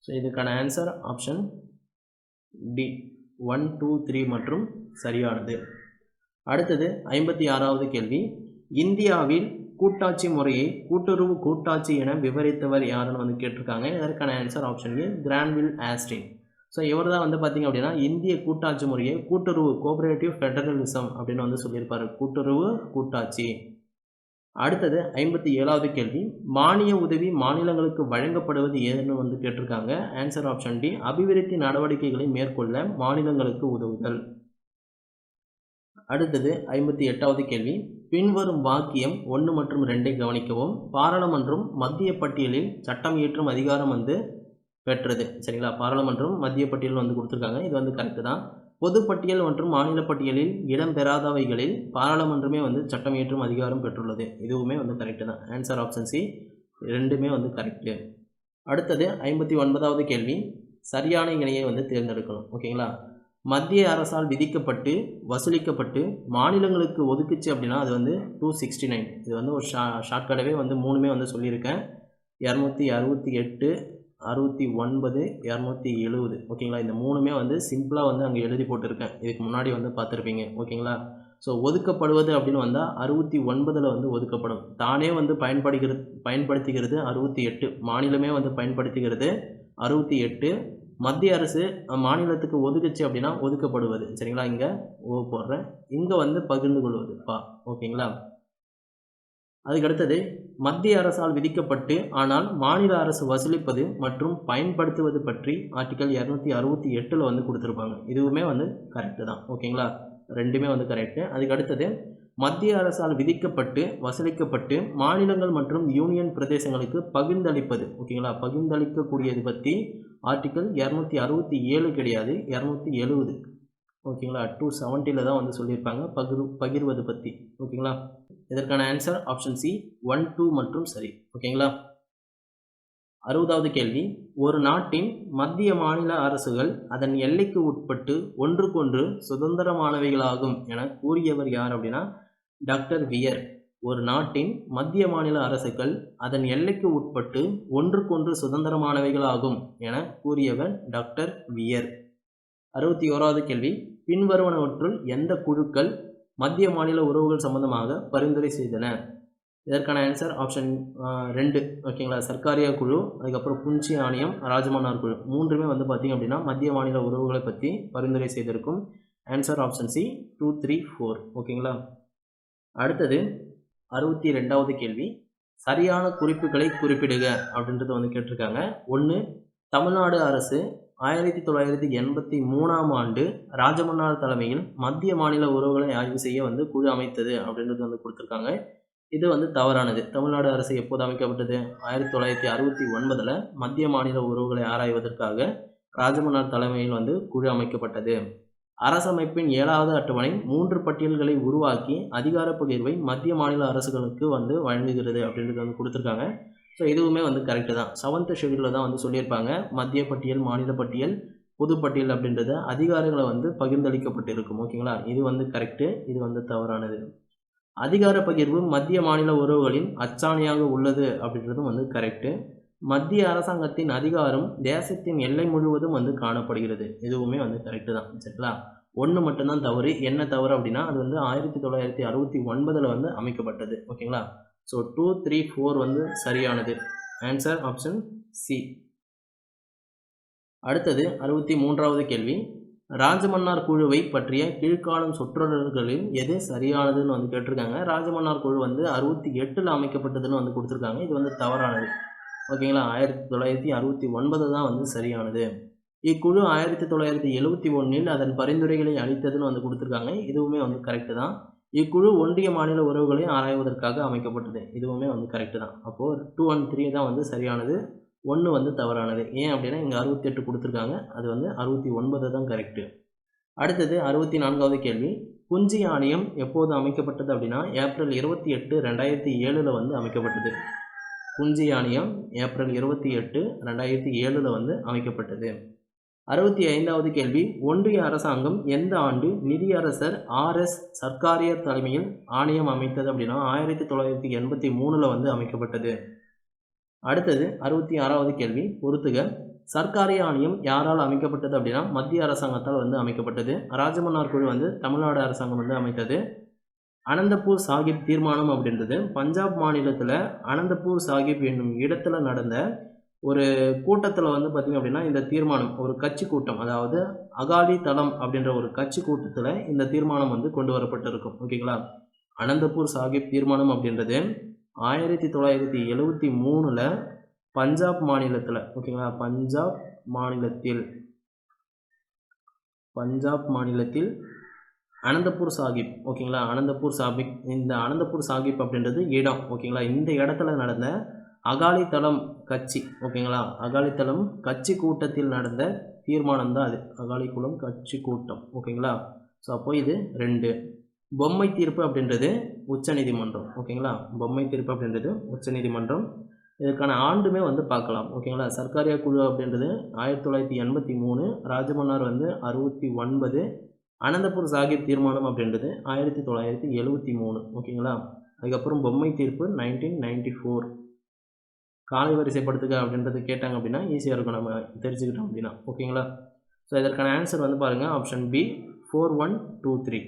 ஸோ இதுக்கான ஆன்சர் ஆப்ஷன் டி 1, 2, 3 மற்றும் சரியானது. அடுத்தது 56வது கேள்வி. இந்தியாவில் கூட்டாட்சி முறையை கூட்டுறவு கூட்டாட்சி என விவரித்தவர் யாருன்னு வந்து கேட்டிருக்காங்க. இதற்கான ஆன்சர் ஆப்ஷன் ஏ கிரான்வில் ஆஸ்டின். ஸோ இவர் தான் வந்து பார்த்திங்க அப்படின்னா இந்திய கூட்டாட்சி முறையை கூட்டுறவு கோஆபரேட்டிவ் ஃபெடரலிசம் அப்படின்னு வந்து சொல்லியிருப்பார். கூட்டுறவு கூட்டாட்சி. அடுத்தது 57வது கேள்வி. மானிய உதவி மாநிலங்களுக்கு வழங்கப்படுவது ஏதுன்னு வந்து கேட்டிருக்காங்க. ஆன்சர் ஆப்ஷன் டி அபிவிருத்தி நடவடிக்கைகளை மேற்கொள்ள மாநிலங்களுக்கு உதவுதல். அடுத்தது 58வது கேள்வி. பின்வரும் வாக்கியம் 1 மற்றும் 2 கவனிக்கவும். பாராளுமன்றம் மத்திய பட்டியலில் சட்டம் இயற்றும் அதிகாரம் வந்து பெற்றது. சரிங்களா? பாராளுமன்றம் மத்திய பட்டியல் வந்து கொடுத்துருக்காங்க. இது வந்து கரெக்டு தான். பொதுப்பட்டியல் மற்றும் மாநில பட்டியலில் இடம்பெறாதவைகளில் பாராளுமன்றமே வந்து சட்டம் இயற்றும் அதிகாரம் பெற்றுள்ளது. இதுவுமே வந்து கரெக்டு தான். ஆன்சர் ஆப்ஷன் சி 2மே வந்து கரெக்டு. அடுத்தது 59வது கேள்வி. சரியான இணையை வந்து தேர்ந்தெடுக்கணும். ஓகேங்களா? மத்திய அரசால் விதிக்கப்பட்டு வசூலிக்கப்பட்டு மாநிலங்களுக்கு ஒதுக்குச்சு அப்படின்னா அது வந்து 269. இது வந்து ஒரு ஷார்ட்கட்டாகவே வந்து 3மே வந்து சொல்லியிருக்கேன். 268, 69, 270. ஓகேங்களா? இந்த 3மே வந்து சிம்பிளாக வந்து அங்கே எழுதி போட்டிருக்கேன். இதுக்கு முன்னாடி வந்து பார்த்துருப்பீங்க. ஓகேங்களா? ஸோ ஒதுக்கப்படுவது அப்படின்னு வந்தால் 69 வந்து ஒதுக்கப்படும். தானே வந்து பயன்படுத்திக்கிறது 68. மாநிலமே வந்து பயன்படுத்திக்கிறது 68. மத்திய அரசு மாநிலத்துக்கு ஒதுக்குச்சு அப்படின்னா ஒதுக்கப்படுவது. சரிங்களா? இங்கே ஓ போடுறேன். இங்கே வந்து பகிர்ந்து கொள்வது பா. ஓகேங்களா? அதுக்கடுத்தது மத்திய அரசால் விதிக்கப்பட்டு ஆனால் மாநில அரசு வசூலிப்பது மற்றும் பயன்படுத்துவது பற்றி ஆர்டிகல் 268 வந்து கொடுத்துருப்பாங்க. இதுவுமே வந்து கரெக்டு தான். ஓகேங்களா? 2மே வந்து கரெக்டு. அதுக்கடுத்தது மத்திய அரசால் விதிக்கப்பட்டு வசூலிக்கப்பட்டு மாநிலங்கள் மற்றும் யூனியன் பிரதேசங்களுக்கு பகிர்ந்தளிப்பது. ஓகேங்களா? பகிர்ந்தளிக்கக்கூடியது பற்றி ஆர்டிகல் 267 கிடையாது, 270. ஓகேங்களா? 270 தான் வந்து சொல்லியிருப்பாங்க பகிர்வது பற்றி. ஓகேங்களா? இதற்கான ஆன்சர் ஆப்ஷன் சி 1, 2 மற்றும் சரி. ஓகேங்களா? 60வது கேள்வி. ஒரு நாட்டின் மத்திய மாநில அரசுகள் அதன் எல்லைக்கு உட்பட்டு ஒன்றுக்கொன்று சுதந்திரமானவைகளாகும் என கூறியவர் யார் அப்படின்னா டாக்டர் வியர். ஒரு நாட்டின் மத்திய மாநில அரசுகள் அதன் எல்லைக்கு உட்பட்டு ஒன்றுக்கொன்று சுதந்திரமானவைகளாகும் என கூறியவர் டாக்டர் வியர். 61வது கேள்வி. பின்வருவனவற்றுள் எந்த குழுக்கள் மத்திய மாநில உறவுகள் சம்பந்தமாக பரிந்துரை செய்தன? இதற்கான ஆன்சர் ஆப்ஷன் 2. ஓகேங்களா? சர்க்காரியா குழு, அதுக்கப்புறம் புஞ்சி ஆணையம், ராஜமன்னார் குழு 3மே வந்து பார்த்திங்க அப்படின்னா மத்திய மாநில உறவுகளை பற்றி பரிந்துரை செய்திருக்கும். Answer option C 2, 3, 4. ஓகேங்களா? அடுத்தது 62வது கேள்வி. சரியான குறிப்புகளை குறிப்பிடுக அப்படின்றது வந்து கேட்டிருக்காங்க. 1. தமிழ்நாடு அரசு 1983ஆம் ஆண்டு ராஜமன்னார் தலைமையில் மத்திய மாநில உறவுகளை ஆய்வு செய்ய வந்து குழு அமைத்தது அப்படின்றது வந்து கொடுத்துருக்காங்க. இது வந்து தவறானது. தமிழ்நாடு அரசு எப்போது அமைக்கப்பட்டது? 1969 மத்திய மாநில உறவுகளை ஆராய்வதற்காக ராஜமன்னார் தலைமையில் வந்து குழு அமைக்கப்பட்டது. அரசமைப்பின் 7வது அட்டவணை 3 பட்டியல்களை உருவாக்கி அதிகார பகிர்வை மத்திய மாநில அரசுகளுக்கு வந்து வழங்குகிறது அப்படின்றது வந்து கொடுத்துருக்காங்க. ஸோ இதுவுமே வந்து கரெக்டு தான். 7th ஷெட்யூலில் தான் வந்து சொல்லியிருப்பாங்க மத்திய பட்டியல், மாநில பட்டியல், பொதுப்பட்டியல் அப்படின்றது அதிகாரங்களை வந்து பகிர்ந்தளிக்கப்பட்டிருக்கும். ஓகேங்களா? இது வந்து கரெக்டு, இது வந்து தவறானது. அதிகார பகிர்வு மத்திய மாநில உறவுகளின் அச்சாணியாக உள்ளது அப்படின்றதும் வந்து கரெக்டு. மத்திய அரசாங்கத்தின் அதிகாரம் தேசத்தின் எல்லை முழுவதும் வந்து காணப்படுகிறது, இதுவுமே வந்து கரெக்டு தான். சரிங்களா, ஒன்று மட்டும்தான் தவறு. என்ன தவறு அப்படின்னா அது வந்து 1969 வந்து அமைக்கப்பட்டது. ஓகேங்களா, ஸோ 2, 3, 4 வந்து சரியானது. Answer option C. அடுத்தது 63வது கேள்வி. ராஜமன்னார் குழுவை பற்றிய கீழ்காணும் சொற்றொடர்களில் எது சரியானதுன்னு வந்து கேட்டிருக்காங்க. ராஜமன்னார் குழு வந்து 68 அமைக்கப்பட்டதுன்னு வந்து கொடுத்துருக்காங்க. இது வந்து தவறானது. ஓகேங்களா, 1969 தான் வந்து சரியானது. இக்குழு 1971 அதன் பரிந்துரைகளை அளித்ததுன்னு வந்து கொடுத்துருக்காங்க. இதுவுமே வந்து கரெக்டு தான். இக்குழு ஒன்றிய மாநில உறவுகளை ஆராய்வதற்காக அமைக்கப்பட்டது. இதுவுமே வந்து கரெக்டு தான். அப்போது 2 and 3 தான் வந்து சரியானது, 1 வந்து தவறானது. ஏன் அப்படின்னா இங்கே 68 கொடுத்துருக்காங்க, அது வந்து 69 தான் கரெக்டு. அடுத்தது 64வது கேள்வி. குஞ்சி ஆணையம் எப்போது அமைக்கப்பட்டது அப்படின்னா ஏப்ரல் 28, 2007 வந்து அமைக்கப்பட்டது. குஞ்சி ஆணையம் ஏப்ரல் 28, 2007 வந்து அமைக்கப்பட்டது. 65வது கேள்வி. ஒன்றிய அரசாங்கம் எந்த ஆண்டு நிதியரசர் RS சர்க்காரியர் தலைமையில் ஆணையம் அமைத்தது அப்படின்னா 1983 வந்து அமைக்கப்பட்டது. அடுத்தது 66வது கேள்வி. பொறுத்துக. சர்க்காரிய ஆணையம் யாரால் அமைக்கப்பட்டது அப்படின்னா மத்திய அரசாங்கத்தால் வந்து அமைக்கப்பட்டது. ராஜமன்னார் குழு வந்து தமிழ்நாடு அரசாங்கம் வந்து அமைத்தது. அனந்தபூர் சாஹிப் தீர்மானம் அப்படின்றது பஞ்சாப் மாநிலத்தில் அனந்தபூர் சாஹிப் என்னும் இடத்துல நடந்த ஒரு கூட்டத்தில் வந்து பார்த்திங்க அப்படின்னா இந்த தீர்மானம் ஒரு கட்சி கூட்டம், அதாவது அகாலி தளம் அப்படின்ற ஒரு கட்சி கூட்டத்தில் இந்த தீர்மானம் வந்து கொண்டு வரப்பட்டிருக்கும். ஓகேங்களா, அனந்தபூர் சாஹிப் தீர்மானம் அப்படின்றது 1973 பஞ்சாப் மாநிலத்தில், ஓகேங்களா, பஞ்சாப் மாநிலத்தில் அனந்தபூர் சாஹிப், ஓகேங்களா, அனந்தபூர் சாஹிப், இந்த அனந்தபூர் சாஹிப் அப்படின்றது இடம். ஓகேங்களா, இந்த இடத்துல நடந்த அகாலிதளம் கட்சி, ஓகேங்களா, அகாலிதளம் கட்சி கூட்டத்தில் நடந்த தீர்மானம் தான் அது, அகாலிகுளம் கட்சி கூட்டம். ஓகேங்களா, ஸோ அப்போ இது 2. பொம்மை தீர்ப்பு அப்படின்றது உச்சநீதிமன்றம். ஓகேங்களா, பொம்மை தீர்ப்பு அப்படின்றது உச்சநீதிமன்றம். இதற்கான ஆண்டுமே வந்து பார்க்கலாம். ஓகேங்களா, சர்க்காரியா குழு அப்படின்றது 1983, ராஜமன்னார் வந்து 69, அனந்தபூர் சாஹிப் தீர்மானம் அப்படின்றது 1973. ஓகேங்களா, அதுக்கப்புறம் பொம்மை தீர்ப்பு 1994. காலை வரிசைப்படுத்துக அப்படின்றது கேட்டாங்க அப்படின்னா ஈஸியாக இருக்கும், நம்ம தெரிஞ்சுக்கிட்டோம் அப்படின்னா. ஓகேங்களா, ஸோ இதற்கான ஆன்சர் வந்து பாருங்கள், ஆப்ஷன் பி 4123.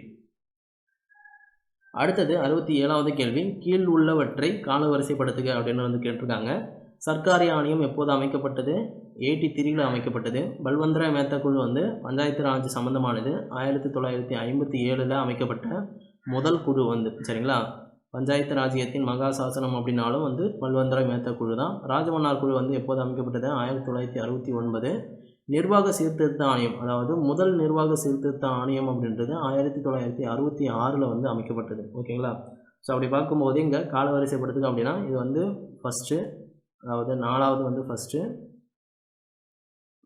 அடுத்தது 67வது கேள்வி. கீழ் உள்ளவற்றை கால வரிசைப்படுத்துக அப்படின்னு வந்து கேட்டிருக்காங்க. சர்க்காரிய ஆணையம் எப்போது அமைக்கப்பட்டது? 83 அமைக்கப்பட்டது. பல்வந்தராய் மேத்தா குழு வந்து பஞ்சாயத்து ராஜ் சம்பந்தமானது 1957 அமைக்கப்பட்ட முதல் குழு வந்து, சரிங்களா. பஞ்சாயத்து ராஜ்யத்தின் மகா சாசனம் அப்படின்னாலும் வந்து பல்வந்தராய் மேத்தா குழு தான். ராஜமன்னார் குழு வந்து எப்போது அமைக்கப்பட்டது? 1969. நிர்வாக சீர்திருத்த ஆணையம், அதாவது முதல் நிர்வாக சீர்திருத்த ஆணையம் அப்படின்றது 1966 வந்து அமைக்கப்பட்டது. ஓகேங்களா, ஸோ அப்படி பார்க்கும்போது இங்கே காலவரிசைப்படுத்துக அப்படின்னா இது வந்து ஃபஸ்ட்டு, அதாவது 4வது வந்து ஃபஸ்ட்டு,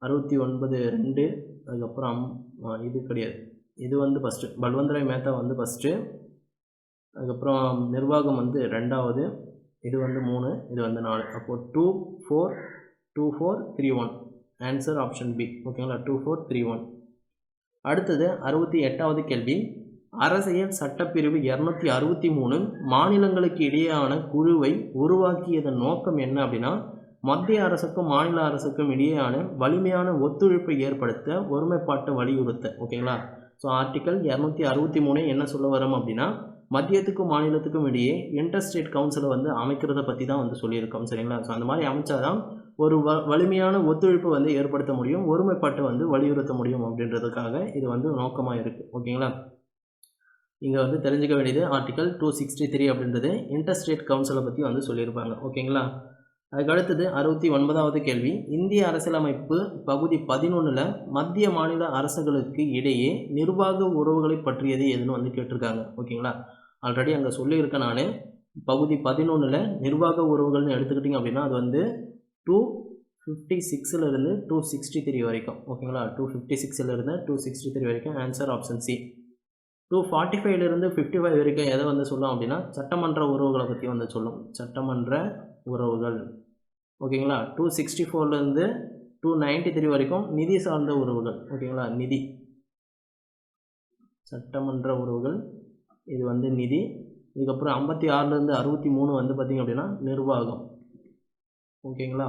69 2, அதுக்கப்புறம் இது கிடையாது, இது வந்து ஃபஸ்ட்டு, பல்வந்தராய் மேத்தா வந்து ஃபஸ்ட்டு, அதுக்கப்புறம் நிர்வாகம் வந்து 2வது, இது வந்து 3, இது வந்து 4. அப்போது 2 4 2 4 3 1. Answer option B. ஓகேங்களா, 2 4 3 1. அடுத்தது 68வது கேள்வி. அரசியல் சட்டப்பிரிவு 263 மாநிலங்களுக்கு இடையேயான குழுவை உருவாக்கியதன் நோக்கம் என்ன அப்படின்னா மத்திய அரசுக்கும் மாநில அரசுக்கும் இடையேயான வலிமையான ஒத்துழைப்பை ஏற்படுத்த ஒருமைப்பாட்டை வலியுறுத்த. ஓகேங்களா, ஸோ ஆர்டிக்கல் 263 என்ன சொல்ல வரும் அப்படின்னா மத்தியத்துக்கும் மாநிலத்துக்கும் இடையே இன்டர்ஸ்டேட் கவுன்சிலை வந்து அமைக்கிறத பற்றி தான் வந்து சொல்லியிருக்கோம். சரிங்களா, ஸோ அந்த மாதிரி அமைச்சாதான் ஒரு வலிமையான ஒத்துழைப்பை வந்து ஏற்படுத்த முடியும், ஒருமைப்பாட்டை வந்து வலியுறுத்த முடியும் அப்படின்றதுக்காக இது வந்து நோக்கமாக இருக்குது. ஓகேங்களா, இங்கே வந்து தெரிஞ்சுக்க வேண்டியது ஆர்டிக்கல் 263 அப்படின்றது இன்டர்ஸ்டேட் கவுன்சிலை பற்றி வந்து சொல்லியிருப்பாங்க. ஓகேங்களா, அதுக்கு அடுத்தது 69வது கேள்வி. இந்திய அரசியலமைப்பு பகுதி 11 மத்திய மாநில அரசுகளுக்கு இடையே நிர்வாக உறவுகளை பற்றியது எதுன்னு வந்து கேட்டிருக்காங்க. ஓகேங்களா, ஆல்ரெடி அங்கே சொல்லியிருக்கேன் நான். பகுதி 11 நிர்வாக உறவுகள்னு எடுத்துக்கிட்டிங்க அப்படின்னா அது வந்து 256 263 வரைக்கும். ஓகேங்களா, 256 263 வரைக்கும். Answer option C. 245 55 வரைக்கும் எதை வந்து சொல்லும் அப்படின்னா சட்டமன்ற உறவுகளை பற்றி வந்து சொல்லும், சட்டமன்ற உறவுகள். ஓகேங்களா, 264 293 வரைக்கும் நிதி சார்ந்த உறவுகள். ஓகேங்களா, நிதி, சட்டமன்ற உறவுகள், இது வந்து நிதி. இதுக்கப்புறம் 56லேருந்து 63 வந்து பார்த்திங்க அப்படின்னா நிர்வாகம். ஓகேங்களா.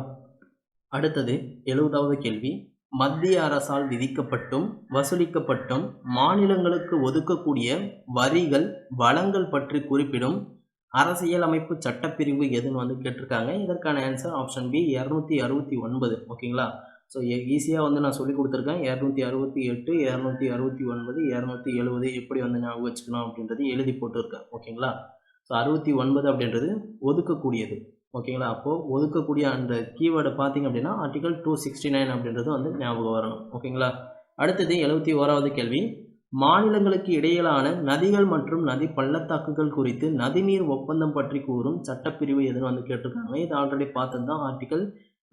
அடுத்தது 70வது கேள்வி. மத்திய அரசால் விதிக்கப்பட்டும் வசூலிக்கப்பட்டும் மாநிலங்களுக்கு ஒதுக்கக்கூடிய வரிகள் வளங்கள் பற்றி குறிப்பிடும் அரசியலமைப்பு சட்டப்பிரிவு எதுன்னு வந்து கேட்டிருக்காங்க. இதற்கான ஆன்சர் ஆப்ஷன் பி 269. ஓகேங்களா. ஸோ ஈஸியாக வந்து நான் சொல்லி கொடுத்துருக்கேன். 268, 269, 270 எப்படி வந்து ஞாபகம் வச்சுக்கணும் அப்படின்றது எழுதி போட்டுருக்கேன். ஓகேங்களா. ஸோ 69 அப்படின்றது ஒதுக்கக்கூடியது. ஓகேங்களா. அப்போது ஒதுக்கக்கூடிய அந்த கீவேர்டை பார்த்திங்க அப்படின்னா ஆர்டிகல் 269 அப்படின்றது வந்து ஞாபகம் வரணும். ஓகேங்களா. அடுத்தது 71வது கேள்வி. மாநிலங்களுக்கு இடையிலான நதிகள் மற்றும் நதி பள்ளத்தாக்குகள் குறித்து நதிநீர் ஒப்பந்தம் பற்றி கூறும் சட்டப்பிரிவு எதுன்னு வந்து கேட்டிருக்காங்க. இது ஆல்ரெடி பார்த்தது தான் ஆர்டிகல்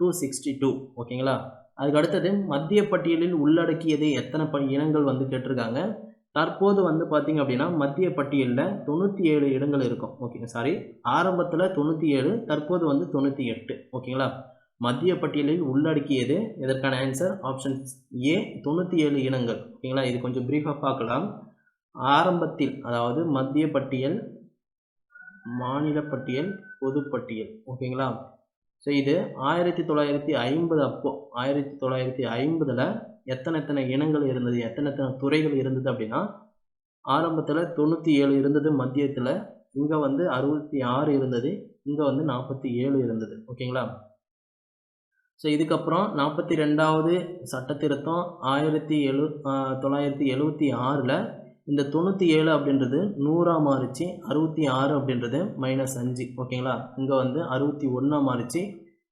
262. ஓகேங்களா. அதுக்கு அடுத்தது மத்திய பட்டியலில் உள்ளடக்கியது எத்தனை இனங்கள் வந்து கேட்டிருக்காங்க. தற்போது வந்து பார்த்திங்க அப்படின்னா மத்திய பட்டியலில் 97 இடங்கள் இருக்கும். ஓகே சாரி, ஆரம்பத்தில் 97, தற்போது வந்து 98. ஓகேங்களா. மத்திய பட்டியலில் உள்ளடக்கியது இதற்கான ஆன்சர் ஆப்ஷன் ஏ 97 இனங்கள். ஓகேங்களா. இது கொஞ்சம் பிரீஃபாக பார்க்கலாம். ஆரம்பத்தில், அதாவது மத்திய பட்டியல், மாநில பட்டியல், பொதுப்பட்டியல். ஓகேங்களா. ஸோ இது 1950 அப்போ 1950ல் எத்தனை இனங்கள் இருந்தது, எத்தனை துறைகள் இருந்தது அப்படின்னா ஆரம்பத்தில் 97 இருந்தது மத்தியத்தில், இங்கே வந்து 66 இருந்தது, இங்கே வந்து 47 இருந்தது. ஓகேங்களா. ஸோ இதுக்கப்புறம் 42வது சட்ட திருத்தம் 1976ல் இந்த 97 அப்படின்றது 100ஆக மாறிச்சு, 66 அப்படின்றது -5. ஓகேங்களா. இங்கே வந்து 61ஆக மாறிச்சு,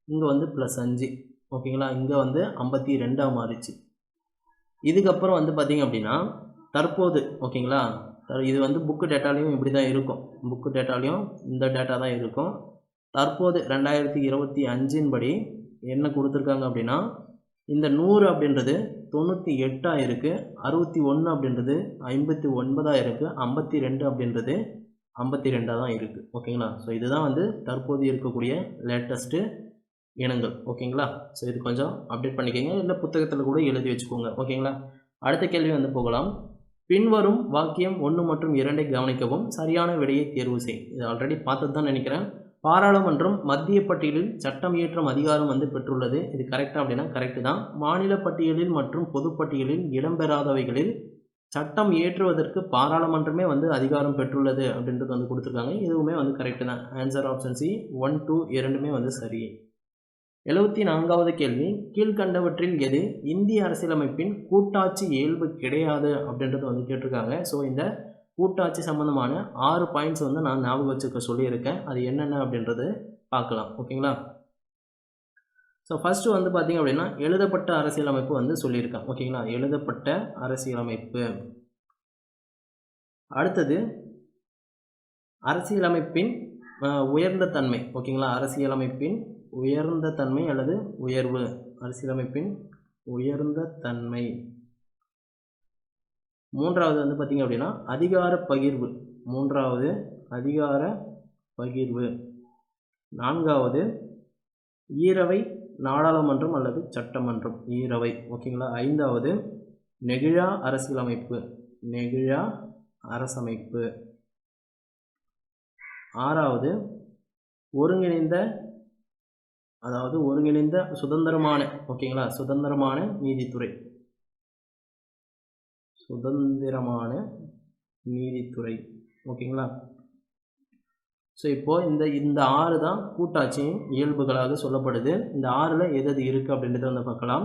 இங்கே வந்து +5. ஓகேங்களா. இங்கே வந்து 52ஆக மாறிச்சு. இதுக்கப்புறம் வந்து பார்த்திங்க அப்படின்னா தற்போது, ஓகேங்களா, இது வந்து புக்கு டேட்டாலையும் இப்படி தான் இருக்கும். புக்கு டேட்டாலையும் இந்த டேட்டா தான் இருக்கும். தற்போது 2025 படி என்ன கொடுத்துருக்காங்க அப்படின்னா இந்த 100 அப்படின்றது 98 இருக்குது, 61 அப்படின்றது 59 இருக்குது, 52 அப்படின்றது 52 தான் இருக்குது. ஓகேங்களா. ஸோ இதுதான் வந்து தற்போது இருக்கக்கூடிய லேட்டஸ்ட்டு இனங்கள். ஓகேங்களா. ஸோ இது கொஞ்சம் அப்டேட் பண்ணிக்கோங்க, இல்லை புத்தகத்தில் கூட எழுதி வச்சுக்கோங்க. ஓகேங்களா. அடுத்த கேள்வி வந்து போகலாம். பின்வரும் வாக்கியம் 1 மற்றும் 2 கவனிக்கவும், சரியான விடையை தேர்வு செய். இது ஆல்ரெடி பார்த்தது தான் நினைக்கிறேன். பாராளுமன்றம் மத்திய பட்டியலில் சட்டம் இயற்றும் அதிகாரம் வந்து பெற்றுள்ளது. இது கரெக்டாக அப்படின்னா கரெக்டு தான். மாநில பட்டியலில் மற்றும் பொதுப்பட்டியலில் இடம்பெறாதவைகளில் சட்டம் இயற்றுவதற்கு பாராளுமன்றமே வந்து அதிகாரம் பெற்றுள்ளது அப்படின்றது வந்து கொடுத்துருக்காங்க. இதுவுமே வந்து கரெக்டு தான். ஆன்சர் ஆப்ஷன் சி 1, 2 இரண்டுமே வந்து சரி. 74வது கேள்வி. கீழ்கண்டவற்றில் எது இந்திய அரசியலமைப்பின் கூட்டாட்சி இயல்பு கிடையாது அப்படின்றது வந்து கேட்டிருக்காங்க. ஸோ இந்த கூட்டாட்சி சம்பந்தமான 6 பாயிண்ட்ஸ் வந்து நான் ஞாபகம் வச்சுக்க சொல்லியிருக்கேன். அது என்னென்ன அப்படின்றது பார்க்கலாம். ஓகேங்களா. ஸோ ஃபஸ்ட்டு வந்து பார்த்திங்க அப்படின்னா எழுதப்பட்ட அரசியலமைப்பு வந்து சொல்லியிருக்கேன். ஓகேங்களா. எழுதப்பட்ட அரசியலமைப்பு. அடுத்தது அரசியலமைப்பின் உயர்ந்த தன்மை. ஓகேங்களா. அரசியலமைப்பின் உயர்ந்த தன்மை அல்லது உயர்வு. அரசியலமைப்பின் உயர்ந்த தன்மை. மூன்றாவது வந்து பார்த்திங்க அப்படின்னா அதிகார பகிர்வு. மூன்றாவது அதிகார பகிர்வு. நான்காவது ஈரவை நாடாளுமன்றம் அல்லது சட்டமன்றம். ஈரவை. ஓகேங்களா. ஐந்தாவது நெகிழா அரசியலமைப்பு. நெகிழா அரசமைப்பு. ஆறாவது ஒருங்கிணைந்த, அதாவது ஒருங்கிணைந்த சுதந்திரமான, ஓகேங்களா, சுதந்திரமான நீதித்துறை. சுதந்திரமான நீதித்துறை. ஓகேங்களா. ஸோ இப்போது இந்த 6 தான் கூட்டாட்சியின் இயல்புகளாக சொல்லப்படுது. இந்த 6ல் எது இருக்குது அப்படின்றத வந்து பார்க்கலாம்.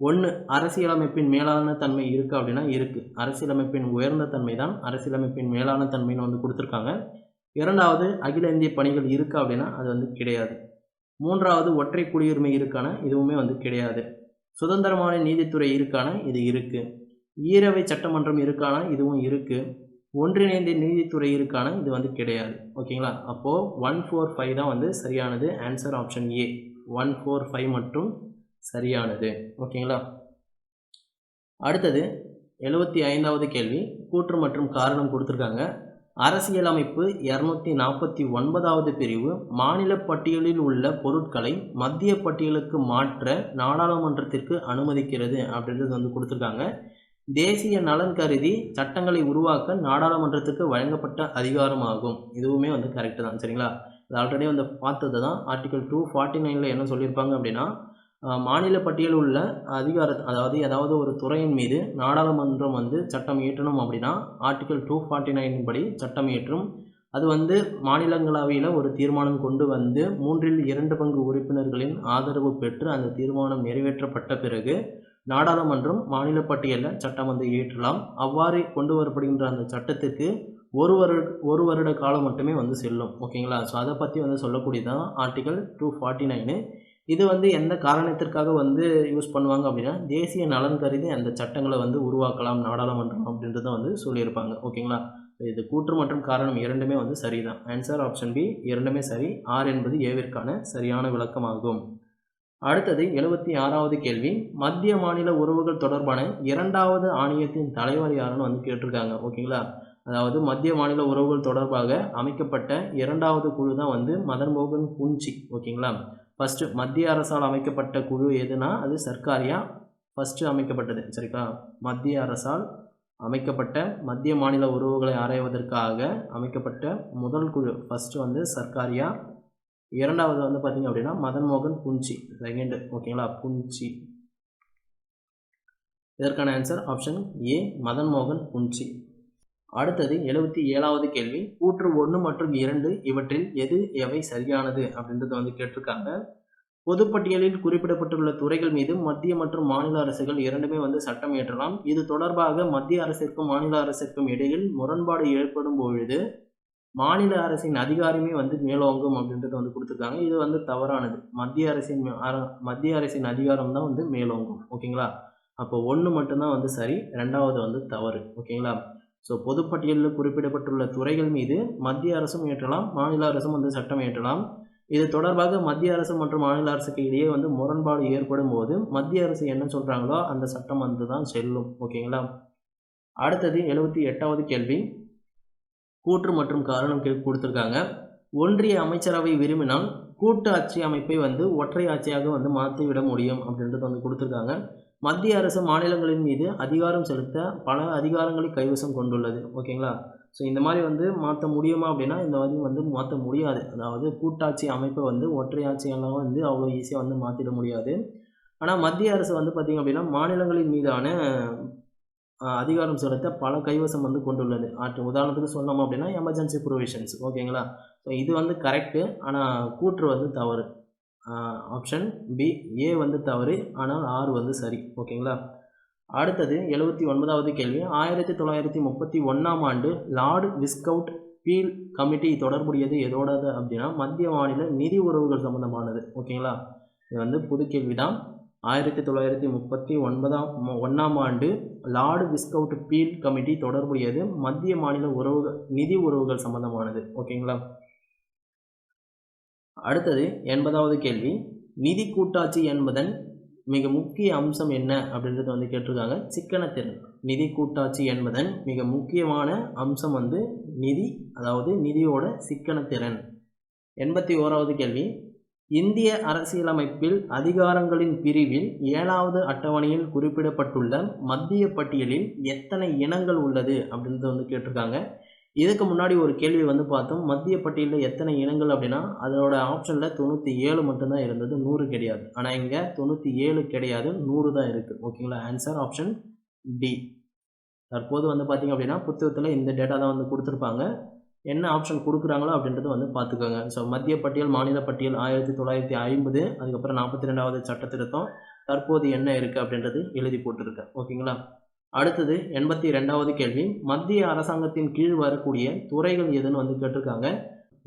1 அரசியலமைப்பின் மேலான தன்மை இருக்குது அப்படின்னா இருக்குது. அரசியலமைப்பின் உயர்ந்த தன்மை தான் அரசியலமைப்பின் மேலான தன்மைன்னு வந்து கொடுத்துருக்காங்க. 2வது அகில இந்திய பணிகள் இருக்குது அப்படின்னா அது வந்து கிடையாது. 3வது ஒற்றை குடியுரிமை இருக்கான, இதுவுமே வந்து கிடையாது. சுதந்திரமான நீதித்துறை இருக்கான, இது இருக்குது. ஈரவை சட்டமன்றம் இருக்கான, இதுவும் இருக்குது. ஒன்றிணைந்த நீதித்துறை இருக்கான, இது வந்து கிடையாது. ஓகேங்களா. அப்போது 1, 4, 5 தான் வந்து சரியானது. ஆன்சர் ஆப்ஷன் ஏ 1, 4, 5 மற்றும் சரியானது. ஓகேங்களா. அடுத்தது 75வது கேள்வி. கூற்று மற்றும் காரணம் கொடுத்துருக்காங்க. அரசியலமைப்பு 249வது பிரிவு மாநில பட்டியலில் உள்ள பொருட்களை மத்திய பட்டியலுக்கு மாற்ற நாடாளுமன்றத்திற்கு அனுமதிக்கிறது அப்படின்றது வந்து கொடுத்துருக்காங்க. தேசிய நலன் கருதி சட்டங்களை உருவாக்க நாடாளுமன்றத்துக்கு வழங்கப்பட்ட அதிகாரமாகும். இதுவுமே வந்து கரெக்டு தான். சரிங்களா? இது ஆல்ரெடி வந்து பார்த்தது தான். ஆர்டிகல் 249 என்ன சொல்லியிருப்பாங்க அப்படின்னா, மாநில பட்டியலில் உள்ள அதாவது ஏதாவது ஒரு துறையின் மீது நாடாளுமன்றம் வந்து சட்டம் இயற்றணும் அப்படின்னா ஆர்டிகல் 249 படி சட்டம் இயற்றும். அது வந்து மாநிலங்களவையில் ஒரு தீர்மானம் கொண்டு வந்து 2/3 பங்கு உறுப்பினர்களின் ஆதரவு பெற்று அந்த தீர்மானம் நிறைவேற்றப்பட்ட பிறகு நாடாளுமன்றம் மாநில பட்டியலில் சட்டம் வந்து இயற்றலாம். அவ்வாறு கொண்டு வரப்படுகின்ற அந்த சட்டத்துக்கு ஒரு வருட காலம் மட்டுமே வந்து செல்லும். ஓகேங்களா? ஸோ அதை பற்றி வந்து சொல்லக்கூடியதான் ஆர்டிகல் 249. இது வந்து எந்த காரணத்திற்காக வந்து யூஸ் பண்ணுவாங்க அப்படின்னா, தேசிய நலன் கருதி அந்த சட்டங்களை வந்து உருவாக்கலாம் நாடாளுமன்றம் அப்படின்றத வந்து சொல்லியிருப்பாங்க. ஓகேங்களா? இது கூற்று மற்றும் காரணம் இரண்டுமே வந்து சரிதான். ஆன்சர் ஆப்ஷன் பி இரண்டுமே சரி. ஆர் என்பது ஏவிற்கான சரியான விளக்கமாகும். அடுத்தது 76வது கேள்வி. மத்திய மாநில உறவுகள் தொடர்பான 2வது ஆணையத்தின் தலைவர் யாருன்னு வந்து கேட்டிருக்காங்க. ஓகேங்களா? அதாவது மத்திய மாநில உறவுகள் தொடர்பாக அமைக்கப்பட்ட 2வது குழு தான் வந்து மதன் மோகன் புன்சி. ஓகேங்களா? ஃபஸ்ட்டு மத்திய அரசால் அமைக்கப்பட்ட குழு எதுனா அது சர்க்காரியா ஃபஸ்ட்டு அமைக்கப்பட்டது. சரிங்களா? மத்திய அரசால் அமைக்கப்பட்ட மத்திய மாநில உறவுகளை ஆராய்வதற்காக அமைக்கப்பட்ட முதல் குழு ஃபஸ்ட்டு வந்து சர்க்காரியா, 2வது வந்து பார்த்திங்க அப்படின்னா மதன் மோகன் புன்சி, செகண்டு. ஓகேங்களா? புன்சி. இதற்கான ஆன்சர் ஆப்ஷன் ஏ மதன் மோகன் புன்சி. அடுத்தது 77வது கேள்வி. கூற்று 1 மற்றும் 2 இவற்றில் எவை சரியானது அப்படின்றத வந்து கேட்டிருக்காங்க. பொதுப்பட்டியலில் குறிப்பிடப்பட்டுள்ள துறைகள் மீது மத்திய மற்றும் மாநில அரசுகள் இரண்டுமே வந்து சட்டம் இயற்றலாம். இது தொடர்பாக மத்திய அரசிற்கும் மாநில அரசிற்கும் இடையில் முரண்பாடு ஏற்படும் பொழுது மாநில அரசின் அதிகாரமே வந்து மேலோங்கும் அப்படின்றத வந்து கொடுத்துருக்காங்க. இது வந்து தவறானது. மத்திய அரசின் அதிகாரம் தான் வந்து மேலோங்கும். ஓகேங்களா? அப்போ 1 மட்டும்தான் வந்து சரி, 2வது வந்து தவறு. ஓகேங்களா? ஸோ பொதுப்பட்டியலில் குறிப்பிடப்பட்டுள்ள துறைகள் மீது மத்திய அரசும் இயற்றலாம், மாநில அரசும் வந்து சட்டம் இயற்றலாம். இது தொடர்பாக மத்திய அரசு மற்றும் மாநில அரசுக்கு இடையே வந்து முரண்பாடு ஏற்படும் போது மத்திய அரசு என்ன சொல்கிறாங்களோ அந்த சட்டம் வந்து தான் செல்லும். ஓகேங்களா? அடுத்தது 78வது கேள்வி. கூற்று மற்றும் காரணம் கொடுத்துருக்காங்க. ஒன்றிய அமைச்சரவை விரும்பினால் கூட்டு ஆட்சி அமைப்பை வந்து ஒற்றை ஆட்சியாக வந்து மாற்றிவிட முடியும் அப்படின்றது வந்து கொடுத்துருக்காங்க. மத்திய அரசு மாநிலங்களின் மீது அதிகாரம் செலுத்த பல அதிகாரங்களை கைவசம் கொண்டுள்ளது. ஓகேங்களா? ஸோ இந்த மாதிரி வந்து மாற்ற முடியுமா அப்படின்னா இந்த மாதிரி வந்து மாற்ற முடியாது. அதாவது கூட்டாட்சி அமைப்பை வந்து ஒற்றை ஆட்சியெல்லாம் வந்து அவ்வளோ ஈஸியாக வந்து மாற்றிட முடியாது. ஆனால் மத்திய அரசு வந்து பார்த்திங்க அப்படின்னா மாநிலங்களின் மீதான அதிகாரம் செலுத்த பல கைவசம் வந்து கொண்டுள்ளது. உதாரணத்துக்கு சொன்னோம் அப்படின்னா எமர்ஜென்சி ப்ரொவிஷன்ஸ். ஓகேங்களா? ஸோ இது வந்து கரெக்டு. ஆனால் கூற்று வந்து தவறு. ஆப்ஷன் பி ஏ வந்து தவறு, ஆனால் ஆர் வந்து சரி. ஓகேங்களா? அடுத்தது 79வது கேள்வி. 1931ஆம் ஆண்டு லார்டு விஸ்கவுட் பீல் கமிட்டி தொடர்புடையது எதோடது அப்படின்னா மத்திய மாநில நிதி உறவுகள் சம்பந்தமானது. ஓகேங்களா? இது வந்து புது கேள்வி தான். 1931ஆம் ஆண்டு லார்டு விஸ்கவுட் பீல் கமிட்டி தொடர்புடையது மத்திய மாநில நிதி உறவுகள் சம்பந்தமானது. ஓகேங்களா? அடுத்தது 80வது கேள்வி. நிதி கூட்டாட்சி என்பதன் மிக முக்கிய அம்சம் என்ன அப்படின்றத வந்து கேட்டிருக்காங்க. சிக்கனத்திறன். நிதி கூட்டாட்சி என்பதன் மிக முக்கியமான அம்சம் வந்து அதாவது நிதியோட சிக்கனத்திறன். 81வது கேள்வி. இந்திய அரசியலமைப்பில் அதிகாரங்களின் பிரிவில் 7வது அட்டவணையில் குறிப்பிடப்பட்டுள்ள மத்திய பட்டியலில் எத்தனை இனங்கள் உள்ளது அப்படின்றத வந்து கேட்டிருக்காங்க. இதுக்கு முன்னாடி ஒரு கேள்வி வந்து பார்த்தோம். மத்திய பட்டியலில் எத்தனை இனங்கள் அப்படின்னா அதோட ஆப்ஷனில் 97 மட்டும்தான் இருந்தது, 100 கிடையாது. ஆனால் இங்கே 97 கிடையாது, 100 தான் இருக்குது. ஓகேங்களா? Answer option D. தற்போது வந்து பார்த்திங்க அப்படின்னா புத்தகத்தில் இந்த டேட்டா தான் வந்து கொடுத்துருப்பாங்க. என்ன ஆப்ஷன் கொடுக்குறாங்களோ அப்படின்றத வந்து பார்த்துக்கோங்க. ஸோ மத்திய பட்டியல், மாநில பட்டியல் 1950, அதுக்கப்புறம் 42வது சட்ட திருத்தம், தற்போது என்ன இருக்குது அப்படின்றது எழுதி போட்டுருக்கேன். ஓகேங்களா? அடுத்தது 82வது கேள்வி. மத்திய அரசாங்கத்தின் கீழ் வரக்கூடிய துறைகள் எதுன்னு வந்து கேட்டிருக்காங்க.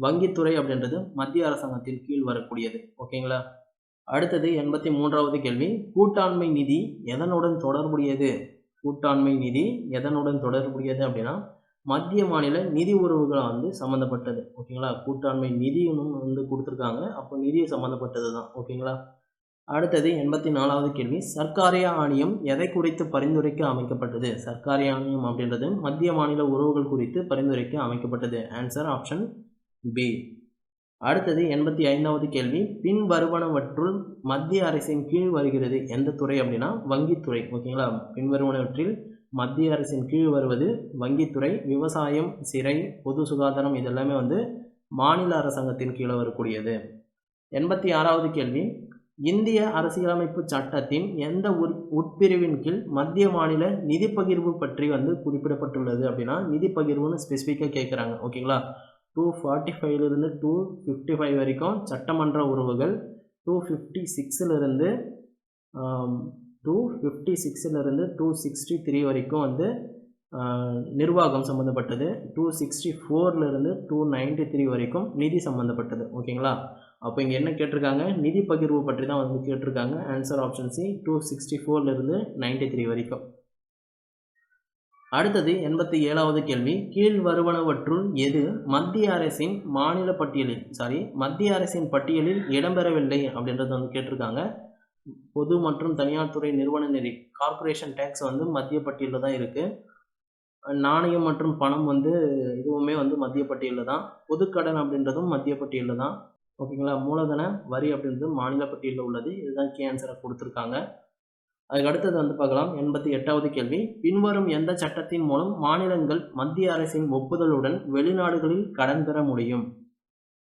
வங்கித்துறை அப்படின்றது மத்திய அரசாங்கத்தின் கீழ் வரக்கூடியது. ஓகேங்களா? அடுத்தது 83வது கேள்வி. கூட்டாண்மை நிதி எதனுடன் தொடர்புடையது? கூட்டாண்மை நிதி எதனுடன் தொடர்புடையது அப்படின்னா மத்திய மாநில நிதி உறவுகளை வந்து சம்மந்தப்பட்டது. ஓகேங்களா? கூட்டாண்மை நிதியும் வந்து கொடுத்துருக்காங்க. அப்போ நிதி சம்மந்தப்பட்டது தான். ஓகேங்களா? அடுத்தது 84வது கேள்வி. சர்க்காரிய ஆணையம் எதை குறித்து பரிந்துரைக்க அமைக்கப்பட்டது? சர்க்காரிய ஆணையம் அப்படின்றது மத்திய மாநில உறவுகள் குறித்து பரிந்துரைக்க அமைக்கப்பட்டது. Answer option B. அடுத்தது 85வது கேள்வி. பின் வருவனவற்றுள் மத்திய அரசின் கீழ் வருகிறது எந்த துறை அப்படின்னா வங்கித்துறை. ஓகேங்களா? பின்வருவனவற்றில் மத்திய அரசின் கீழ் வருவது வங்கித்துறை, விவசாயம், சிறை, பொது சுகாதாரம் இதெல்லாமே வந்து மாநில அரசாங்கத்தின் கீழே வரக்கூடியது. 86வது கேள்வி, இந்திய அரசியலமைப்பு சட்டத்தின் எந்த உட்பிரிவின் கீழ் மத்திய மாநில நிதி பகிர்வு பற்றி வந்து குறிப்பிடப்பட்டுள்ளது அப்படின்னா, நிதி பகிர்வுன்னு ஸ்பெசிஃபிக்காக கேட்குறாங்க. ஓகேங்களா, 245 255 வரைக்கும் சட்டமன்ற உறவுகள், 256 263 வரைக்கும் வந்து நிர்வாகம் சம்மந்தப்பட்டது, 264 293 வரைக்கும் நிதி சம்மந்தப்பட்டது. ஓகேங்களா, அப்போ இங்கே என்ன கேட்டிருக்காங்க, நிதி பகிர்வு பற்றி தான் வந்து கேட்டிருக்காங்க. ஆன்சர் ஆப்ஷன் சி, 264 93 வரைக்கும். அடுத்தது 87வது கேள்வி, கீழ் வருவனவற்றுள் எது மத்திய அரசின் பட்டியலில் இடம்பெறவில்லை அப்படின்றது வந்து கேட்டிருக்காங்க. பொது மற்றும் தனியார் துறை நிறுவன நெறி, கார்ப்பரேஷன் டேக்ஸ் வந்து மத்திய பட்டியலில் தான் இருக்குது. நாணயம் மற்றும் பணம் வந்து இதுவுமே வந்து மத்திய பட்டியலில் தான். பொதுக்கடன் அப்படின்றதும் மத்திய பட்டியலில் தான். ஓகேங்களா, மூலதன வரி அப்படின்றது மாநில பட்டியலில் உள்ளது. இதுதான் கே ஆன்சராக கொடுத்துருக்காங்க. அதுக்கு அடுத்தது வந்து பார்க்கலாம். 88வது கேள்வி, பின்வரும் எந்த சட்டத்தின் மூலம் மாநிலங்கள் மத்திய அரசின் ஒப்புதலுடன் வெளிநாடுகளில் கடன் பெற முடியும்?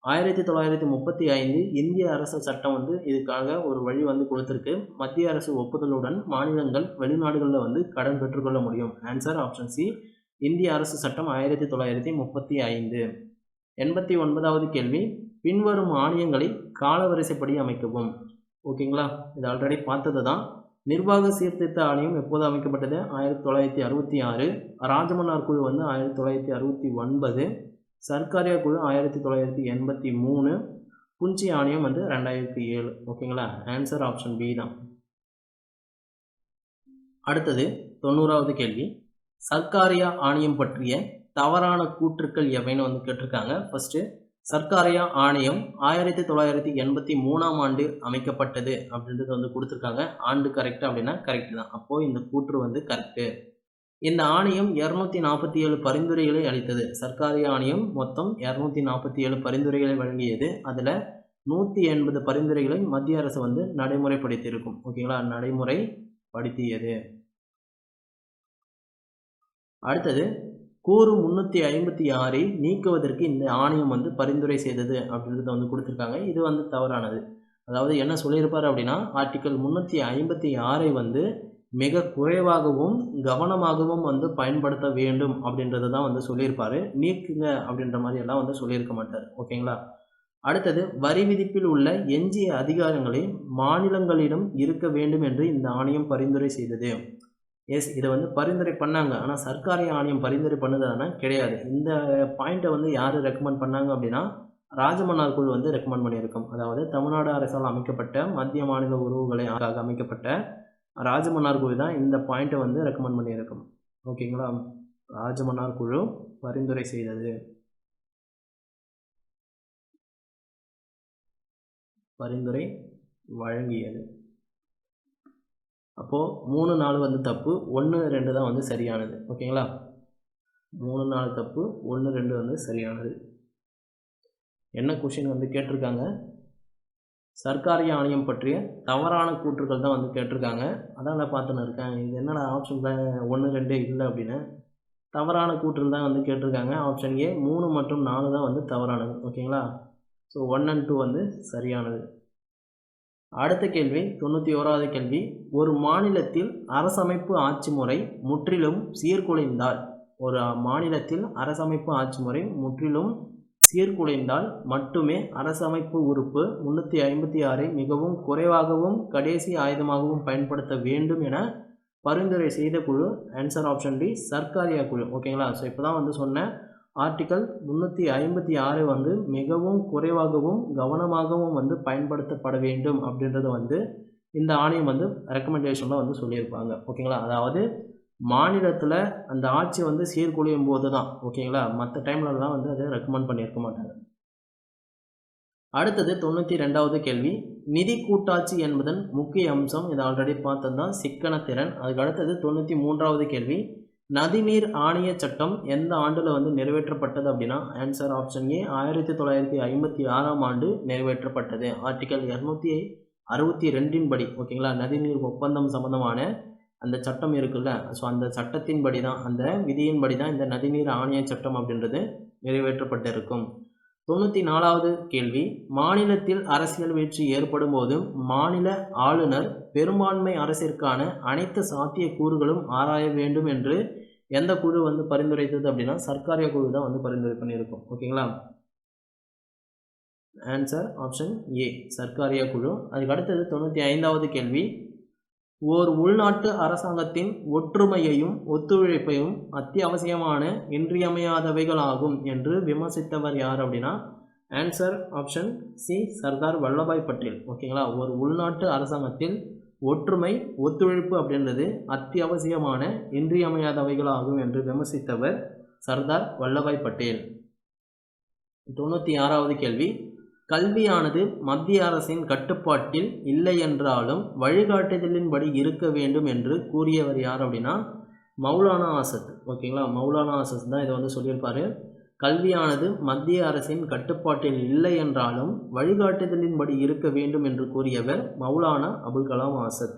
1935 இந்திய அரசு சட்டம் வந்து இதுக்காக ஒரு வழி வந்து கொடுத்துருக்கு. மத்திய அரசு ஒப்புதலுடன் மாநிலங்கள் வெளிநாடுகளில் வந்து கடன் பெற்றுக்கொள்ள முடியும். ஆன்சர் ஆப்ஷன் சி, இந்திய அரசு சட்டம் 1935. 89வது கேள்வி, பின்வரும் ஆணையங்களை காலவரிசைப்படி அமைக்கவும். ஓகேங்களா, இது ஆல்ரெடி பார்த்தது தான். நிர்வாக சீர்திருத்த ஆணையம் எப்போது அமைக்கப்பட்டது? 1966. ராஜமன்னார் குழு வந்து 1969. சர்க்காரியா குழு 1983. புஞ்சி ஆணையம் வந்து 2007. ஓகேங்களா, ஆன்சர் ஆப்ஷன் பி தான். அடுத்தது 90வது கேள்வி, சர்க்காரியா ஆணையம் பற்றிய தவறான கூற்றுக்கள் எவைன்னு வந்து கேட்டிருக்காங்க. ஃபர்ஸ்ட், சர்க்காரியா ஆணையம் 1983ஆம் ஆண்டு அமைக்கப்பட்டது அப்படின்றது வந்து கொடுத்துருக்காங்க. ஆண்டு கரெக்ட் அப்படின்னா கரெக்ட் தான். அப்போது இந்த கூற்று வந்து கரெக்டு. இந்த ஆணையம் 247 பரிந்துரைகளை அளித்தது. சர்க்காரியா ஆணையம் மொத்தம் 247 பரிந்துரைகளை வழங்கியது. அதில் 180 பரிந்துரைகளை மத்திய அரசு வந்து நடைமுறைப்படுத்தியிருக்கும். ஓகேங்களா, நடைமுறைப்படுத்தியது. அடுத்தது, கூறு 356 நீக்குவதற்கு இந்த ஆணையம் வந்து பரிந்துரை செய்தது அப்படின்றத வந்து கொடுத்துருக்காங்க. இது வந்து தவறானது. அதாவது என்ன சொல்லியிருப்பார் அப்படின்னா, ஆர்டிக்கல் 356 வந்து மிக குறைவாகவும் கவனமாகவும் வந்து பயன்படுத்த வேண்டும் அப்படின்றது தான் வந்து சொல்லியிருப்பார். நீக்குங்க அப்படின்ற மாதிரி எல்லாம் வந்து சொல்லியிருக்க மாட்டார். ஓகேங்களா, அடுத்தது, வரி விதிப்பில் உள்ள எஞ்சிய அதிகாரங்களை மாநிலங்களிடம் இருக்க வேண்டும் என்று இந்த ஆணையம் பரிந்துரை செய்தது. எஸ், இதை வந்து பரிந்துரை பண்ணாங்க. ஆனால் சர்க்காரியா ஆணையம் பரிந்துரை பண்ணுதானா? கிடையாது. இந்த பாயிண்ட்டை வந்து யார் ரெக்கமெண்ட் பண்ணாங்க அப்படின்னா, ராஜமன்னார் குழு வந்து ரெக்கமெண்ட் பண்ணியிருக்கோம். அதாவது தமிழ்நாடு அரசால் அமைக்கப்பட்ட மத்திய மாநில உறவுகளை அமைக்கப்பட்ட ராஜமன்னார் குழு தான் இந்த பாயிண்ட்டை வந்து ரெக்கமெண்ட் பண்ணியிருக்கோம். ஓகேங்களா, ராஜமன்னார் குழு பரிந்துரை செய்தது, பரிந்துரை வழங்கியது. அப்போது 3 4 வந்து தப்பு, 1 2 தான் வந்து சரியானது. ஓகேங்களா, 3 4 தப்பு, 1 2 வந்து சரியானது. என்ன கொஷின் வந்து கேட்டிருக்காங்க, சர்க்காரியா ஆணையம் பற்றிய தவறான கூற்றுக்கள் தான் வந்து கேட்டிருக்காங்க. அதான் நான் பார்த்துன்னு இருக்கேன். இது என்னடா ஆப்ஷன் 1 2 இல்லை அப்படின்னு. தவறான கூற்றுகள் தான் வந்து கேட்டிருக்காங்க. ஆப்ஷன் ஏ 3 மற்றும் 4 தான் வந்து தவறானது. ஓகேங்களா, ஸோ 1 and 2 வந்து சரியானது. அடுத்த கேள்வி 91வது கேள்வி, ஒரு மாநிலத்தில் அரசமைப்பு ஆட்சி முறை முற்றிலும் சீர்குலைந்தால், ஒரு மாநிலத்தில் அரசமைப்பு ஆட்சி முறை முற்றிலும் சீர்குலைந்தால் மட்டுமே அரசமைப்பு உறுப்பு 356 மிகவும் குறைவாகவும் கடைசி ஆயுதமாகவும் பயன்படுத்த வேண்டும் என பரிந்துரை செய்த குழு. ஆன்சர் ஆப்ஷன் டி, சர்க்காரியா குழு. ஓகேங்களா, ஸோ இப்போ தான் வந்து சொன்னேன், ஆர்டிக்கல் 356 வந்து மிகவும் குறைவாகவும் கவனமாகவும் வந்து பயன்படுத்தப்பட வேண்டும் அப்படின்றது வந்து இந்த ஆணையம் வந்து ரெக்கமெண்டேஷனில் வந்து சொல்லியிருப்பாங்க. ஓகேங்களா, அதாவது மாநிலத்தில் அந்த ஆட்சி வந்து சீர்குலையும் போது தான். ஓகேங்களா, மற்ற டைம்லலாம் வந்து அதை ரெக்கமெண்ட் பண்ணியிருக்க மாட்டாங்க. அடுத்தது 92வது கேள்வி, நிதி கூட்டாட்சி என்பதன் முக்கிய அம்சம். இதை ஆல்ரெடி பார்த்தது தான், சிக்கன திறன். அதுக்கு அடுத்தது 93வது கேள்வி, நதிநீர் ஆணைய சட்டம் எந்த ஆண்டில் வந்து நிறைவேற்றப்பட்டது அப்படின்னா, ஆன்சர் ஆப்ஷன் ஏ 1956ஆம் ஆண்டு நிறைவேற்றப்பட்டது. ஆர்டிக்கல் 262 படி. ஓகேங்களா, நதிநீர் ஒப்பந்தம் சம்பந்தமான அந்த சட்டம் இருக்குல்ல, ஸோ அந்த சட்டத்தின்படி தான், அந்த விதியின்படி தான் இந்த நதிநீர் ஆணைய சட்டம் அப்படின்றது நிறைவேற்றப்பட்டிருக்கும். 94வது கேள்வி, மாநிலத்தில் அரசியல் வீழ்ச்சி ஏற்படும் போது மாநில ஆளுநர் பெரும்பான்மை அரசிற்கான அனைத்து சாத்திய கூறுகளும் ஆராய வேண்டும் என்று எந்த குழு வந்து பரிந்துரைத்தது அப்படின்னா சர்க்காரிய குழு தான் வந்து பரிந்துரை பண்ணியிருக்கும். ஓகேங்களா, ஆன்சர் ஆப்ஷன் ஏ, சர்க்காரிய குழு. அதுக்கு அடுத்தது 95வது கேள்வி, ஓர் உள்நாட்டு அரசாங்கத்தின் ஒற்றுமையையும் ஒத்துழைப்பையும் அத்தியாவசியமான இன்றியமையாதவைகளாகும் என்று விமர்சித்தவர் யார் அப்படின்னா answer option C, Sardar Vallabhbhai Patel. ஓகேங்களா, ஒரு உள்நாட்டு அரசாங்கத்தில் ஒற்றுமை ஒத்துழைப்பு அப்படின்றது அத்தியாவசியமான இன்றியமையாதவைகளாகும் என்று விமர்சித்தவர் சர்தார் வல்லபாய் பட்டேல். 96வது கேள்வி, கல்வியானது மத்திய அரசின் கட்டுப்பாட்டில் இல்லை என்றாலும் வழிகாட்டுதலின்படி இருக்க வேண்டும் என்று கூறியவர் யார் அப்படின்னா மௌலானா ஆசாத். ஓகேங்களா, மௌலானா ஆசாத் தான் இதை வந்து சொல்லியிருப்பார். கல்வியானது மத்திய அரசின் கட்டுப்பாட்டில் இல்லை என்றாலும் வழிகாட்டுதலின்படி இருக்க வேண்டும் என்று கூறியவர் மௌலானா அபுல் கலாம் ஆசாத்.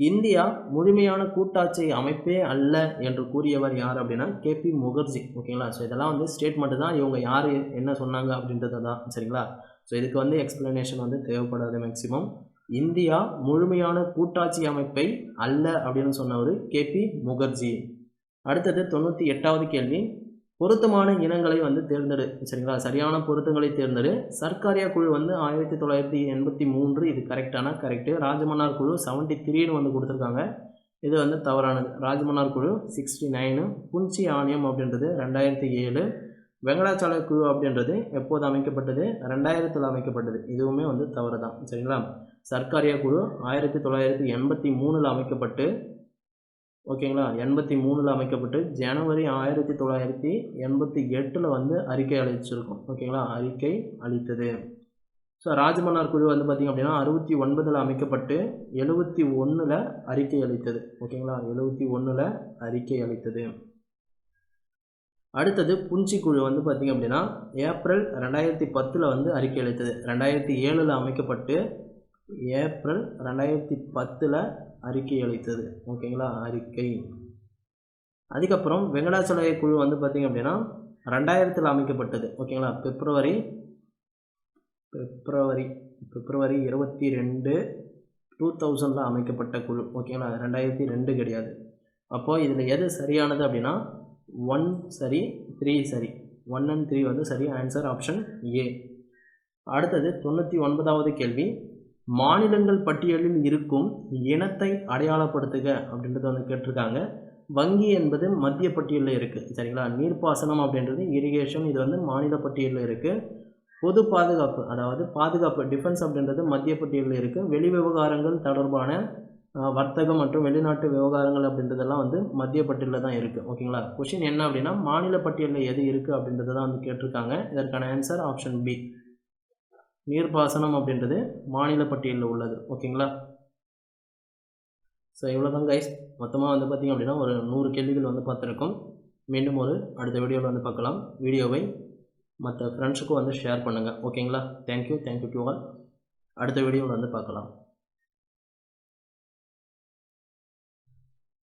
இந்தியா முழுமையான கூட்டாட்சி அமைப்பே அல்ல என்று கூறியவர் யார் அப்படின்னா கேபி முகர்ஜி. ஓகேங்களா, ஸோ இதெல்லாம் வந்து ஸ்டேட்மெண்ட் தான், இவங்க யார் என்ன சொன்னாங்க அப்படின்றது தான். சரிங்களா, ஸோ இதுக்கு வந்து எக்ஸ்பிளனேஷன் வந்து தேவைப்படாது மேக்சிமம். இந்தியா முழுமையான கூட்டாட்சி அமைப்பை அல்ல அப்படின்னு சொன்னவர் கேபி முகர்ஜி. அடுத்தது 98வது கேள்வி, பொருத்தமான இனங்களை வந்து தேர்ந்தெடு. சரிங்களா, சரியான பொருத்தங்களை தேர்ந்தெடு. சர்க்காரியா குழு வந்து 1983, இது கரெக்டு. ராஜமன்னார் குழு 73ன்னு வந்து கொடுத்துருக்காங்க, இது வந்து தவறானது. ராஜமன்னார் குழு 69. புன்சி ஆணையம் அப்படின்றது 2007. வெங்கடாச்சல குழு அப்படின்றது எப்போது அமைக்கப்பட்டது? 2000 அமைக்கப்பட்டது, இதுவுமே வந்து தவறு தான். சரிங்களா, சர்க்காரியா குழு 1983 அமைக்கப்பட்டு, ஓகேங்களா, 83 அமைக்கப்பட்டு ஜனவரி 1988 வந்து அறிக்கை அளிச்சிருக்கும். ஓகேங்களா, அறிக்கை அளித்தது. ஸோ ராஜமன்னார் குழு வந்து பார்த்திங்க அப்படின்னா 69 அமைக்கப்பட்டு 71 அறிக்கை அளித்தது. ஓகேங்களா, 71 அறிக்கை அளித்தது. அடுத்தது புன்சி குழு வந்து பார்த்திங்க அப்படின்னா ஏப்ரல் 2010 வந்து அறிக்கை அளித்தது. 2007 அமைக்கப்பட்டு ஏப்ரல் 2010 அறிக்கை அளித்தது. ஓகேங்களா, அறிக்கை. அதுக்கப்புறம் வெங்கடாச்சல குழு வந்து பார்த்திங்க அப்படின்னா 2000 அமைக்கப்பட்டது. ஓகேங்களா, பிப்ரவரி 22, 2000 அமைக்கப்பட்ட குழு. ஓகேங்களா, 2002 கிடையாது. அப்போது இதில் எது சரியானது அப்படின்னா 1 சரி, 3 சரி. 1 and 3 வந்து சரி. ஆன்சர் ஆப்ஷன் ஏ. அடுத்தது 99வது கேள்வி, மாநிலங்கள் பட்டியலில் இருக்கும் இனத்தை அடையாளப்படுத்துக அப்படின்றது வந்து கேட்டிருக்காங்க. வங்கி என்பது மத்திய பட்டியலில் இருக்குது. சரிங்களா, நீர்ப்பாசனம் அப்படின்றது இரிகேஷன், இது வந்து மாநில பட்டியலில் இருக்குது. பொது பாதுகாப்பு, அதாவது பாதுகாப்பு டிஃபென்ஸ் அப்படின்றது மத்திய பட்டியலில் இருக்குது. வெளி விவகாரங்கள் தொடர்பான வர்த்தகம் மற்றும் வெளிநாட்டு விவகாரங்கள் அப்படின்றதெல்லாம் வந்து மத்திய பட்டியலில் தான் இருக்குது. ஓகேங்களா, கொஷின் என்ன அப்படின்னா மாநில பட்டியலில் எது இருக்குது அப்படின்றது தான் வந்து கேட்டிருக்காங்க. இதற்கான ஆன்சர் ஆப்ஷன் பி, நீர்ப்பாசனம் அப்படின்றது மாநில பட்டியலில் உள்ளது. ஓகேங்களா, ஸோ இவ்வளோதான் கைஸ். மொத்தமாக வந்து பார்த்திங்க அப்படின்னா ஒரு 100 கேள்விகள் வந்து பார்த்துருக்கோம். மீண்டும் ஒரு அடுத்த வீடியோவில் வந்து பார்க்கலாம். வீடியோவை மற்ற ஃப்ரெண்ட்ஸுக்கும் வந்து ஷேர் பண்ணுங்கள். ஓகேங்களா, தேங்க்யூ டு ஆல். அடுத்த வீடியோவில் வந்து பார்க்கலாம்.